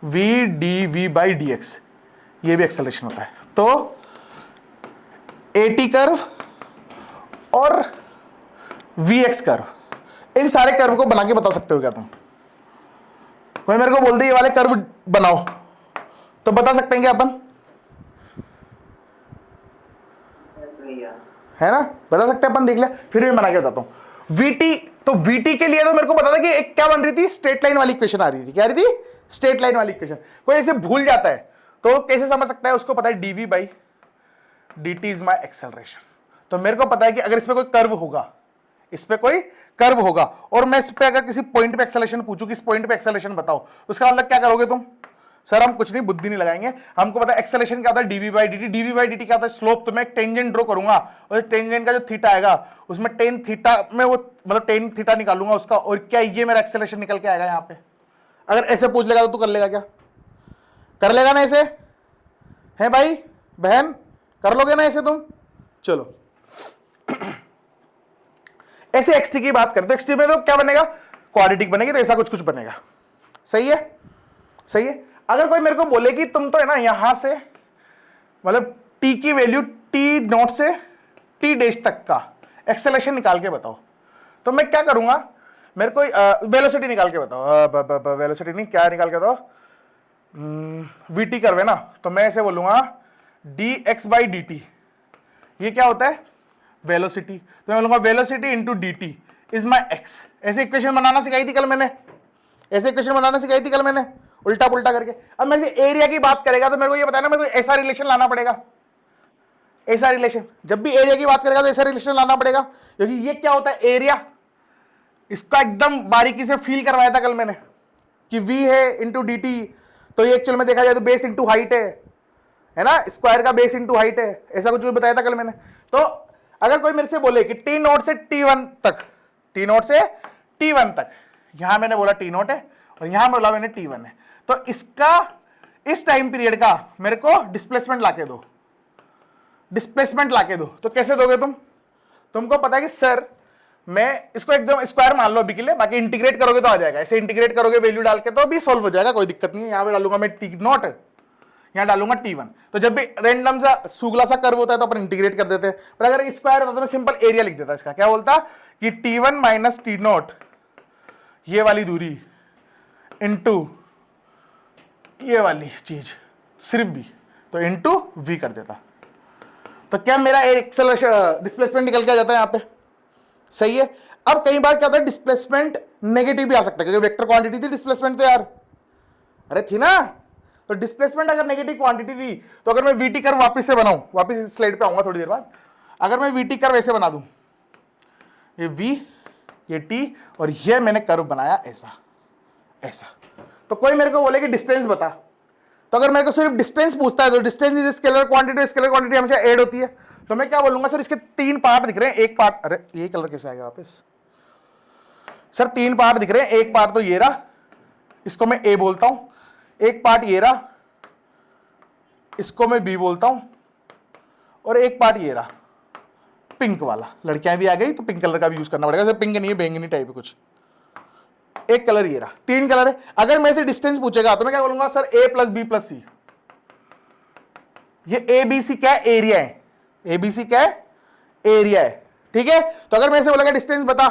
v d v by d x, ये भी एक्सेलरेशन होता है। तो एटी कर्व और वी एक्स कर्व, इन सारे कर्व को बना के बता सकते हो क्या तुम। कोई मेरे को बोल दे ये वाले कर्व बनाओ, तो बता सकते हैं क्या अपन, है ना, बता सकते हैं अपन, देख ले। फिर मैं बना के बताता हूं वीटी। तो वीटी के लिए तो मेरे को पता था कि एक क्या बन रही थी, स्ट्रेट लाइन वाली इक्वेशन आ रही थी। क्या आ रही थी, स्ट्रेट लाइन वाली इक्वेशन। कोई ऐसे भूल जाता है तो कैसे समझ सकता है, उसको पता है dv by dt is my acceleration. तो मेरे को पता है कि अगर इस पे कोई कर्व होगा, इस पे कोई कर्व होगा और मैं इस पे अगर किसी पॉइंट पे एक्सेलरेशन पूछूं कि इस पॉइंट पे एक्सेलरेशन बताओ, उसका मतलब क्या करोगे तुम, सर हम कुछ नहीं, बुद्धि नहीं लगाएंगे, हमको पता है एक्सेलरेशन क्या होता है dv by dt। dv by dt क्या होता है, स्लोप। तो मैं एक टेंजेंट ड्रॉ करूंगा और टेंजेंट का जो थीटा आएगा उसमें टेन थीटा में वो मतलब टेन थीटा निकालूंगा उसका, और क्या ये मेरा एक्सेलरेशन निकल के आएगा यहाँ पे। अगर ऐसे पूछ लेगा तो तू कर लेगा क्या, कर लेगा ना ऐसे, है भाई बहन, कर लोगे ना ऐसे तुम। चलो ऐसे एक्सटी की बात करते, एक्सटी में तो क्या बनेगा, क्वाड्रेटिक बनेगी, तो ऐसा कुछ कुछ बनेगा। सही है, सही है। अगर कोई मेरे को बोले कि तुम तो है ना यहां से मतलब टी की वैल्यू टी नॉट से टी डैश तक का एक्सेलरेशन निकाल के बताओ, तो मैं क्या करूंगा, मेरे को वेलोसिटी निकाल के बताओ, वेलोसिटी नहीं, क्या निकाल के बताओ, वीटी करवे ना, तो मैं ऐसे बोलूंगा D x by D T, ये क्या होता है वेलोसिटी। तो मैं बोलूंगा velocity into D T is my x. ऐसे इक्वेशन बनाना सिखाई थी कल मैंने, ऐसे इक्वेशन बनाना सिखाई थी कल मैंने, उल्टा पुल्टा करके। अब मेरे से एरिया की बात करेगा तो मेरे को ये बताना, मेरे को ऐसा रिलेशन लाना पड़ेगा, ऐसा रिलेशन। जब भी एरिया की बात करेगा तो ऐसा रिलेशन लाना पड़ेगा, क्योंकि ये क्या होता है एरिया, इसका एकदम बारीकी से फील करवाया था कल मैंने कि v है इंटू डी टी, तो ये एक्चुअल में देखा जाए तो बेस इंटू हाइट है ना, स्क्वायर का बेस इंटू हाइट है, ऐसा कुछ भी बताया था कल मैंने। तो अगर कोई मेरे से बोले कि टी नोट से टी वन तक, टी नोट से टी वन तक, यहां मैंने बोला टी नोट है और यहां बोला मैंने टी वन है, तो इसका इस टाइम पीरियड का मेरे को डिस्प्लेसमेंट लाके दो, डिस्प्लेसमेंट लाके दो। तो कैसे दोगे तुम, तुमको पता है कि सर मैं इसको एकदम स्क्वायर मान लो अभी के लिए, बाकी इंटीग्रेट करोगे तो आ जाएगा, ऐसे इंटीग्रेट करोगे वैल्यू डाल के तो भी सॉल्व हो जाएगा, कोई दिक्कत नहीं है। यहां पे डालूंगा मैं टी नॉट, यहां डालूंगा T1। तो जब भी रैंडम सा सुगला सा कर्व होता है तो अपन इंटीग्रेट कर देते हैं, पर अगर स्क्वायर होता तो मैं सिंपल एरिया लिख देता। इसका क्या बोलता कि T1 माइनस T0 ये वाली दूरी इनटू ये वाली चीज सिर्फ v, तो इनटू v कर देता। तो क्या मेरा एक्सेलरेशन डिस्प्लेसमेंट निकल के आ जाता है यहां पे, सही है। अब कई बार क्या होता है डिस्प्लेसमेंट नेगेटिव भी आ सकता है, क्योंकि वेक्टर क्वांटिटी थी डिस्प्लेसमेंट तो यार, अरे थी ना। तो डिस्प्लेसमेंट अगर नेगेटिव क्वांटिटी थी तो अगर मैं वीटी कर्व वापस से बनाऊं, वापस इस स्लाइड पे आऊंगा थोड़ी देर बाद, अगर मैं वीटी कर्व ऐसे बना दूं, ये v ये t और ये मैंने कर्व बनाया ऐसा ऐसा, तो कोई मेरे को बोले कि डिस्टेंस बता, तो अगर मेरे को सिर्फ डिस्टेंस पूछता है तो डिस्टेंस इज स्केलर क्वांटिटी हमेशा ऐड होती है। तो मैं क्या बोलूंगा सर इसके 3 पार्ट दिख रहे हैं, एक पार्ट, अरे ये कलर कैसे आएगा वापस सर, 3 पार्ट दिख रहे हैं, एक पार्ट तो ये रहा, इसको मैं ए बोलता हूं, एक पार्ट ये रहा, इसको मैं बी बोलता हूं, और एक पार्ट ये रहा पिंक वाला। लड़कियां भी आ गई तो पिंक कलर का भी यूज करना पड़ेगा, सर पिंक नहीं है बैंगनी टाइप है कुछ। एक कलर ये रहा, 3 कलर है। अगर मेरे से डिस्टेंस पूछेगा तो मैं क्या बोलूंगा sir a plus b plus c, ये ए बी सी क्या है, एरिया है, ए बी सी क्या है, एरिया है, ठीक है। तो अगर मेरे से बोलेगा डिस्टेंस बता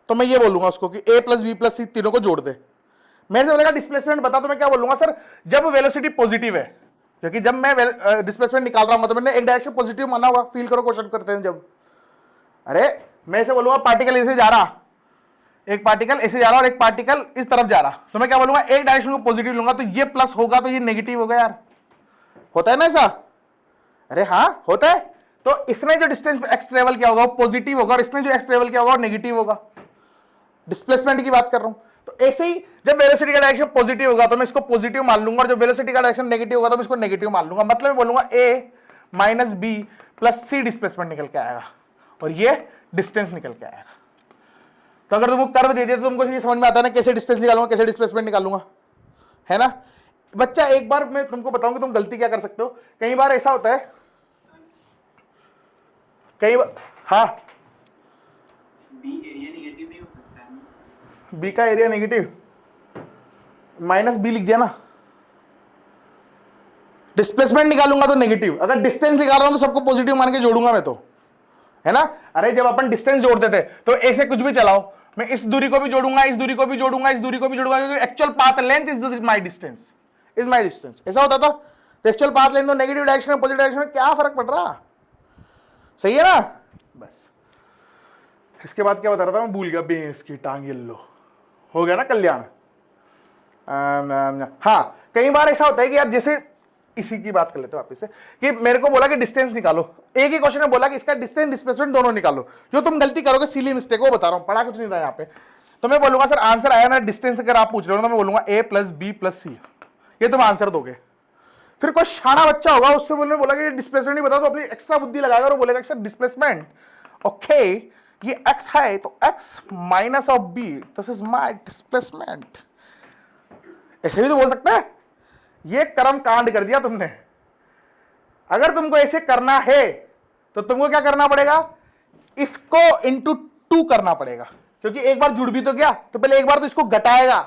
तो मैं ये बोलूंगा उसको कि a प्लस बी प्लस सी तीनों को जोड़ दे। मेरे से बोलेगा डिस्प्लेसमेंट बता तो मैं क्या बोलूंगा सर जब वेलोसिटी पॉजिटिव है, क्योंकि जब मैं डिस्प्लेसमेंट निकाल रहा हूं तो मैंने एक डायरेक्शन पॉजिटिव माना हुआ, फील करो क्वेश्चन करते हैं जब, अरे मैं ऐसे बोलूंगा पार्टिकल ऐसे जा रहा, एक पार्टिकल ऐसे जा रहा और एक पार्टिकल इस तरफ जा रहा, तो मैं क्या बोलूंगा एक डायरेक्शन को पॉजिटिव लूंगा तो ये प्लस होगा तो ये नेगेटिव होगा यार, होता है ना ऐसा, अरे हाँ होता है। तो इसने जो डिस्टेंस एक्स ट्रेवल किया होगा वो पॉजिटिव होगा और इसने जो एक्स ट्रेवल किया होगा वो नेगेटिव होगा, डिस्प्लेसमेंट की बात कर रहा हूं। तो ऐसे ही जब वेलोसिटी का डायरेक्शन पॉजिटिव होगा तो मैं इसको पॉजिटिव मान लूंगा और जब वेलोसिटी का डायरेक्शन नेगेटिव होगा तो मैं इसको नेगेटिव मान लूंगा, मतलब मैं बोलूंगा a minus b plus c displacement निकल के आएगा और ये डिस्टेंस निकल के आएगा। तो अगर तुमको कर्व दे दिया तो तुमको ये समझ में आता है ना कैसे डिस्टेंस निकालूंगा, कैसे डिस्प्लेसमेंट निकालूंगा, है ना बच्चा। एक बार मैं तुमको बताऊंगा तुम गलती क्या कर सकते हो, कई बार ऐसा होता है, कई बार, हाँ बी एरिया नेगेटिव नहीं हो सकता है, बी का एरिया नेगेटिव, माइनस बी लिख दिया ना, डिस्प्लेसमेंट निकालूंगा तो नेगेटिव, अगर डिस्टेंस निकाल रहा हूं तो सबको पॉजिटिव मान के जोड़ूंगा मैं तो, है ना। अरे जब अपन डिस्टेंस जोड़ते थे तो ऐसे कुछ भी चलाओ, मैं इस दूरी को भी जोड़ूंगा, इस दूरी को भी जोड़ूंगा, इस दूरी को भी जोड़ूंगा, क्योंकि actual path length is my distance, is my distance, ऐसा होता था। तो एक्चुअल पाथ लेंथ तो नेगेटिव डायरेक्शन में पॉजिटिव डायरेक्शन में क्या फर्क पड़ रहा, सही है ना। बस इसके बाद क्या बता रहा था मैं, भूल गया, भैंस की टांग येलो हो गया ना कल्याण। हाँ कई बार ऐसा होता है कि यार जैसे इसी की बात कर लेते हो वापस से, कि मेरे को बोला कि डिस्टेंस निकालो, एक ही क्वेश्चन में बोला कि इसका डिस्टेंस डिस्प्लेसमेंट दोनों निकालो, जो तुम गलती करोगे सिली मिस्टेक वो बता रहा हूं, पढ़ा कुछ नहीं था यहाँ पे। तो मैं बोलूंगा सर आंसर आया ना डिस्टेंस, अगर आप पूछ रहे हो तो मैं बोलूंगा a plus b plus c, ये तुम आंसर दोगे। फिर कोई शाना बच्चा होगा उससे बोला कि डिस्प्लेसमेंट नहीं बता तो अपनी एक्स्ट्रा बुद्धि लगाएगा और बोलेगा सर डिस्प्लेसमेंट ओके ये x है तो x minus of b this is my displacement, ऐसे भी तो बोल सकता है। ये कर्म कांड कर दिया तुमने। अगर तुमको ऐसे करना है तो तुमको क्या करना पड़ेगा, इसको इंटू 2 करना पड़ेगा, क्योंकि एक बार जुड़ भी तो गया, तो पहले एक बार तो इसको घटाएगा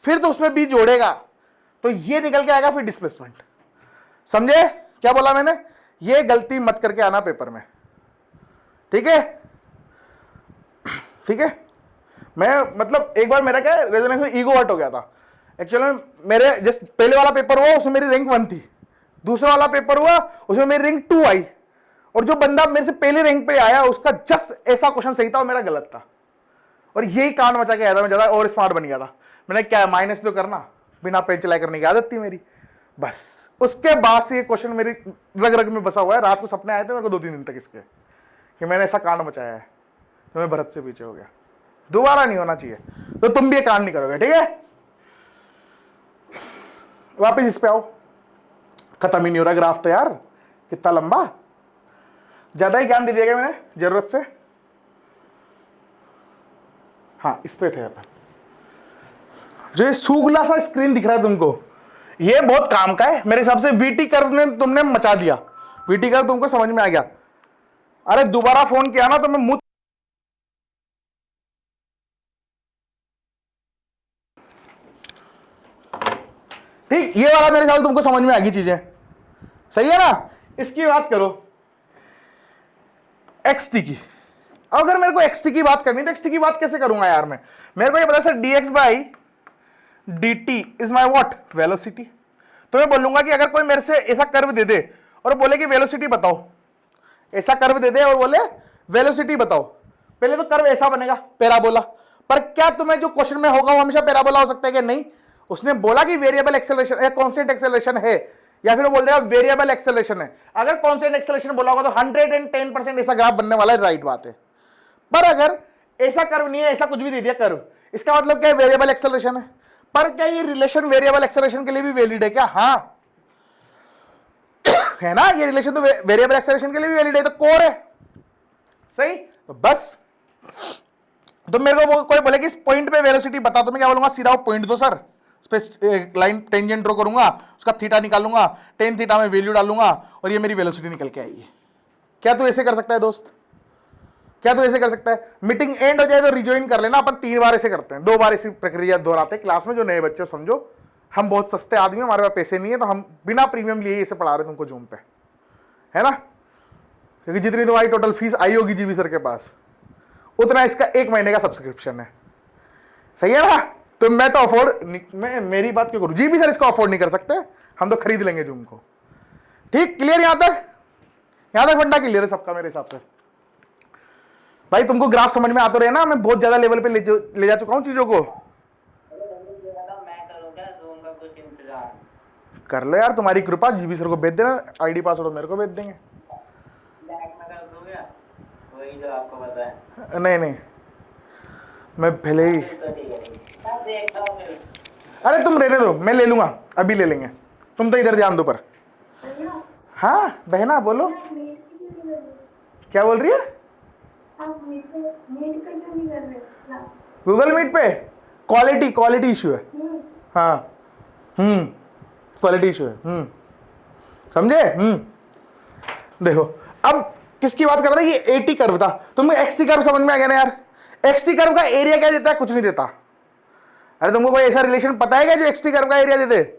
फिर तो उसमें b जोड़ेगा, तो ये निकल के आएगा फिर डिस्प्लेसमेंट। समझे क्या बोला मैंने, ये गलती मत करके आना पेपर में, ठीक है ठीक है। मैं मतलब एक बार मेरा क्या रेजोनेंस में ईगो हर्ट हो गया था एक्चुअली में, मेरे जस्ट पहले वाला पेपर हुआ उसमें मेरी रैंक 1 थी, दूसरा वाला पेपर हुआ उसमें मेरी रैंक 2 आई, और जो बंदा मेरे से पहले रैंक पे आया उसका जस्ट ऐसा क्वेश्चन सही था और मेरा गलत था, और यही कांड मचा के आया था, मैं ज्यादा और स्मार्ट बन गया था। मैंने क्या माइनस तो करना, बिना पेन चलाई करने की आदत थी मेरी, बस उसके बाद से ये क्वेश्चन मेरी रग रग में बसा हुआ है। रात को सपने आए थे मेरे को 2-3 दिन तक इसके, कि मैंने ऐसा कांड मचाया है, तो मैं भरत से पीछे हो गया, दोबारा नहीं होना चाहिए। तो तुम भी ये कांड नहीं करोगे, ठीक है। वापिस इस पे आओ, खत्म ही नहीं हो रहा ग्राफ तो यार, कितना लंबा, ज्यादा ही ज्ञान दे दिया गया मैंने जरूरत से। हाँ इस पे थे अपन, जो ये सूगला सा स्क्रीन दिख रहा है तुमको, ये बहुत काम का है मेरे हिसाब से। वीटी कर्व ने तुमने मचा दिया, वीटी कर्व तुमको समझ में आ गया। अरे दोबारा फोन किया ना तो मैं मुंह, ठीक, ये वाला मेरे ख्याल तुमको समझ में आ गई चीजें। सही है ना। इसकी बात करो xt की। अगर मेरे को xt की बात करनी तो xt की बात कैसे करूंगा यार मैं, मेरे को ये पता sir dx by dt is my what velocity. तो मैं बोलूंगा कि अगर कोई मेरे से ऐसा कर्व दे दे और बोले कि वेलोसिटी बताओ, ऐसा कर्व दे दे और बोले वेलोसिटी बताओ, पहले तो कर्व ऐसा बनेगा पैराबोला। पर क्या तुम्हें जो क्वेश्चन में होगा वो हमेशा पैराबोला हो सकता है कि नहीं? उसने बोला कि वेरिएबल एक्सेलरेशन या कांस्टेंट एक्सेलरेशन है, या फिर वो बोल देगा वेरिएबल एक्सेलरेशन है। अगर कांस्टेंट एक्सेलरेशन बोला होगा तो 110% ऐसा ग्राफ बनने वाला है, राइट बात है। पर अगर ऐसा कर्व नहीं है, ऐसा कुछ भी दे दिया कर्व, इसका मतलब क्या है? वेरिएबल एक्सेलरेशन है। पर क्या ये रिलेशन वेरिएबल एक्सेलरेशन के लिए भी वैलिड है क्या? हाँ है ना, ये रिलेशन तो वेरिएबल एक्सेलरेशन के लिए भी वैलिड है, तो कोर है। सही, तो बस तो मेरे को कोई बोले कि इस पॉइंट पे वेलोसिटी बता, तो मैं क्या बोलूंगा? सीधा वो पॉइंट दो सर, उस पे लाइन टेंजेंट ड्रॉ करूंगा, उसका थीटा निकालूंगा, टेन थीटा में वैल्यू डालूंगा और ये मेरी वेलोसिटी निकल के आएगी। क्या तू ऐसे कर सकता है दोस्त? क्या तू ऐसे कर सकता है? मीटिंग एंड हो जाए तो रिजॉइन कर लेना, अपन 3 बार ऐसे करते हैं, 2 बार ऐसी प्रक्रिया दोहराते हैं क्लास में। जो नए बच्चे समझो, हम बहुत सस्ते आदमी, हमारे पास पैसे नहीं है, तो हम बिना प्रीमियम लिए इसे पढ़ा रहे तुमको जूम पे, है ना। क्योंकि जितनी तुम्हारी टोटल फीस आई होगी जीबी सर के पास, उतना इसका 1 महीने का सब्सक्रिप्शन है। सही है ना। तो मैं तो मैं मेरी बात क्यों करूं? जीबी सर इसको अफोर्ड नहीं कर सकते, हम तो खरीद लेंगे जूम को। ठीक, क्लियर? यहां तक फंडा क्लियर है सबका मेरे हिसाब से। भाई तुमको ग्राफ समझ में आते रहे ना, मैं बहुत ज्यादा लेवल पे ले जा चुका हूं चीजों को। मैं करूंगा जूम का कुछ इंतजाम। कर लो यार, तुम्हारी कृपा। जीबी सर को भेज देना, आईडी पासवर्ड मेरे को भेज देंगे। बैक में कर दूंगा वही जो आपको पता है। नहीं, मैं पहले ही। तो ठीक है, मैं देखता हूँ फिर। अरे तुम रहने दो, मैं ले लूंगा, अभी ले लेंगे। तुम तो इधर ध्यान दो पर। भैया हाँ बहना बोलो, आप मेड क्यों नहीं कर रहे? क्या बोल रही है? आप मेड का क्यों नहीं कर रहे क्लास? गूगल मीट पे क्वालिटी इशू है। हाँ क्वालिटी इशू है। समझे? देखो अब किसकी बात कर रहा था? ये एटी कर्व था। तुम्हें एक्सटी कर्व समझ में आ गया ना यार? एक्सटी कर्व का एरिया क्या देता है? कुछ नहीं देता। अरे तुमको कोई ऐसा रिलेशन पता है क्या जो एक्सटी कर्व का एरिया दे दे?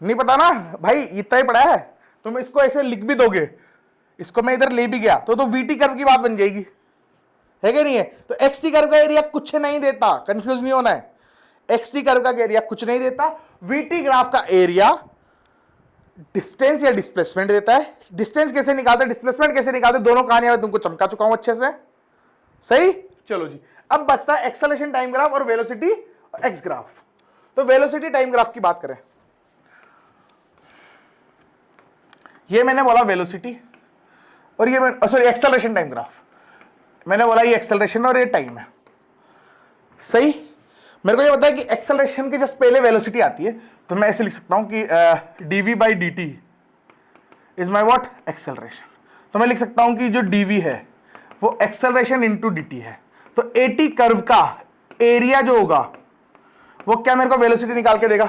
नहीं पता ना भाई, इतना ही पड़ा है। तुम इसको ऐसे लिख भी दोगे, इसको मैं इधर ले भी गया तो वीटी कर्व की बात बन जाएगी, है कि नहीं है? तो एक्सटी कर्व का एरिया कुछ नहीं देता, कंफ्यूज नहीं होना है। एक्सटी कर्व का एरिया कुछ नहीं देता, वीटी ग्राफ का एरिया डिस्टेंस या डिस्प्लेसमेंट देता है। डिस्टेंस कैसे निकालते, डिस्प्लेसमेंट कैसे निकालते, दोनों कहानियां तुमको चमका चुका हूं अच्छे से। सही, चलो जी। अब बचता है एक्सेलरेशन टाइम ग्राफ और वेलोसिटी एक्स ग्राफ। तो वेलोसिटी टाइम ग्राफ की बात करें, ये मैंने बोला वेलोसिटी, और ये सॉरी एक्सेलरेशन टाइम ग्राफ मैंने बोला ये एक्सेलरेशन और ये टाइम है। सही, मेरे को ये पता है कि एक्सेलरेशन के जस्ट पहले वेलोसिटी आती है, तो मैं ऐसे लिख सकता हूं कि dv by dt is my what acceleration. तो मैं लिख सकता हूं कि जो dv है वो एक्सेलरेशन इंटू dt है। तो 80 कर्व का एरिया जो होगा वो क्या मेरे को वेलोसिटी निकाल के देगा?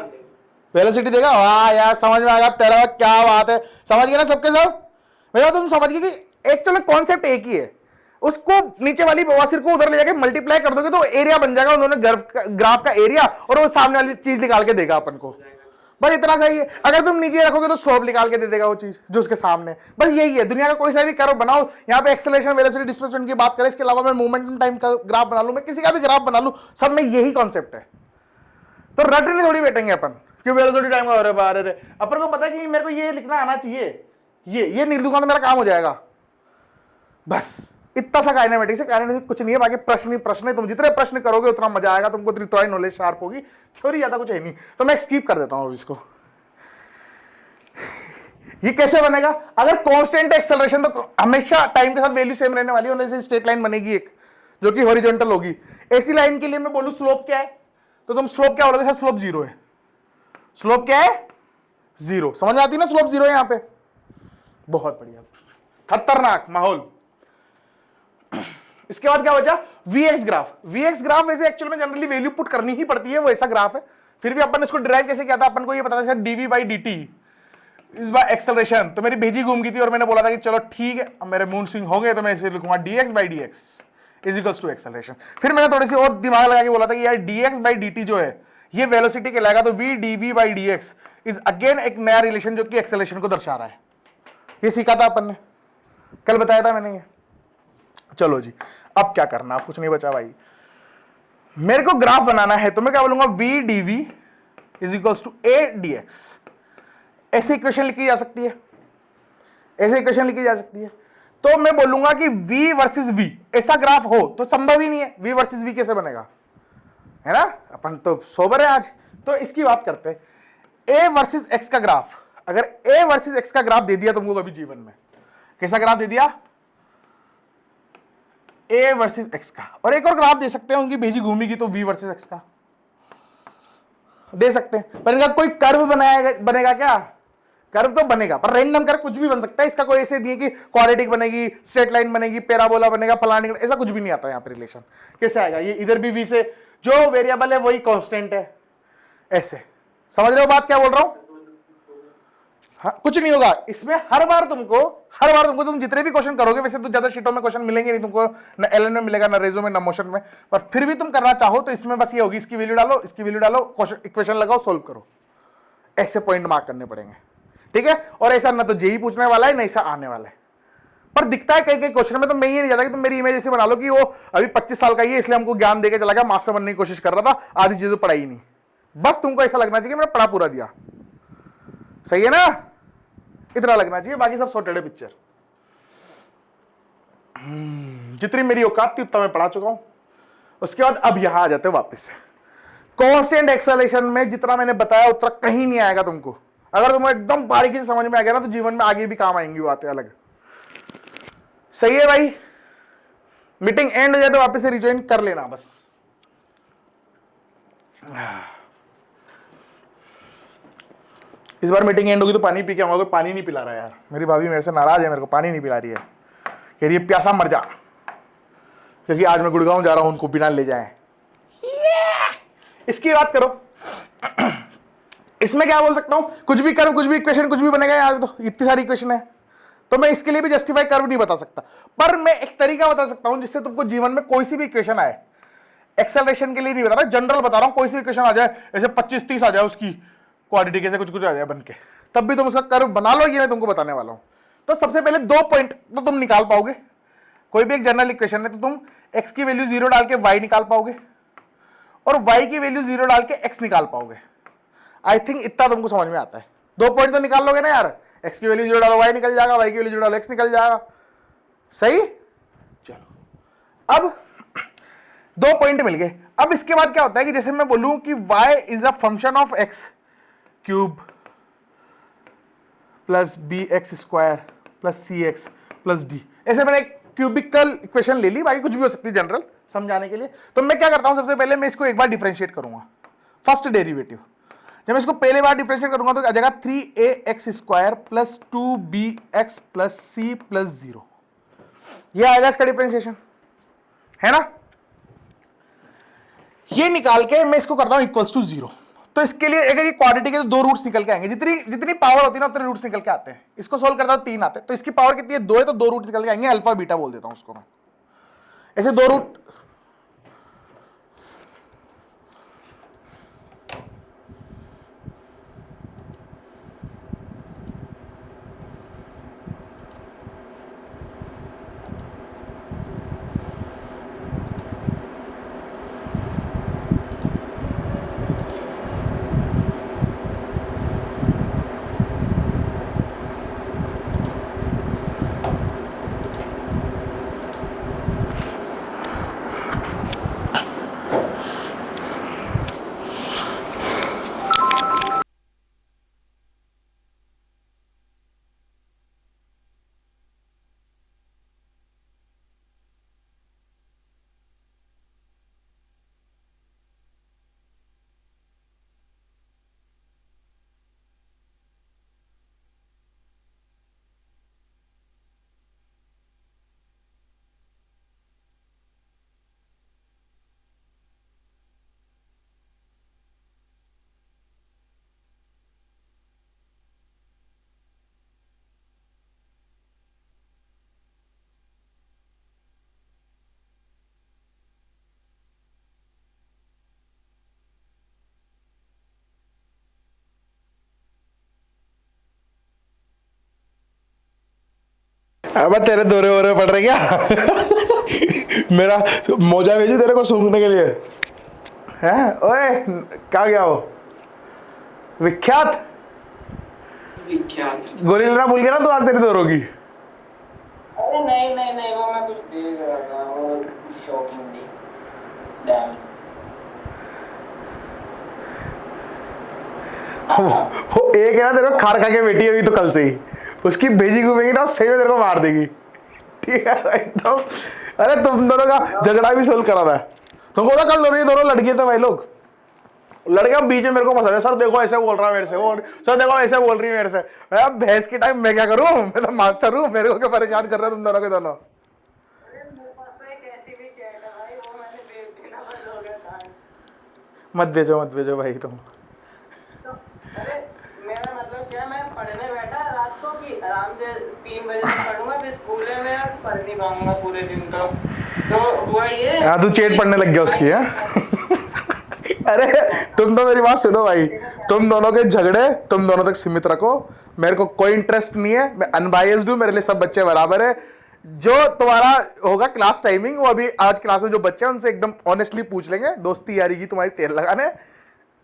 वेलोसिटी देगा। वाह यार, समझ में आ गया तेरा, क्या बात है। समझ गए ना सबके सब? भैया तुम समझ गए कि एक्चुअली कॉन्सेप्ट एक ही है। उसको नीचे वाली बवासीर को उधर ले जाके मल्टीप्लाई कर दोगे तो एरिया बन जाएगा उन्होंने ग्राफ का एरिया, और वो सामने वाली चीज निकाल के देगा अपन को। बस इतना सही है। अगर तुम नीचे रखोगे तो स्लोप निकाल के दे देगा वो चीज जो उसके सामने। बस यही है, दुनिया का कोई सा भी कर्व बनाओ, यहाँ पे एक्सेलरेशन वेलोसिटी डिस्प्लेसमेंट की बात करें, इसके अलावा मैं मोमेंटम टाइम का ग्राफ बना लूं, मैं किसी का भी ग्राफ बना लूं, सब में यही कॉन्सेप्ट है। तो रटने थोड़ी बैठेंगे अपन कि वेलोसिटी टाइम का, अरे बारे रे, अपन को पता है कि मेरे को ये लिखना आना चाहिए, ये नहीं दूंगा तो मेरा काम हो जाएगा। बस इतना सा काइनेमेटिक्स है, काइनेमेटिक्स कुछ नहीं है। बाकी प्रश्न है, तुम जितने प्रश्न करोगे उतना मजा आएगा तुमको, थोड़ी नॉलेज शार्प होगी। थ्योरी ज्यादा कुछ है नहीं, तो मैं स्किप कर देता हूं अब इसको। ये कैसे बनेगा? अगर कांस्टेंट एक्सेलरेशन तो हमेशा टाइम के साथ वैल्यू सेम रहने वाली है, जैसे स्ट्रेट लाइन बनेगी एक जो कि हॉरिजॉन्टल होगी। ऐसी लाइन के लिए मैं बोलूं स्लोप क्या है, तो तुम स्लोप क्या बोलोगे? स्लोप 0 है। स्लोप क्या है? 0। समझ में आती है ना? स्लोप 0 है यहां पे। बहुत बढ़िया, खतरनाक माहौल। इसके बाद क्या बचा? Vx graph. Vx ग्राफ वैसे एक्चुअल में जनरली वैल्यू पुट करनी ही पड़ती है, वो ऐसा ग्राफ है। फिर भी अपन इसको डिराइव कैसे किया था? अपन को ये पता था dv बाई dt इस बार एक्सेलरेशन। तो मेरी भेजी घूम गई थी और मैंने बोला था कि चलो ठीक है, अब मेरे मूड स्विंग हो गए तो मैं इसे लिखूंगा dx by dx is equals to acceleration. फिर मैंने थोड़ी सी और दिमाग लगा के बोला था कि यार dx बाई dt जो है ये वेलोसिटी कहलाएगा, तो v dv by dx is again एक नया रिलेशन जो कि एक्सेलरेशन को दर्शा रहा है। ये सीखा था अपन ने, कल बताया था मैंने ये। चलो जी, अब क्या करना, अब कुछ नहीं बचा भाई। मेरे को ग्राफ बनाना है तो मैं क्या बोलूंगा, v d v is equals to a d x. ऐसी इक्वेशन लिखी जा सकती है, ऐसे इक्वेशन लिखी जा सकती है। तो मैं बोलूंगा कि v वर्सेस v, ऐसा ग्राफ हो तो संभव ही नहीं है, v वर्सेस v कैसे बनेगा, है ना, अपन तो सोबर है आज। तो इसकी बात करते हैं, a वर्सेस x का ग्राफ, अगर a वर्सेस x का ग्राफ दे दिया तुमको कभी जीवन में, कैसा ग्राफ दे दिया, a वर्सेस x का, और एक और ग्राफ दे सकते हैं, उनकी भेजी घूमेगी तो v वर्सेस x का दे सकते हैं। पर इनका कोई कर्व बनेगा क्या, कर्व तो बनेगा पर रैंडम कर्व कुछ भी बन सकता है, इसका कोई ऐसे नहीं है कि क्वाड्रेटिक बनेगी, स्ट्रेट लाइन बनेगी, पैराबोला बनेगा, फलाने, ऐसा कुछ भी नहीं आता यहाँ पे रिलेशन। कैसे आएगा ये, इधर भी v से जो वेरिएबल है वही कांस्टेंट है, ऐसे समझ रहे हो बात क्या बोल रहा हूं। हाँ, कुछ नहीं होगा इसमें, हर बार तुमको तुम जितने भी क्वेश्चन करोगे, वैसे तो ज्यादा शीटों में क्वेश्चन मिलेंगे नहीं तुमको, ना एलएन में मिलेगा, ना रेजो में, ना मोशन में, पर फिर भी तुम करना चाहो तो इसमें बस ये होगी, इसकी वैल्यू डालो, इसकी वैल्यू डालो, इक्वेशन लगाओ, सोल्व करो, ऐसे पॉइंट मार्क करने पड़ेंगे, ठीक है। और ऐसा ना तो जेई पूछने वाला है, ना ऐसा आने वाला है, पर दिखता है कई कई क्वेश्चन में। तो मैं ये नहीं चाहता कि तुम मेरी इमेज ऐसे बना लो कि वो अभी 25 साल का ही है इसलिए हमको ज्ञान देके चला गया, मास्टर बनने की कोशिश कर रहा था, आधी चीजें पढ़ाई ही नहीं। बस तुमको ऐसा लगना चाहिए कि मैंने पढ़ा पूरा दिया, सही है ना, इतना लगना चाहिए, बाकी सब सॉर्टेड है पिक्चर। जितनी मेरी औकात थी उतना मैं पढ़ा चुका हूं। उसके बाद अब यहां आ जाते हैं वापस से, कांस्टेंट एक्सेलरेशन में जितना मैंने बताया उतना कहीं नहीं आएगा तुमको। अगर तुमको एकदम बारीकी से समझ में आ गया ना तो जीवन में आगे भी काम आएंगी बातें अलग, सही है भाई। मीटिंग एंड हो जाए तो वापस से रिज्वाइन कर लेना बस। इस बार मीटिंग एंड होगी तो पानी पी के आऊंगा, पानी नहीं पिला रहा यार, मेरी भाभी मेरे से नाराज है, मेरे को पानी नहीं पिला रही है, कह रही है प्यासा मर जा, क्योंकि आज मैं गुड़गांव जा रहा हूं, उनको बिना ले जाए। इसकी बात करो, इसमें क्या बोल सकता हूं, कुछ भी करो, कुछ भी इक्वेशन, कुछ भी बनेगा यार, तो इतनी सारी इक्वेशन है, तो मैं इसके लिए भी जस्टिफाई कर्व नहीं बता सकता, पर मैं एक तरीका बता सकता हूं जिससे तुमको जीवन में कोई सी भी इक्वेशन आए, एक्सेलरेशन के लिए नहीं बता रहा, जनरल बता रहा हूं, कोई सी इक्वेशन आ जाए, ऐसे 25-30 आ जाए उसकी क्वाड्रेटिक, ऐसे कुछ आ जाए बन के, तब भी तुम उसका कर्व बना लो, ये मैं तुमको बताने वाला हूं। तो सबसे पहले 2 पॉइंट तो तुम निकाल पाओगे, कोई भी एक जनरल इक्वेशन है तो तुम x की वैल्यू 0 डाल के y निकाल पाओगे, और y की वैल्यू 0 डाल के x निकाल पाओगे। आई थिंक इतना तुमको समझ में आता है, 2 पॉइंट तो निकाल लोगे ना यार, x की वैल्यू 0 डालो y निकल जाएगा, y की वैल्यू 0 डालो x निकल जाएगा, सही। चलो अब 2 पॉइंट मिल गए। अब इसके बाद क्या होता है कि जैसे मैं बोलूं कि y is a function of x cube plus b x square plus c x plus d, ऐसे मैंने एक क्यूबिकल इक्वेशन ले ली, बाकी कुछ भी हो सकती है जनरल समझाने के लिए। तो मैं क्या करता हूं, सबसे पहले मैं इसको एक बार डिफरेंशिएट करूंगा, फर्स्ट डेरिवेटिव। जब मैं इसको पहले बार डिफरेंशिएट करूंगा तो आ जाएगा 3ax square plus 2bx plus c plus 0, ये आएगा इसका डिफरेंशिएशन, है ना। ये निकाल के मैं इसको करता हूं इक्वल्स टू 0। तो इसके लिए अगर ये क्वाड्रेटिक है तो 2 रूट्स निकल के आएंगे, जितनी पावर होती है ना उतने रूट्स निकल के आते हैं। इसको सोल्व करता हूं 3 आते हैं, तो इसकी पावर कितनी है 2 है, तो 2 रूट निकल के आएंगे, अल्फा बीटा बोल देता हूं उसको मैं, ऐसे 2 रूट। अब तेरे दौरे वोरे पड़ रहे क्या? मेरा मोजा भेजू तेरे को सूंघने के लिए हैं? ओए क्या गया वो विख्यात गोरिल्ला भूल गया ना तू आज तेरी दौरों की? अरे नहीं नहीं नहीं, वो मैं कुछ देख रहा था, वो शॉकिंग थी। डैम वो एक है ना तेरे को खार खा के बैठी है अभी तो कल से ही, उसकी भेजी घूमेगी ना सही में तेरे को मार देगी, ठीक है एकदम। अरे तुम दोनों का झगड़ा भी सोल्व करा था तुमको तो कल दोनों लड़के थे भाई लोग, लड़के बीच में मेरे को फंसा, सर देखो ऐसे बोल रहा है मेरे से, वो सर देखो ऐसे बोल रही है मेरे से। मैं भैंस की टाइम मैं क्या करूं, मैं तो मास्टर हूं, मेरे को क्या परेशान कर रहे हो तुम दोनों के दोनों। मत भेजो भाई तुम। अरे मेरा मतलब क्या, मैं पढ़ने बैठा रात को कि आराम से 3 बजे तक पढ़ूंगा, फिर स्कूल में मैं पढ़ नहीं पाऊंगा पूरे दिन। तो हुआ ये, हाँ तू चेट पढ़ने लग गया उसकी है। अरे तुम तो मेरी बात सुनो भाई, तुम दोनों के झगड़े तुम दोनों तक सीमित रखो, मेरे को कोई इंटरेस्ट नहीं है, मैं अनबायस्ड हूं, मेरे लिए सब बच्चे बराबर है। जो तुम्हारा होगा क्लास टाइमिंग, वो अभी आज क्लास में जो बच्चे हैं उनसे एकदम ऑनेस्टली पूछ लेंगे, दोस्ती यारी की तुम्हारी तेल लगाने,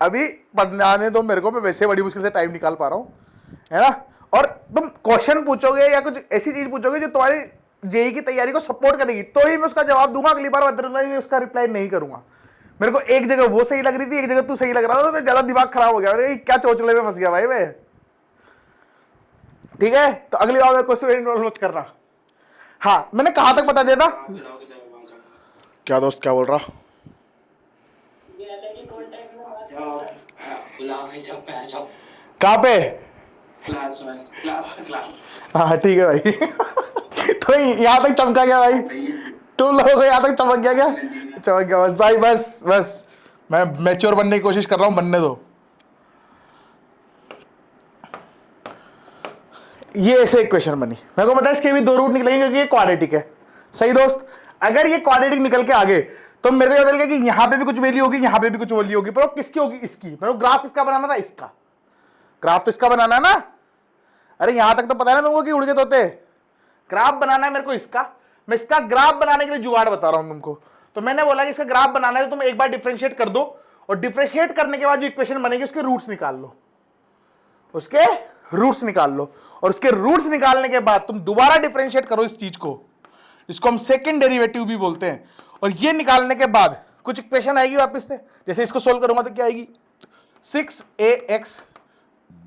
अभी पढ़ने आने दो मेरे को, मैं वैसे बड़ी मुश्किल से टाइम निकाल पा रहा हूँ, है ना। और तुम क्वेश्चन पूछोगे या कुछ ऐसी चीज पूछोगे जो तुम्हारी जेई की तैयारी को सपोर्ट करेगी, तो ही मैं उसका जवाब दूंगा, अगली बार मैं उसका रिप्लाई नहीं करूंगा। मेरे को एक जगह वो सही लग रही थी, एक जगह तू सही लग रहा था, तो मैं ज्यादा दिमाग खराब हो गया, अरे क्या चोचले में फंस गया भाई मैं, ठीक है। तो अगली बार क्वेश्चन इन्वॉल्व मत करना। हाँ मैंने कहाँ तक बता दिया था? क्या दोस्त क्या बोल रहा? कहाँ पे? क्लास में, क्लास। हाँ ठीक है भाई। तो यहाँ तक चमका गया भाई, तुम लोगों को यहाँ तक चमक गया क्या? चमक गया बस भाई, बस मैं मैच्योर बनने की कोशिश कर रहा हूँ, बनने दो। ये ऐसे इक्वेशन बनी, मेरे को पता है इसके भी 2 रूट निकलेंगे क्योंकि ये क्वाड्रेटिक है, सही दोस्त। अगर ये क्वाड्रेटिक निकल के आगे तो मेरे को पता कि यहाँ पे भी कुछ वैल्यू होगी, यहाँ पे भी कुछ वैल्यू होगी, पर किसकी होगी? इसकी। मेरे को ग्राफ इसका बनाना था, इसका ग्राफ तो इसका बनाना है ना। अरे यहां तक तो पता है ना तुमको कि उड़ के तोते, ग्राफ बनाना है मेरे को इसका। मैं इसका ग्राफ बनाने के लिए जुगाड़ बता रहा हूं तुमको। तो मैंने बोला कि इसका ग्राफ बनाना है तो तुम एक बार डिफरेंशिएट कर दो, और डिफरेंशिएट करने के बाद जो इक्वेशन बनेगी उसके रूट्स निकाल लो, उसके रूट्स निकाल लो, और उसके रूट्स निकालने के बाद तुम दोबारा डिफरेंशिएट करो इस चीज को, इसको हम सेकंड डेरिवेटिव भी बोलते हैं। और ये निकालने के बाद कुछ इक्वेशन आएगी वापस से, जैसे इसको सोल्व करूंगा तो क्या आएगी? 6ax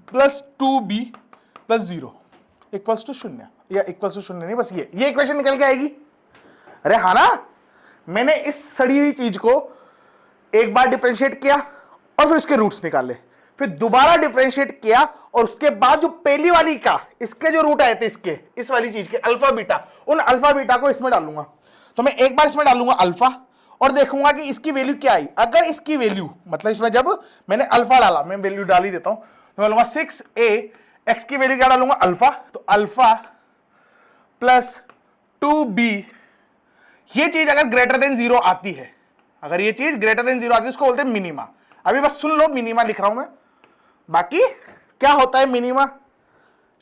plus 2b plus 0 equals to 0, या इक्वल्स टू 0 नहीं, बस ये इक्वेशन निकल के आएगी। अरे हाँ ना, मैंने इस सड़ी हुई चीज को एक बार डिफरेंशिएट किया और फिर इसके रूट्स निकाले, फिर दोबारा डिफरेंशिएट किया, और उसके बाद जो पहली वाली का इसके जो रूट आए थे, इसके इस वाली चीज के अल्फा बीटा, उन अल्फा बीटा को इसमें डालूंगा। तो मैं एक बार इसमें डालूंगा अल्फा और देखूंगा कि इसकी वैल्यू क्या आई। अगर इसकी वैल्यू मतलब इसमें जब मैंने अल्फा डाला, मैं वैल्यू डाल ही देता हूं, तो मैं बोलूंगा 6a, x की वैल्यू क्या डालूंगा? अल्फा, तो अल्फा प्लस 2b, ये चीज अगर ग्रेटर देन 0 आती है, अगर ये चीज ग्रेटर देन 0 आती है उसको बोलते हैं मिनिमा। अभी बस सुन लो, मिनिमा लिख रहा हूं मैं, बाकी क्या होता है मिनिमा,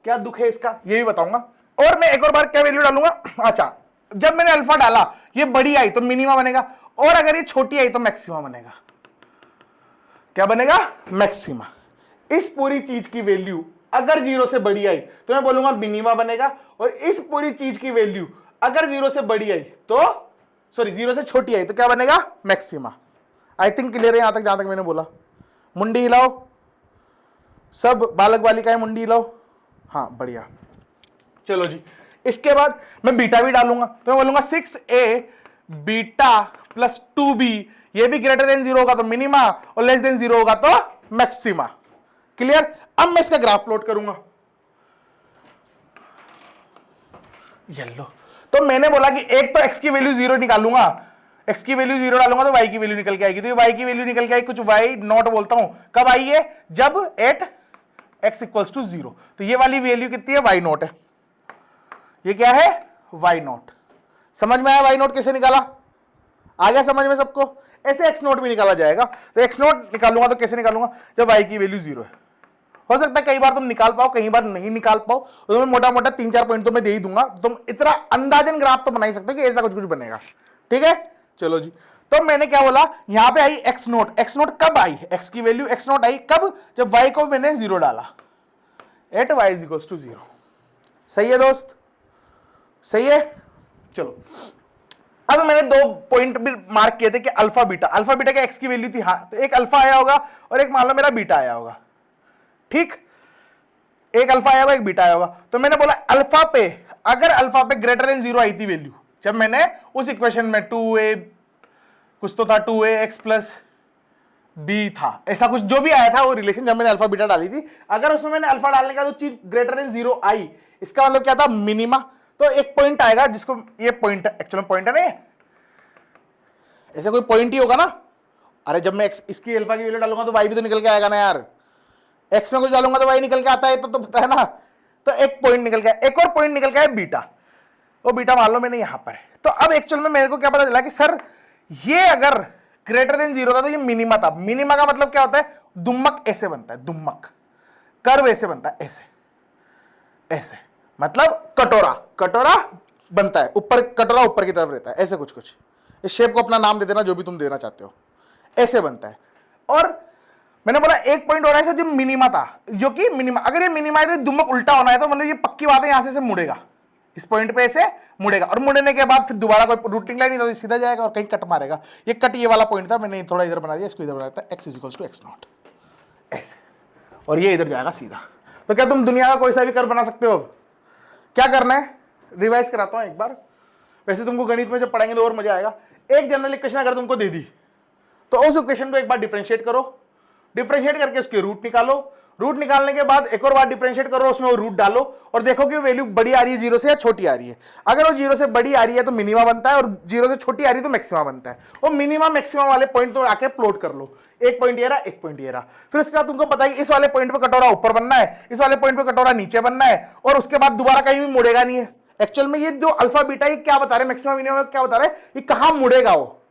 क्या दुख है इसका ये भी बताऊंगा। और मैं एक और बार क्या वैल्यू डालूंगा? अच्छा, जब मैंने अल्फा डाला ये बड़ी आई तो मिनिमा बनेगा, और अगर ये छोटी आई तो मैक्सिमा बनेगा। क्या बनेगा? मैक्सिमा। इस पूरी चीज की वैल्यू अगर 0 से बड़ी आई तो मैं बोलूंगा मिनिमा बनेगा, और इस पूरी चीज की वैल्यू अगर 0 से बड़ी आई तो, सॉरी 0 से छोटी आई तो क्या बनेगा? मैक्सिमा। आई थिंक क्लियर है यहां तक, जहां तक मैंने बोला। मुंडी हिलाओ सब, बालक बालिकाएं मुंडी हिलाओ। हाँ बढ़िया, चलो जी। इसके बाद मैं बीटा भी डालूंगा, तो मैं बोलूंगा 6a बीटा प्लस 2b, ये भी ग्रेटर देन 0 होगा तो मिनिमा, और लेस देन 0 होगा तो मैक्सिमा। क्लियर? अब मैं इसका ग्राफ प्लॉट करूंगा। ये लो, तो मैंने बोला कि एक तो x की वैल्यू 0 निकालूंगा, x की वैल्यू 0 डालूंगा तो y की वैल्यू निकल के आएगी, तो ये y की वैल्यू निकल के आएगी, कुछ y नॉट बोलता हूं। कब आई है? जब एट x इक्वल्स टू 0। तो ये वाली वैल्यू कितनी है? y नॉट है। ये क्या है? y not. समझ में आया y नॉट कैसे निकाला? आ गया समझ में सबको? ऐसे x नॉट भी निकाला जाएगा। तो x नॉट निकालूंगा तो कैसे निकालूंगा? जब y की वैल्यू 0 है, हो सकता है कई बार तुम निकाल पाओ, कई बार नहीं निकाल पाओ, तो तुम्हें मोटा मोटा 3-4 पॉइंट तो मैं दे ही दूंगा, तुम इतना अंदाजन ग्राफ तो बना ही सकते हो कि ऐसा कुछ कुछ बनेगा। ठीक है, चलो जी। तो मैंने क्या बोला, यहां पे आई एक्स नोट। एक्स नोट कब आई, एक्स की वैल्यू एक्स नोट आई कब, जब वाई को मैंने 0 डाला, at y is equals to 0। सही है दोस्त, सही है। चलो अब मैंने 2 पॉइंट भी मार्क किए थे कि अल्फा बीटा, अल्फा बीटा का एक्स की वैल्यू थी, हाँ, तो एक अल्फा आया होगा और एक मान लो मेरा बीटा आया होगा। ठीक, एक अल्फा आया होगा, एक बीटा आया होगा। तो मैंने बोला अल्फा पे, अगर अल्फा पे ग्रेटर देन 0 आई थी वैल्यू, जब मैंने उस इक्वेशन में 2a कुछ तो था, 2ax प्लस बी था, ऐसा कुछ जो भी आया था वो रिलेशन, जब मैंने अल्फा बीटा डाली थी, अगर उसमें मैंने अल्फा डालने का तो चीज ग्रेटर देन 0 आई, इसका मतलब क्या था, मिनिमा। तो एक पॉइंट आएगा जिसको, ये पॉइंट एक्चुअली पॉइंट है नहीं, ऐसे कोई पॉइंट ही होगा ना। अरे जब मैं इसकी अल्फा की वैल्यू डालूंगा तो वाई भी तो निकल के आएगा ना यार, एक्स में कुछ डालूंगा तो वाई निकल के आता है, तो पता है ना। तो एक पॉइंट निकल गया, एक और पॉइंट निकल गया है बीटा, वो बीटा मान लो मैंने यहां पर है। तो अब एक्चुअल में मेरे को क्या पता चला कि सर ये अगर ग्रेटर देन 0 था तो ये मिनिमा था। मिनिमा का मतलब क्या होता है, दुम्मक ऐसे बनता है, दुम्मक कर्व ऐसे बनता है, ऐसे ऐसे, मतलब कटोरा, कटोरा बनता है, ऊपर कटोरा ऊपर की तरफ रहता है, ऐसे कुछ कुछ। इस शेप को अपना नाम दे देना जो भी तुम देना चाहते हो, ऐसे बनता है। और मैंने बोला एक पॉइंट हो रहा है सर जो मिनिमा था, जो कि मिनिमा, अगर ये मिनिमा है तो दुम्मक उल्टा होना है, तो मतलब ये पक्की बात है, यहां से मुड़ेगा, इस पॉइंट पे ऐसे मुड़ेगा, और मुड़ने के बाद फिर दोबारा कोई रूटिंग लाइन नहीं तो सीधा जाएगा और कहीं कट मारेगा। ये कट ये वाला पॉइंट था, मैंने थोड़ा इधर बना दिया, इसको इधर बनाया था, x equals to x naught ऐसे, और ये इधर जाएगा सीधा। तो क्या तुम दुनिया का कोई सा भी कर्व बना सकते हो? क्या करना है, रिवाइज कराता हूं एक बार, वैसे तुमको गणित में जब पढ़ेंगे तो और मजा आएगा। एक जनरल इक्वेशन अगर तुमको दे दी तो उस इक्वेशन को एक बार डिफरेंशिएट करो, डिफरेंशिएट करके उसके रूट निकालो, रूट निकालने के बाद एक और बार डिफरेंशिएट करो, उसमें वो रूट डालो और देखो कि वैल्यू बड़ी आ रही है 0 से या छोटी आ रही है। अगर वो 0 से बड़ी आ रही है तो मिनिमा बनता है, और 0 से छोटी आ रही है तो मैक्सिमा बनता है। वो मिनिमा मैक्सिमा वाले पॉइंट तो आके प्लॉट कर लो, एक पॉइंट ये रहा, एक पॉइंट ये रहा। फिर उसके बाद तुमको पता है इस वाले पॉइंट पे कटोरा ऊपर बनना है, इस वाले पॉइंट पे कटोरा नीचे बनना है, और उसके बाद दोबारा कहीं भी मुड़ेगा नहीं है। एक्चुअल में ये जो अल्फा बीटा ये क्या बता रहे, मैक्सिमम मिनिमम क्या बता रहे, ये कहां मुड़ेगा वो,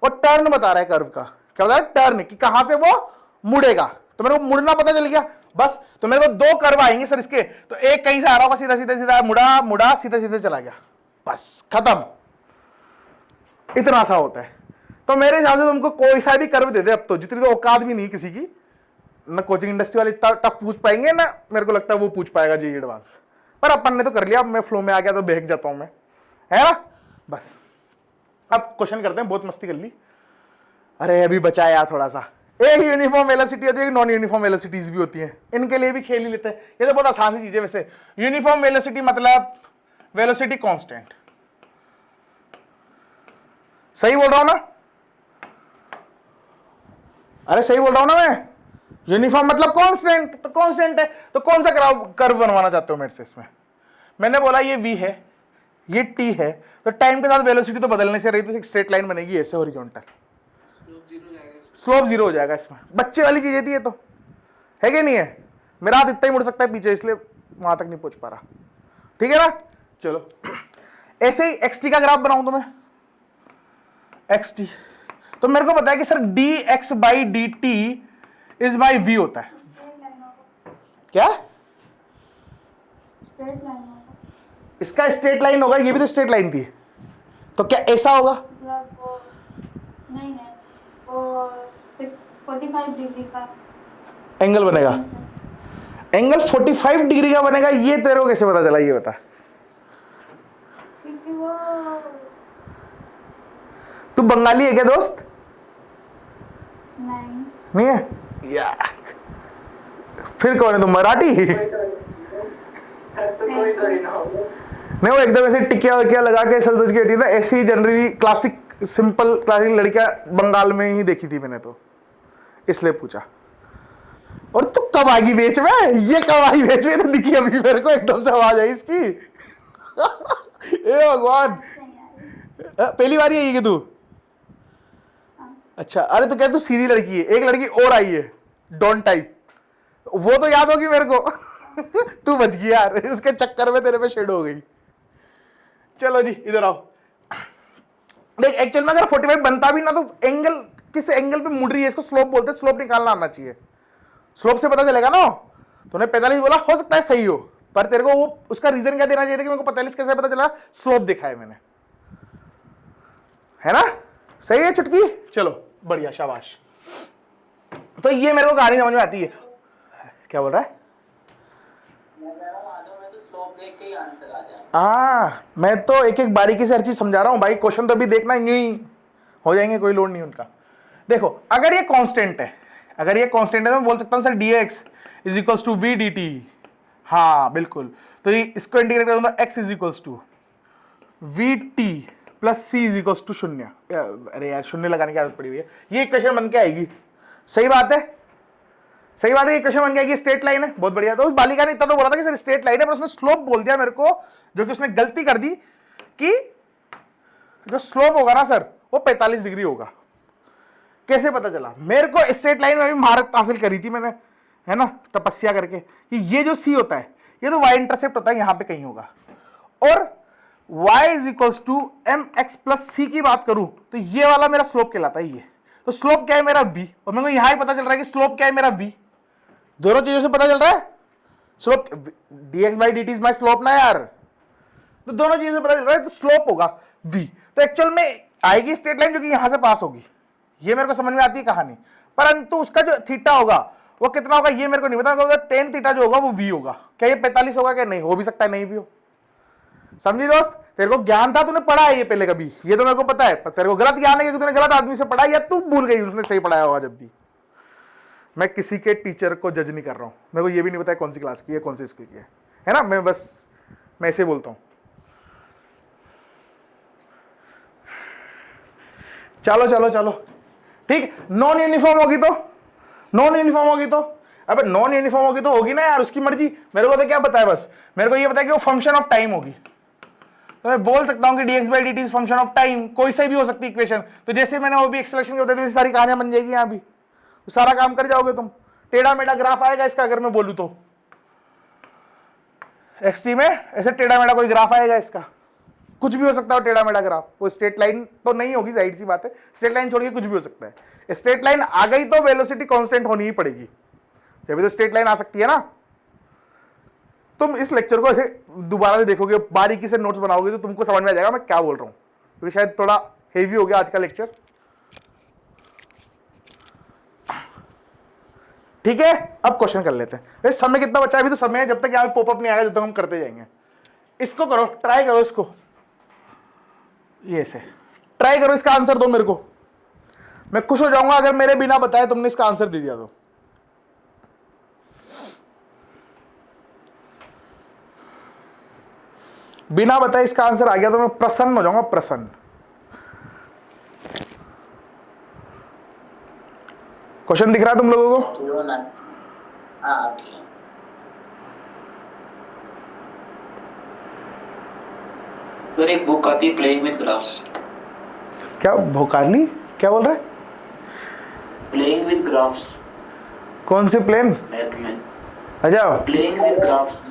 और टर्न बता रहा है कर्व का, क्या बता रहा है, टर्न, कि कहां से वो मुड़ेगा। तो मेरे को मुड़ना पता चल गया बस। तो मेरे को 2 कर्व आएंगे सर इसके, तो एक कहीं से आ रहा होगा सीधा सीधा सीधा, मुड़ा मुड़ा सीधे सीधे चला गया, बस खत्म। इतना सा होता है। तो मेरे हिसाब से तुमको कोई सा भी कर्व दे दे अब तो, जितनी तो औकात भी नहीं किसी की, ना कोचिंग इंडस्ट्री वाले इतना टफ पूछ पाएंगे, ना मेरे को लगता है वो पूछ पाएगा जी एडवांस, पर अपन ने तो कर लिया। अब मैं फ्लो में आ गया तो बहक जाता हूं मैं, है ना। बस अब क्वेश्चन करते हैं, बहुत मस्ती कर ली। अरे अभी बचा यार थोड़ा सा, एक यूनिफॉर्म वेलोसिटी होती है, एक नॉन यूनिफॉर्म वेलोसिटीज भी होती हैं, इनके लिए भी खेल ही लेते हैं। ये तो बहुत आसान सी चीज है वैसे। यूनिफॉर्म वेलोसिटी मतलब वेलोसिटी कांस्टेंट, सही बोल रहा हूं ना, अरे सही बोल रहा हूं ना मैं। यूनिफॉर्म मतलब कांस्टेंट, तो कांस्टेंट है, तो कौन सा कर्व बनवाना चाहते हो मेरे से इसमें? मैंने बोला ये v है, ये t है, तो टाइम के साथ वेलोसिटी तो बदलने से रही, तो एक स्ट्रेट लाइन बनेगी ऐसे हॉरिजॉन्टल, स्लोप 0 हो जाएगा। इसमें बच्चे वाली चीजें थी ये, तो है कि नहीं है। मेरा हाथ इतना ही मुड़ सकता है पीछे, इसलिए वहां तक नहीं पहुंच पा रहा, ठीक है ना। चलो ऐसे ही xt का ग्राफ बनाऊं तो मैं, xt, तो मेरे को पता है कि sir dx by dt is by v होता है। क्या स्ट्रेट लाइन होगा, इसका स्ट्रेट लाइन होगा, ये भी तो स्ट्रेट लाइन थी, तो क्या ऐसा होगा? मतलब वो नहीं है, वो 45 डिग्री का एंगल बनेगा, एंगल 45 डिग्री का बनेगा। ये तेरे को कैसे पता चला, ये बता। क्योंकि वो तू बंगाली है क्या दोस्त? नहीं है यार, फिर कौन है तुम, मराठी? कोई थोड़ी ना होगा। नहीं, वो एकदम ऐसे टिकिया वकिया लगा के सज धज के हटी ना, ऐसी ही जनरली क्लासिक सिंपल क्लासिक लड़कियां बंगाल में ही देखी थी मैंने, तो इसलिए पूछा। और तू कब आएगी बेच में, ये कब आई बेच में, तो दिखी अभी मेरे को एकदम से आवाज आई इसकी। ए भगवान, पहली बार ही आई है तू? अच्छा, अरे तो क्या तू सीधी लड़की है, एक लड़की और आई है डॉन टाइप, वो तो याद होगी मेरे को। तू बच गई यार, उसके चक्कर में तेरे पे शेड हो गई। चलो जी इधर आओ, देख एक्चुअल में अगर 45 बनता भी ना तो एंगल किस एंगल पे मुड़ रही है, इसको स्लोप बोलते हैं, स्लोप निकालना आना चाहिए, स्लोप से पता चलेगा ना। तूने 45 बोला, हो सकता है सही हो, पर तेरे को वो उसका रीजन क्या देना चाहिए था कि मेरे को 45 कैसे पता चला? स्लोप दिखा है मैंने, है ना? सही है चुटकी, चलो बढ़िया, शाबाश। तो ये मेरे को कहानी समझ में आती है। क्या बोल रहा है? मैं तो एक एक बारीकी से हर चीज समझा रहा हूं भाई, क्वेश्चन तो अभी देखना यूं ही हो जाएंगे, कोई लोड नहीं उनका। देखो अगर ये कांस्टेंट है, अगर ये कांस्टेंट है तो मैं बोल सकता हूं sir dx is equals to v dt। हाँ बिल्कुल, तो ये इसको इंटीग्रेट कर दूंगा, x is equals to v t plus c is equals to शून्य। अरे यार शून्य लगाने की आदत पड़ी हुई है, ये इक्वेशन बन के आएगी। सही बात है, सही बात है, इक्वेशन बन गया कि स्ट्रेट लाइन है, बहुत बढ़िया। तो उस बालिका ने इतना तो बोला था कि सर स्ट्रेट लाइन है, पर उसने स्लोप बोल दिया मेरे को, जो कि उसने गलती कर दी कि जो स्लोप होगा ना सर वो 45 डिग्री होगा। कैसे पता चला? मेरे को स्ट्रेट लाइन में भी महारत हासिल करी थी मैंने, है ना, तपस्या करके, कि ये जो सी होता है ये तो y इंटरसेप्ट होता है, यहां पे कहीं होगा। और y is equals to m x plus c की बात करूं तो ये वाला मेरा स्लोप कहलाता है। ये तो स्लोप क्या है मेरा v, और मेरे को यहां ही पता चल रहा है कि स्लोप क्या है मेरा v। दोनों चीजों से पता चल रहा है slope, dx by dt is my slope ना यार, तो दोनों चीजों से पता चल रहा है, तो स्लोप होगा v। तो एक्चुअल में आएगी स्ट्रेट लाइन जो कि यहां से पास होगी, ये मेरे को समझ में आती है कहानी, परंतु उसका जो थीटा होगा वो कितना होगा ये मेरे को नहीं पता। टेन थीटा जो होगा वो v होगा। क्या ये 45 होगा? क्या नहीं, हो भी सकता है नहीं भी हो। समझी दोस्त? तेरे को ज्ञान था, तूने पढ़ा है ये पहले कभी, ये तो मेरे को पता है, पर तेरे को गलत ज्ञान है क्योंकि तूने गलत आदमी से पढ़ा, या तू भूल गई उसने सही पढ़ाया होगा। जब भी मैं किसी के टीचर को जज नहीं कर रहा हूं, मेरे को ये भी नहीं पता है कौन सी क्लास की है, कौन सी स्कूल की है ना, मैं ऐसे बोलता हूं। चलो चलो चलो ठीक। नॉन यूनिफॉर्म होगी तो, नॉन यूनिफॉर्म होगी तो, अबे नॉन यूनिफॉर्म होगी तो होगी ना यार, उसकी मर्जी। मेरे को तो क्या पता है, बस मेरे को ये पता है कि वो फंक्शन ऑफ टाइम होगी। तो मैं बोल सकता हूं कि dx by dt is function of time, कोई से भी हो सकती इक्वेशन। तो जैसे मैंने वो भी एक्सलेशन के बताया, सारी कहानियां बन जाएगी यहां भी, तो सारा काम कर जाओगे तुम। टेढ़ा मेढ़ा ग्राफ आएगा इसका, अगर मैं बोलूं तो एक्सटी में ऐसे टेढ़ा मेढ़ा कोई ग्राफ आएगा इसका, कुछ भी हो सकता है टेढ़ा मेढ़ा ग्राफ। वो स्ट्रेट लाइन तो नहीं होगी, जाहिर सी बात है, स्ट्रेट लाइन छोड़ के कुछ भी हो सकता है। स्ट्रेट लाइन आ गई तो वेलोसिटी कांस्टेंट होनी ही पड़ेगी, जब तो स्ट्रेट लाइन आ सकती है ना। तुम इस लेक्चर को ऐसे दोबारा से देखोगे, बारीकी से नोट्स बनाओगे, तो तुमको समझ में आ जाएगा मैं क्या बोल रहा हूं, क्योंकि शायद थोड़ा हेवी हो गया आज का लेक्चर। ठीक है, अब क्वेश्चन कर लेते हैं। वैसे समय कितना बचा है? अभी तो समय है, जब तक यहाँ पॉपअप नहीं आएगा, जब तक हम करते जाएंगे। इसको करो, ट्राई करो इसको, ये से ट्राई करो, इसका आंसर दो मेरे को। मैं खुश हो जाऊंगा अगर मेरे बिना बताए तुमने इसका आंसर दे दिया तो। बिना बताए इसका आंसर आ गया तो मैं प्रसन्न हो जाऊंगा, प्रसन्न। क्वेश्चन दिख रहा है तुम लोगों को? सर एक बुक आती है प्लेइंग विद ग्राफ्स। क्या भोकाली क्या बोल रहा है? Playing with graphs. कौन से प्लेन? मैथ में अच्छा, प्लेइंग विद ग्राफ्स।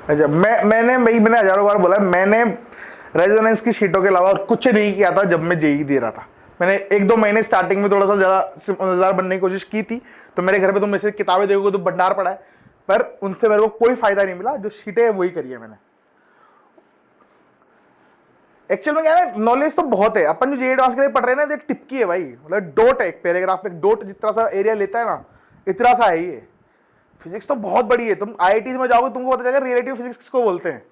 अच्छा मैंने हजारों बार बोला, मैंने रेजोनेंस की शीटों के अलावा और कुछ नहीं किया था जब मैं जेई दे रहा था। मैंने 1-2 महीने स्टार्टिंग में थोड़ा सा ज़्यादा समझदार बनने की कोशिश की थी, तो मेरे घर पे तुम ऐसे किताबें देखोगे तो भंडार पड़ा है, पर उनसे मेरे को कोई फायदा नहीं मिला। जो शीटें है वही करी है मैंने। एक्चुअल में क्या है, नॉलेज तो बहुत है। अपन जो जेई एडवांस के लिए पढ़ रहे हैं ना, तो एक टिपकी है भाई, मतलब डॉट है, एक पैराग्राफ में डॉट जितना सा एरिया लेता है ना, इतना सा है ये। फिजिक्स तो बहुत बड़ी है। तुम आईआईटी में जाओगे तुमको पता चलेगा रिलेटिव फिजिक्स किसको बोलते हैं,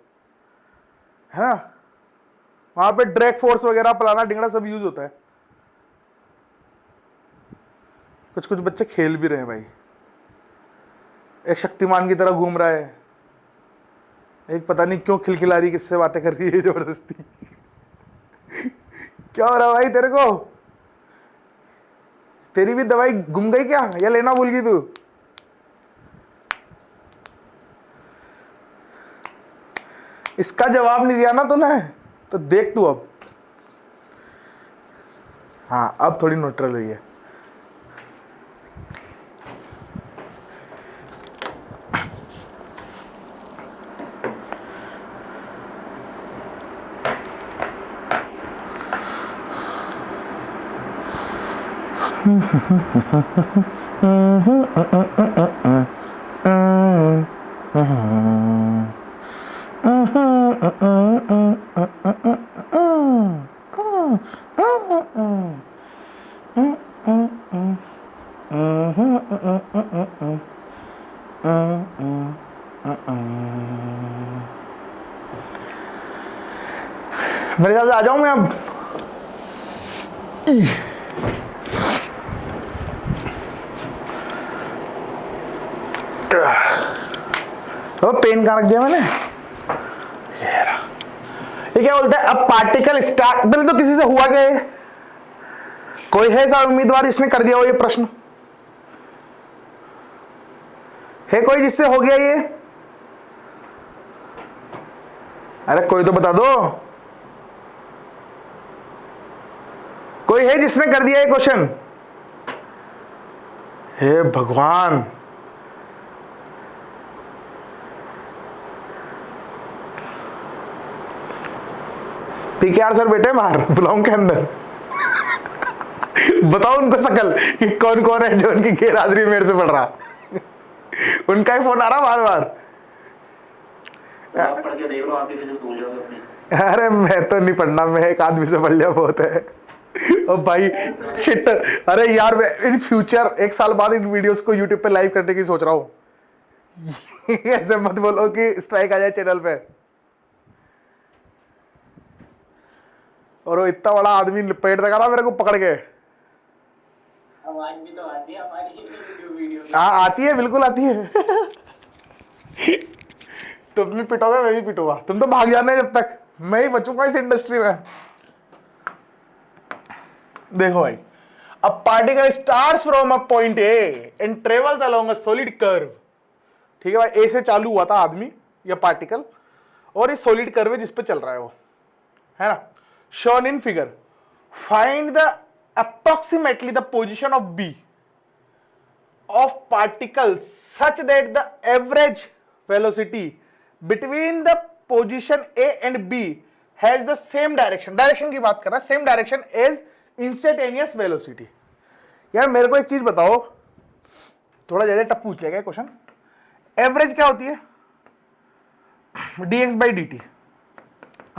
है ना। वहां पे ड्रैग फोर्स वगैरह फलाना डिंगड़ा सब यूज होता है। कुछ कुछ बच्चे खेल भी रहे हैं भाई, एक शक्तिमान की तरह घूम रहा है, एक पता नहीं क्यों खिलखिलारी किससे बातें कर रही है जबरदस्ती। क्या हो रहा भाई तेरे को? तेरी भी दवाई गुम गई क्या, या लेना भूल गई तू? इसका जवाब नहीं दिया ना तूने, तो देख तू अब। हाँ अब थोड़ी न्यूट्रल हुई है। मेरे हिसाब से आ जाऊं मैं अब। तो पेन कहाँ रख दिया मैंने? ये रहा। ये क्या बोलता है? अब पार्टिकल स्टार्ट, पहले तो किसी से हुआ क्या है? कोई है ऐसा उम्मीदवार जिसने कर दिया हो ये प्रश्न? है कोई जिससे हो गया ये? अरे कोई तो बता दो। कोई है जिसने कर दिया ये क्वेश्चन? हे भगवान, पीकेआर सर बैठे बाहर, बुलाऊं के अंदर? बताओ उनको सकल कि कौन कौन है जो उनकी गैर हाजिरी मेरे से पढ़ रहा। उनका ही फोन आ रहा बार बार। आप पढ़ के देख लो, आप भी फिजिक्स भूल जाओगे अपनी। अरे मैं तो नहीं पढ़ना, मैं एक आदमी से पढ़ लिया बहुत है। और भाई शिट, अरे यार मैं इन फ्यूचर 1 साल बाद इन वीडियोस को यूट्यूब पे लाइव करने की सोच रहा हूँ। ऐसे मत बोलो कि स्ट्राइक आ जाए चैनल पे। और वो इतना बड़ा आदमी पेट लगा रहा मेरे को पकड़ के। आवाज भी तो आती है हमारी वीडियो। हाँ आती है, बिल्कुल आती है। तुम भी पिटोगे, मैं भी पिटूंगा। तुम तो भाग जाना है जब तक, मैं ही बचूंगा इस इंडस्ट्री में। देखो भाई, a particle starts from a point A and travels along a solid curve। ठीक है भाई, ए से चालू हुआ था आदमी या पार्टिकल, और ये सॉलिड कर्व है जिस पे चल रहा है वो, है ना। Shown in figure, find the approximately the position of b of particles such that the average velocity between the position A and B has the same direction। Direction की बात कर रहा है, same direction as instantaneous velocity. यार मेरे को एक चीज बताओ, थोड़ा ज्यादा टफ पूछ लिया गया क्वेश्चन। एवरेज क्या होती है? dx by dt,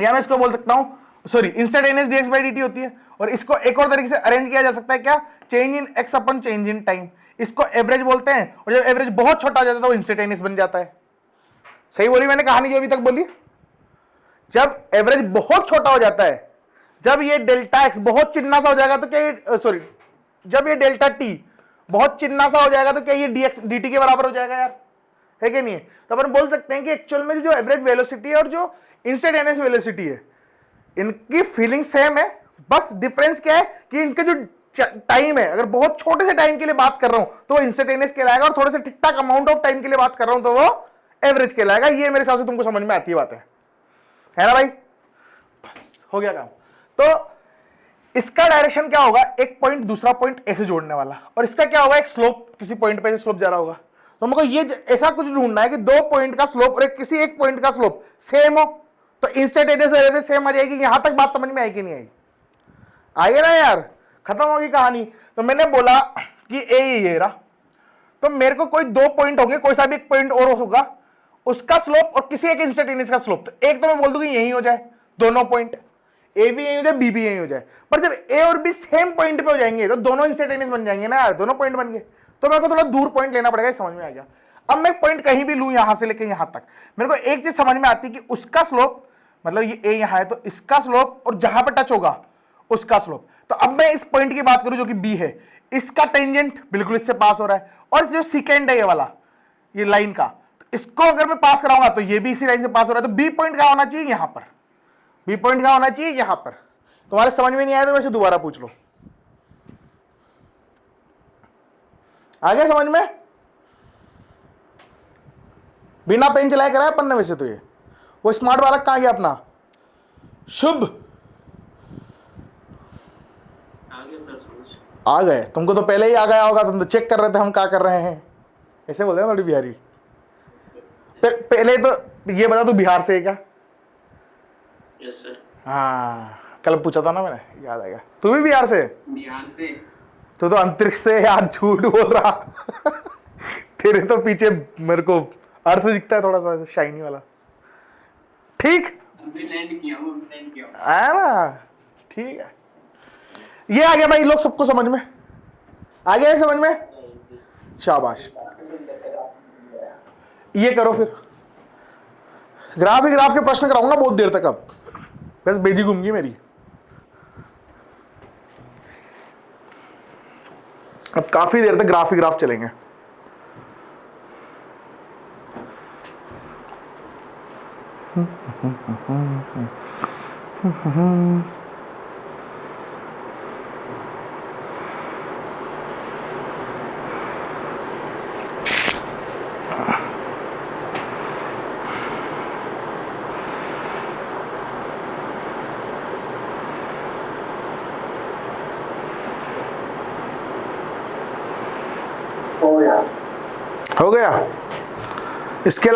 या मैं इसको बोल सकता हूं, sorry, instantaneous dx by dt होती है। और इसको एक और तरीके से अरेंज किया जा सकता है, क्या? Change in x upon change in time, इसको एवरेज बोलते हैं। और जब एवरेज बहुत छोटा हो जाता है तो इंस्टेंटेनियस बन जाता है। सही बोली मैंने कहानी जो अभी तक बोली? जब एवरेज बहुत छोटा हो जाता है, जब ये डेल्टा एक्स बहुत चिन्ना सा हो जाएगा तो क्या ये, सॉरी, जब ये डेल्टा टी बहुत चिन्ना सा हो जाएगा तो क्या ये dt के बराबर हो जाएगा यार, है कि नहीं है? तो अपन बोल सकते हैं कि एक्चुअल में जो एवरेज वेलोसिटी है और जो इंस्टेंटेनियस वेलोसिटी है, इनकी फीलिंग सेम है। बस डिफरेंस क्या है कि इनका जो टाइम है, अगर बहुत छोटे से टाइम के लिए बात कर रहा हूं तो वो इंस्टेंटेनियस कहलाएगा, और थोड़े से ठीक ठाक अमाउंट ऑफ टाइम के लिए बात कर रहा हूं तो वो एवरेज कहलाएगा। ये मेरे हिसाब से तुमको समझ में आती है बात है ना भाई? बस हो गया काम। तो इसका डायरेक्शन क्या होगा? एक पॉइंट दूसरा पॉइंट ऐसे जोड़ने वाला, और इसका क्या होगा? एक स्लोप, किसी पॉइंट पे स्लोप जा रहा होगा। तो हमको ये ऐसा कुछ ढूंढना है कि 2 पॉइंट का स्लोप और किसी एक पॉइंट का स्लोप सेम हो, तो इंस्टेंटेनियस वेलोसिटी सेम आ जाएगी। यहां तक बात समझ में आई कि नहीं आई? आई ना यार? खत्म होगी कहानी। तो मैंने बोला कि ये रहा, तो मेरे को कोई 2 पॉइंट होंगे, कोई सा भी एक पॉइंट और होगा, उसका स्लोप और किसी एक इंस्टेंटेनियस का स्लोप। तो एक तो मैं बोल दूं कि यही हो जाए, दोनों पॉइंट ए भी यही हो जाए, बी भी यही हो जाए। पर जब ए और बी सेम पॉइंट पे हो जाएंगे तो दोनों इंस्टेंटेनियस बन जाएंगे ना यार, दोनों पॉइंट बन गए। तो मेरे को थोड़ा दूर पॉइंट लेना पड़ेगा, समझ में आ गया। अब मैं पॉइंट कहीं भी लूं, यहां से लेके यहां तक, मेरे को एक चीज समझ में आती है कि उसका स्लोप, मतलब ये ए यहां है तो इसका स्लोप, और जहां पर टच होगा उसका स्लोप। तो अब मैं इस पॉइंट की बात करूं जो कि बी है, इसका टेंजेंट बिल्कुल इससे पास हो रहा है, और जो सेकेंड है ये वाला, ये लाइन का, तो इसको अगर मैं पास कराऊंगा तो ये भी इसी लाइन से पास हो रहा है। तो बी पॉइंट क्या होना चाहिए? यहां पर। बी पॉइंट क्या होना चाहिए? यहां पर। तुम्हारे समझ में नहीं आया तो मेरे से दोबारा पूछ लो। आ गया समझ में? बिना पेन चलाए कराया अपन ने वैसे तो। ये वो स्मार्ट बालक कहां गया अपना? शुभ आ गए? तुमको तो पहले ही आ गया होगा, तुम तो चेक कर रहे थे हम क्या कर रहे हैं, ऐसे बोलते हैं थोड़ी बिहारी। पहले तो ये बता, तू बिहार से है क्या? Yes sir. हाँ, कल पूछा था ना मैंने, याद आ गया। तू भी बिहार से? बिहार से। तो अंतरिक्ष से यार झूठ बोल रहा। तेरे तो पीछे मेरे को अर्थ दिखता है थोड़ा सा शाइनी वाला। ठीक अभी लैंड किया हूँ, है ना, ठीक है। ये आ गया भाई, लोग सबको समझ में आ गया है, समझ में, शाबाश। ये करो फिर, ग्राफ ही ग्राफ के प्रश्न कराऊंगा बहुत देर तक, अब बस बेजी घूमगी मेरी। अब काफी देर तक ग्राफ ही ग्राफ चलेंगे। हो गया। इसके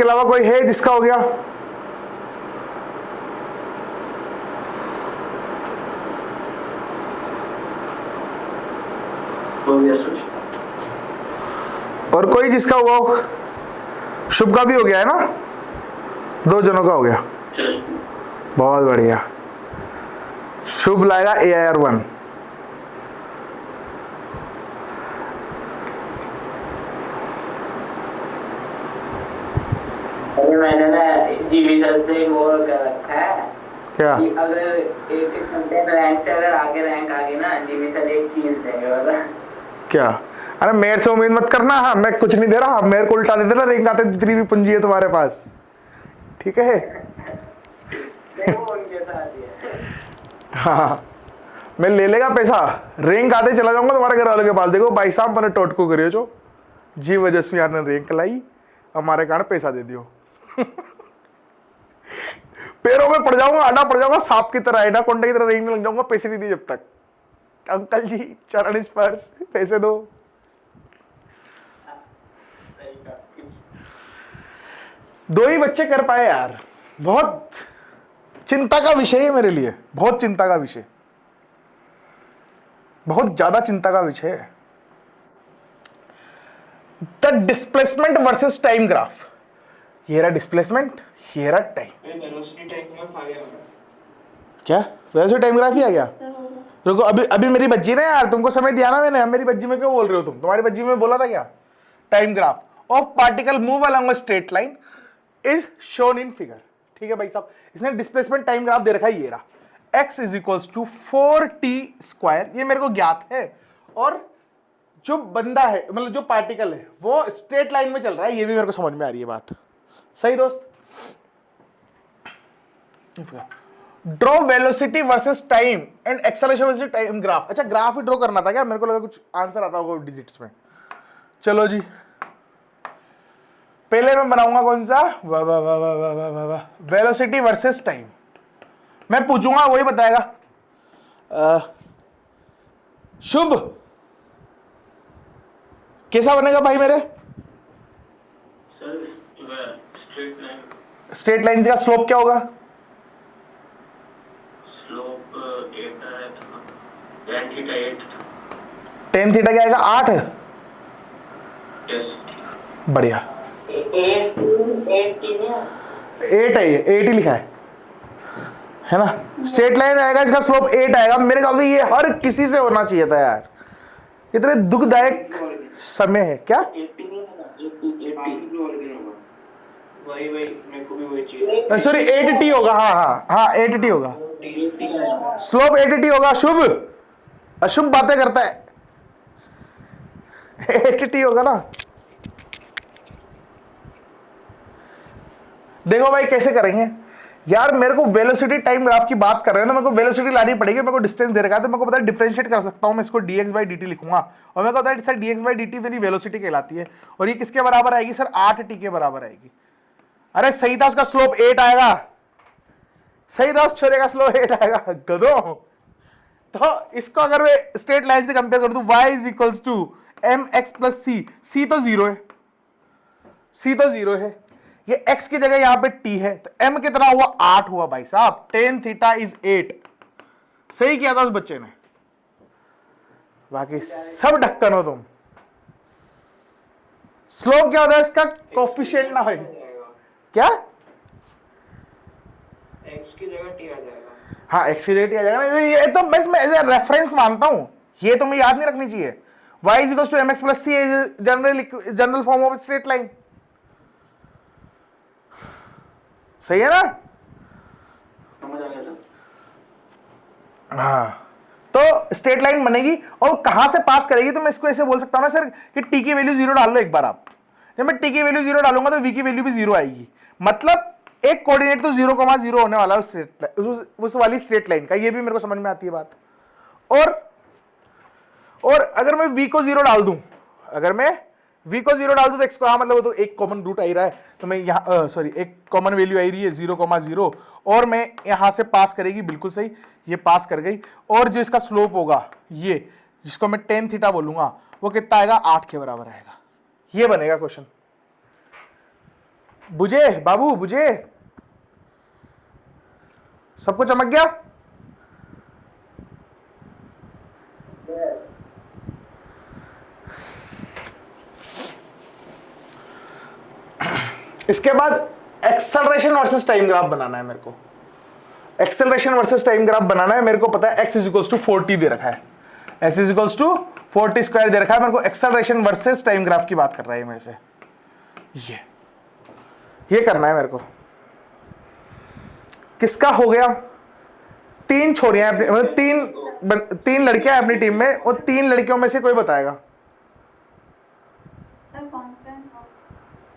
अलावा कोई है जिसका हो गया? हो गया सर। और कोई जिसका हुआ हो? शुभ का भी हो गया है ना, 2 जनों का हो गया। यस। बहुत बढ़िया। शुभ लाएगा AIR1। अरे मैंने ना जीवी सर से वो कर रखा है क्या? कि अगर एक कंटेंट रैंक से अगर आगे रैंक आ गई ना, जीवी सर एक चीज देंगे बता। क्या? अरे मेरे से उम्मीद मत करना, हाँ मैं कुछ नहीं दे रहा, मेरे को उल्टा दे देना, रैंक आते जितनी भी पूंजी है तुम्हारे पास, ठीक है? नहीं वो उनके साथ ही है। हाँ मैं ले लेगा पैसा, रैंक आते चला जाऊंगा तुम्हारे घर वालों के पास, देखो भाई साहब मैंने टोटको करियो जो जी वजह से यार ने रैंक लाई, हमारे कारण पैसा दे दियो। पैरों में पड़ जाऊंगा, आना पड़ जाऊंगा सांप की तरह, एडा कोंडे की तरह रैंक में लग जाऊंगा, पैसे नहीं दिए जब तक। अंकल जी चरण स्पर्श, पैसे दो। दो ही बच्चे कर पाए यार, बहुत चिंता का विषय है मेरे लिए, बहुत चिंता का विषय, बहुत ज्यादा चिंता का विषय है। The displacement versus time graph. ये रहा डिस्प्लेसमेंट, ये रहा टाइम। वेलोसिटी टाइम ग्राफ आ गया मेरा। क्या वेलोसिटी टाइम ग्राफ ही आ गया? रुको, अभी मेरी बच्ची ने यार तुमको समय दिया ना मैंने, मेरी बच्ची में क्यों बोल रहे हो तुम? तुम्हारी बच्ची में बोला था क्या? Time graph of particle move along a straight line is shown in figure. ठीक है भाई साहब, इसने डिस्प्लेसमेंट टाइम ग्राफ दे रखा है, ये रहा x is equals to 4t², ये मेरे को ज्ञात है, और जो बंदा है मतलब जो पार्टिकल है वो स्ट्रेट लाइन में चल रहा है, ये भी मेरे को समझ में आ रही है बात। सही दोस्त? Draw velocity versus time and acceleration versus time graph. अच्छा ग्राफ ही ड्रॉ करना था क्या? मेरे को लगा कुछ आंसर आता होगा डिजिट्स में। चलो जी, पहले मैं बनाऊंगा कौन सा, वेलोसिटी वर्सेस टाइम। मैं पूछूंगा वही बताएगा। शुभ कैसा बनेगा भाई मेरे? Sir straight line. Straight line का स्लोप क्या होगा? स्लोप 8 आया था, tan थीटा 8 था। tan थीटा क्या आएगा? 8। यस। बढ़िया, 8 है, ये 8 ही लिखा है ना? स्ट्रेट लाइन आएगा, इसका स्लोप 8 आएगा। मेरे ख्याल से ये हर किसी से होना चाहिए था यार, कितने दुखदायक समय है। क्या? 80 नहीं होगा, 80 वही मेरे को भी वही चाहिए। सॉरी 8t होगा, हाँ 8t होगा, स्लोप 8t होगा। शुभ अशुभ बातें करता है, 8t होगा ना। देखो भाई कैसे करेंगे यार, मेरे को वेलोसिटी टाइम ग्राफ की बात कर रहे हैं ना, मेरे को वेलोसिटी लानी पड़ेगी, मेरे को डिस्टेंस दे रखा है तो मेरे को पता है डिफरेंशिएट कर सकता हूं मैं इसको, dx/dt लिखूंगा, और मेरे को पता है सर dx/dt मेरी वेलोसिटी कहलाती है, और ये किसके बराबर आएगी सर? 8t के बराबर आएगी। अरे सही था, उसका स्लोप 8 आएगा, सही था, उस छोरे का स्लोप 8 आएगा गधो। तो इसको अगर मैं स्ट्रेट लाइन से कंपेयर कर दूं, y is equals to mx plus c, c तो 0 है, c तो 0 है, ये x की जगह यहां पे t है, तो m कितना हुआ? 8 हुआ भाई साहब। tan थीटा इज 8, सही किया था उस बच्चे ने, बाकी सब ढक्कन हो तुम। स्लोप क्या होता है इसका? कोफिशिएंट ना हो क्या? एक्स की जगह टी आ जाएगा। हाँ एक्सीलरेट आ जाएगा ना, ये तो बस मैं एज ए रेफरेंस मानता हूं, ये तुम्हें याद नहीं रखनी चाहिए। y is equal to mx plus c general form of straight line, सही है ना? समझ आ गया सर। हाँ, तो स्ट्रेट लाइन बनेगी और कहां से पास करेगी? तो मैं इसको ऐसे बोल सकता हूं ना सर कि टी की वैल्यू 0 डाल लो एक बार आप। जब मैं टी की वैल्यू 0 डालूंगा तो v की वैल्यू भी 0 आएगी, मतलब एक कोऑर्डिनेट तो 0,0 होने वाला है उस वाली स्ट्रेट लाइन का। ये भी मेरे को समझ में आती है बात। और अगर मैं v को 0 डाल दूं, अगर मैं v को 0 डाल दूं तो x को, हाँ मतलब वो तो एक कॉमन रूट आ ही रहा है, तो मैं यहाँ सॉरी एक कॉमन वैल्यू आ रही है 0,0 और मैं यहां से पास करेगी, बिल्कुल सही, ये पास कर गई। और जो इसका स्लोप होगा ये, जिसको मैं tan थीटा बोलूंगा, वो कितना आएगा? 8 के बराबर आएगा। ये बनेगा क्वेश्चन। बुझे बाबू, बुझे? सबको चमक गया? इसके बाद एक्सेलरेशन वर्सेस टाइम ग्राफ बनाना है मेरे को। एक्सेलरेशन वर्सेस टाइम ग्राफ बनाना है मेरे को। पता है x इज इक्वल्स टू 40 दे रखा है, x is equals to 40 square दे रखा है मेरे को। एक्सेलरेशन वर्सेस टाइम ग्राफ की बात कर रहा है मेरे से, ये करना है मेरे को। किसका हो गया? 3 छोरियां मतलब 3 लड़कियां हैं अपनी टीम में, और 3 लड़कियों में से कोई बताएगा।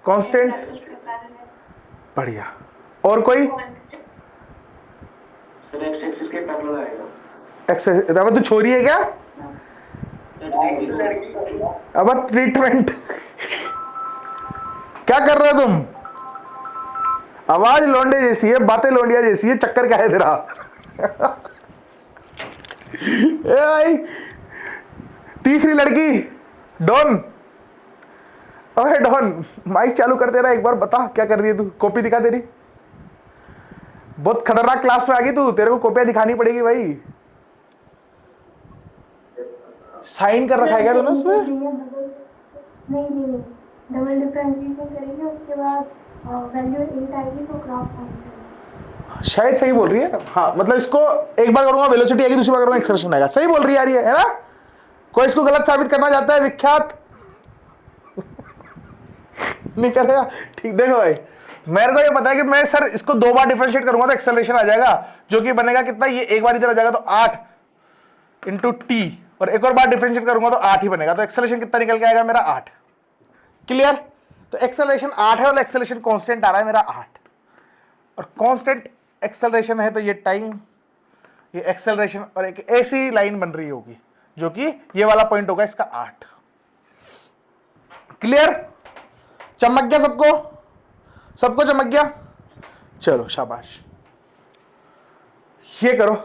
कांस्टेंट, बढ़िया। और कोई? सर एक्स एक्सिस के पैरेलल आएगा। एक्सेस, तू छोरी है क्या? अब ट्रीटमेंट क्या कर रहे हो तुम? आवाज लौंडे जैसी है, बातें लौंडिया जैसी है, चक्कर क्या है तेरा? ए भाई, तीसरी लड़की डॉन, अरे डॉन माइक चालू कर दे रहा है, एक बार बता क्या कर रही है तू? कॉपी दिखा तेरी, बहुत खतरनाक क्लास में आ गई तू, तेरे को कॉपियां दिखानी पड़ेगी भाई। साइन कर रखा है क्या तूने उसमें? नहीं, डबल डिफरेंशिएशन करेंगे, उसके बाद वैल्यू 8 आएगी तो ग्राफ फॉर्म। शायद सही बोल रही है, हाँ मतलब इसको एक बार करूंगा वेलोसिटी आएगी, दूसरी बार करूंगा एक्सेलरेशन आएगा। सही बोल रही है यार, ये है ना? कोई इसको गलत साबित करना चाहता है? विख्यात नहीं करेगा, ठीक। देखो भाई, मेरे को ये पता है कि मैं सर इसको 2 बार डिफरेंशिएट करूंगा तो एक्सेलरेशन आ जाएगा, जो कि बनेगा कितना? ये एक बार इधर आ जाएगा तो 8 इंटू टी, और एक और बार डिफरेंशिएट करूंगा तो 8 ही बनेगा, तो एक्सेलरेशन कितना निकल के आएगा मेरा? 8। क्लियर? तो एक्सेलरेशन 8 है और एक्सेलरेशन कांस्टेंट आ रहा है मेरा 8, और कांस्टेंट एक्सेलरेशन है तो ये टाइम, ये एक्सेलरेशन, और एक ऐसी लाइन बन रही होगी जो कि ये वाला पॉइंट होगा इसका 8। क्लियर? चमक गया सबको? सबको चमक गया? चलो शाबाश, ये करो,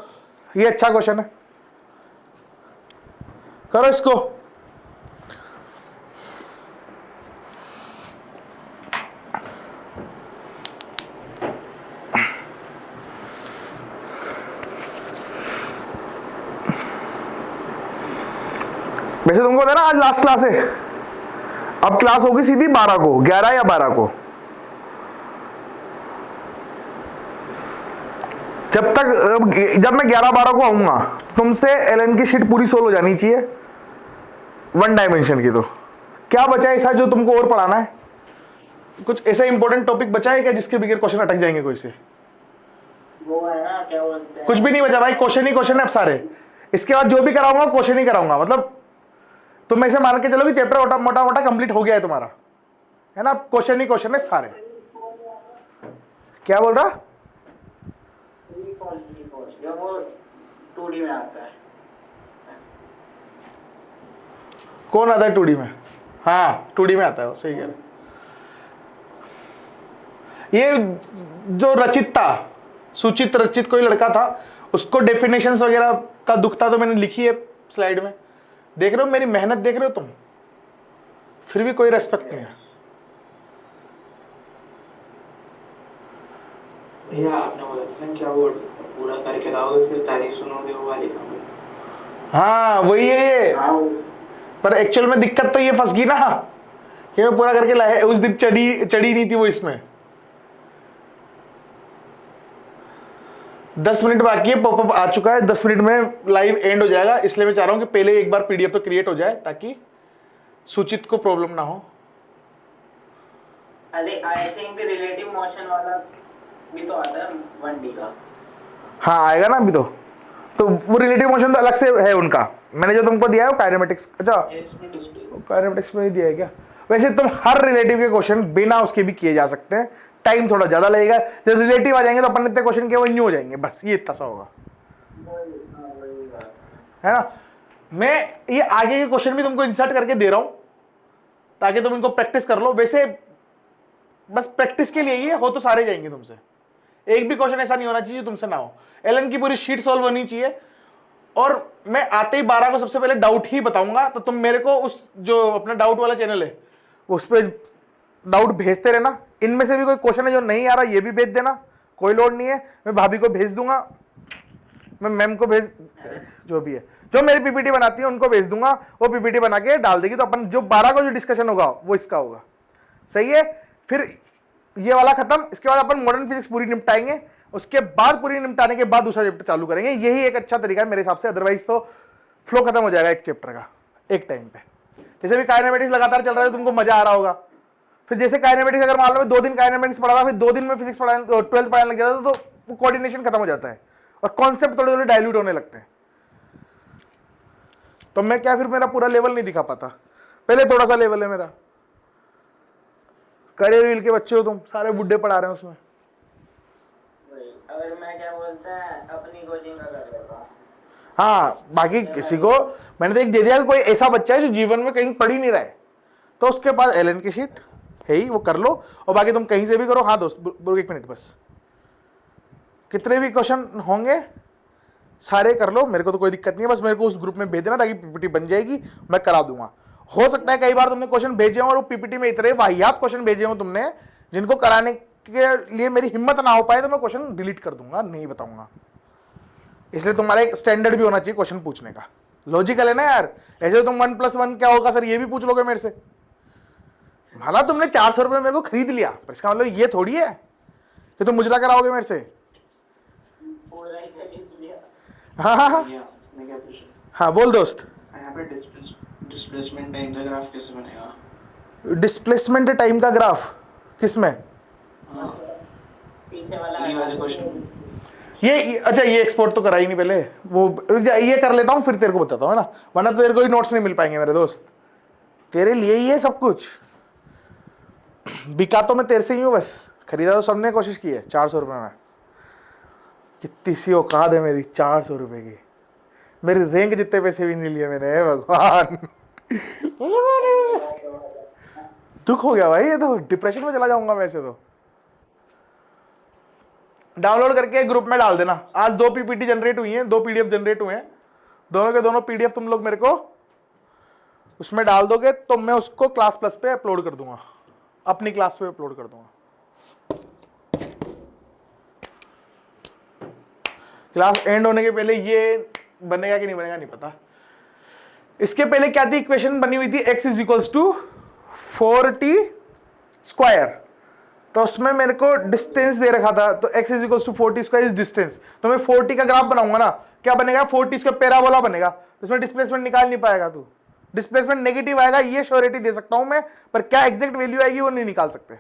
ये अच्छा क्वेश्चन है, करो इसको। वैसे तुमको पता है ना आज लास्ट क्लास है, अब क्लास होगी सीधी 12 को, 11 या 12 को। जब मैं 11-12 को आऊंगा तुमसे एलएन की शीट पूरी सोल्व हो जानी चाहिए 1 डायमेंशन की। तो क्या बचा है ऐसा जो तुमको और पढ़ाना है? कुछ ऐसा इंपॉर्टेंट टॉपिक बचा है क्या जिसके बगैर क्वेश्चन अटक जाएंगे कोई से? वो है ना, क्या बोलते हैं, कुछ भी नहीं बचा भाई, क्वेश्चन ही क्वेश्चन है अब सारे। इसके बाद जो भी कराऊंगा क्वेश्चन ही कराऊंगा, मतलब तुम ऐसे मान के चलो कि चैप्टर मोटा मोटा कंप्लीट हो गया है तुम्हारा, है ना? क्वेश्चन ही क्वेश्चन है सारे। क्या बोल रहा? वो 2D में आता है। कौन आता है 2D में? हाँ 2D में आता है वो, सही है। ये जो रचित था, सुचित रचित कोई लड़का था, उसको डेफिनेशंस वगैरह का दुख था तो मैंने लिखी है स्लाइड में। देख रहे हो मेरी मेहनत, देख रहे हो तुम? फिर भी कोई रेस्पेक्ट नहीं है। भैया आपने बोला था क्या बोल पूरा करके लाओगे फिर तारीफ सुनोगे वो वाली होगी। हाँ वही है ये, हाँ पर एक्चुअल में दिक्कत तो ये फंस गई ना कि मैं पूरा करके लाया, उस दिन चढ़ी नहीं थी वो इसमें। 10 मिनट बाकी है, पॉपअप आ चुका है, 10 मिनट में लाइव एंड हो जाएगा, इसलिए मैं चाह रहा हूं कि पहले एक बार पीडीएफ तो क्रिएट हो जाए ताकि सूचित को प्रॉब्लम ना हो। अरे आई थिंक रिलेटिव मोशन वाला भी तो आता है 1D का। हाँ आएगा ना अभी तो वो रिलेटिव मोशन तो अलग से है उनका, मैंने जो तुमको दिया है वो काइनेमेटिक्स, अच्छा इसमें डिस्प्ले काइनेमेटिक्स में ही दिया है क्या? वैसे तुम हर रिलेटिव के क्वेश्चन बिना उसके भी किए जा सकते हैं, टाइम थोड़ा ज्यादा लगेगा, जब रिलेटिव आ जाएंगे तो अपन इतने क्वेश्चन के वो न्यू हो जाएंगे, बस ये इतना सा होगा, है ना। मैं ये आगे के क्वेश्चन भी तुमको इंसर्ट करके दे रहा हूं ताकि तुम इनको प्रैक्टिस कर लो। वैसे बस प्रैक्टिस के लिए ही हो तो सारे जाएंगे तुमसे, एक भी क्वेश्चन ऐसा नहीं होना चाहिए तुमसे ना हो। एलन की पूरी शीट सॉल्व होनी चाहिए, और मैं आते ही 12 को सबसे पहले डाउट ही बताऊंगा, तो तुम मेरे को उस जो अपना डाउट वाला चैनल है उस पर डाउट भेजते रहना। इनमें से भी कोई क्वेश्चन है जो नहीं आ रहा ये भी भेज देना, कोई लोड नहीं है, मैं भाभी को भेज दूंगा, मैं मैम को भेज, जो भी है जो मेरी पीपीटी बनाती है उनको भेज दूंगा, वो पीपीटी बना के डाल देगी, तो अपन जो 12 को जो डिस्कशन होगा वो इसका होगा, सही है। फिर ये वाला खत्म, इसके बाद अपन मॉडर्न फिजिक्स पूरी निपटाएंगे, उसके बाद पूरी निपटाने के बाद दूसरा चैप्टर चालू करेंगे। यही एक अच्छा तरीका है मेरे हिसाब से, अदरवाइज तो फ्लो खत्म हो जाएगा एक चैप्टर का एक टाइम पे। जैसे भी काइनेमेटिक्स लगातार चल रहा है तुमको मजा आ रहा होगा, फिर जैसे काइनेमेटिक्स अगर मान लो 2 दिन काइनेमेटिक्स पढ़ा था, फिर 2 दिन में फिजिक्स पढ़ाने 12th पढ़ाने लग जाता तो वो कोऑर्डिनेशन खत्म हो जाता है और कॉन्सेप्ट थोड़े थोड़े डाइल्यूट होने लगते हैं। तो मैं क्या फिर मेरा पूरा लेवल नहीं दिखा पाता, पहले थोड़ा सा लेवल है मेरा। करियर व्हील के बच्चे हो तुम, सारे बुड्ढे पढ़ा रहे हैं उसमें। अगर मैं क्या बोलता है अपनी कोचिंग का कर लेता हूँ। हाँ बाकी किसी को मैंने तो एक दे दिया कि कोई ऐसा बच्चा है जो जीवन में कहीं पढ़ ही नहीं रहा है, तो उसके पास एलन की शीट है ही, वो कर लो, और बाकी तुम कहीं से भी करो। हाँ दोस्त एक मिनट बस, कितने भी क्वेश्चन होंगे सारे कर लो, मेरे को तो कोई दिक्कत नहीं है, बस मेरे को उस ग्रुप में भेज देना ताकि पीपीटी बन जाएगी, मैं करा दूंगा। हो सकता है कई बार तुमने क्वेश्चन भेजे हो और वो पीपीटी में इतने वाहियात क्वेश्चन भेजे हो तुमने जिनको कराने के लिए मेरी हिम्मत ना हो पाए, तो मैं क्वेश्चन डिलीट कर दूंगा, नहीं बताऊंगा। इसलिए तुम्हारा एक स्टैंडर्ड भी होना चाहिए क्वेश्चन पूछने का, लॉजिकल है ना यार। ऐसे तो तुम 1+1 क्या होगा सर ये भी पूछ लोगे मेरे से, भला तुमने 400 रुपये मेरे को खरीद लिया, पर इसका मतलब ये थोड़ी है कि तुम मुजरा कराओगे मेरे से। पूरा ही खरीद लिया। हाँ हाँ हाँ मैं क्या पूछूं? हाँ बोल दोस्त। यहाँ पे डिस्प्लेसमेंट टाइम का ग्राफ कैसे बनेगा? डिस्प्लेसमेंट टाइम का ग्राफ किसमें? हाँ पीछे वाला ये वाले क्वेश्चन ये अच्छा ये एक्सपोर्ट तो करा ही नहीं पहले, वो ये कर लेता हूँ फिर तेरे को बताता हूँ, है ना, वरना तो तेरे को ही नोट्स नहीं मिल पाएंगे मेरे दोस्त, तेरे लिए ही है सब कुछ। बिका तो मैं तेरे से ही हूँ, बस खरीदा तो सबने कोशिश की है 400 रुपये में। कितनी सी औकात है मेरी 400 रुपये की, मेरी रैंक जितने पैसे भी नहीं लिए मैंने, हे भगवान। दुख हो गया भाई, ये तो डिप्रेशन में चला जाऊंगा वैसे तो। डाउनलोड करके ग्रुप में डाल देना। आज 2 पीपीटी जनरेट हुई हैं, 2 पीडीएफ जनरेट हुए हैं, दोनों के दोनों पीडीएफ तुम लोग मेरे को उसमें डाल दोगे तो मैं उसको क्लास प्लस पे अपलोड कर दूंगा, अपनी क्लास पे अपलोड कर दूंगा। क्लास एंड होने के पहले ये बनेगा कि नहीं बनेगा नहीं पता। इसके पहले क्या थी इक्वेशन बनी हुई थी, x = 4t स्क्वायर, तो उसमें मेरे को डिस्टेंस दे रखा था, तो x = 4t square is distance. तो मैं 4t का ग्राफ बनाऊंगा ना, क्या बनेगा 4t का पैराबोला बनेगा, तो इसमें डिस्प्लेसमेंट निकाल नहीं पाएगा तू, डिस्प्लेसमेंट नेगेटिव आएगा ये श्योरिटी दे सकता हूं मैं, पर क्या एग्जैक्ट वैल्यू आएगी वो नहीं निकाल सकते।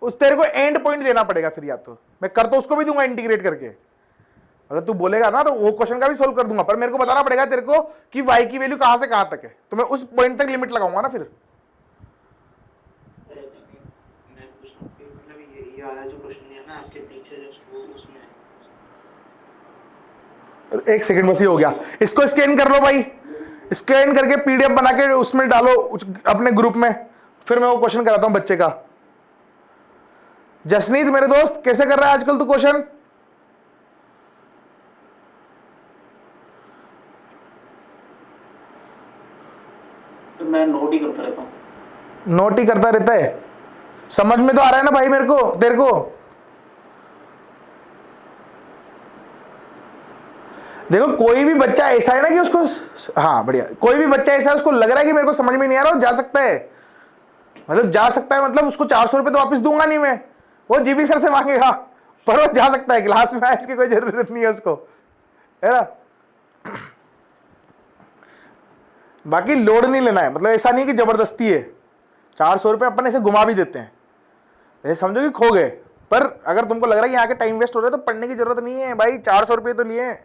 उस तेरे को एंड पॉइंट देना पड़ेगा फिर, या तो मैं कर तो उसको भी दूंगा इंटीग्रेट करके, अगर तू बोलेगा ना तो वो क्वेश्चन का भी सोल्व कर दूंगा, पर मेरे को बताना पड़ेगा तेरे को कि y की वैल्यू कहां से कहां तक है, तो मैं उस पॉइंट तक लिमिट लगाऊंगा ना फिर। मैं पूछ रहा हूँ कि मतलब ये वाला जो क्वेश्चन है ना आपके पीछे जो उसमें एक सेकंड बस, ये हो गया, इसको स्कैन कर लो भाई, स्कैन करके पीडीएफ बना के उसमें डालो अपने ग्रुप में, फिर मैं वो क्वेश्चन कराता हूं बच्चे का। जसनीत मेरे दोस्त कैसे कर रहा है आजकल तू क्वेश्चन? तो मैं नोट ही करता रहता हूँ। नोट ही करता रहता है, समझ में तो आ रहा है ना भाई मेरे को तेरे को? देखो कोई भी बच्चा ऐसा है ना कि उसको, हाँ बढ़िया, कोई भी बच्चा ऐसा है उसको लग रहा है कि मेरे को समझ में नहीं आ रहा, वो जा सकता है, मतलब जा सकता है, मतलब उसको 400 रुपये तो वापस दूंगा नहीं मैं, वो जीबी सर से मांगेगा, पर वो जा सकता है, क्लास में आए इसकी कोई जरूरत नहीं है उसको, है ना। बाकी लोड नहीं लेना है, मतलब ऐसा नहीं कि जबरदस्ती है, 400 रुपये अपन ऐसे घुमा भी देते हैं, ऐसे समझो कि खो गए, पर अगर तुमको लग रहा है कि यहाँ के टाइम वेस्ट हो रहा है तो पढ़ने की जरूरत नहीं है भाई, 400 रुपये तो लिए हैं,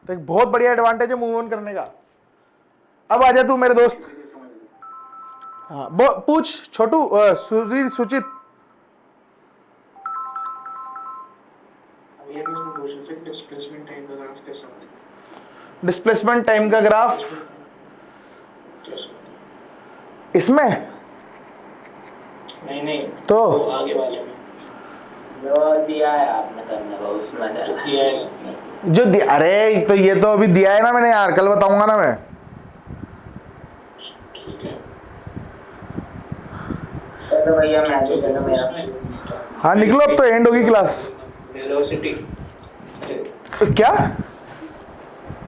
तो एक बहुत बढ़िया एडवांटेज है मूव ऑन करने का। अब आ जा तू मेरे दोस्त, हाँ पूछ छोटू, सुचित। ये मैं पूछ रहा था डिस्प्लेसमेंट टाइम का ग्राफ कैसा होता है? डिस्प्लेसमेंट टाइम का ग्राफ इसमें नहीं तो आगे वाले में जो दिया है आपने करने को उसमें डाला दिया है। जो अरे तो ये तो अभी दिया है ना मैंने यार, कल बताऊंगा ना मैं। ठीक है तो भैया मैं भी चलो मेरा हाँ निकलो, अब तो एंड होगी क्लास। वेलोसिटी तो क्या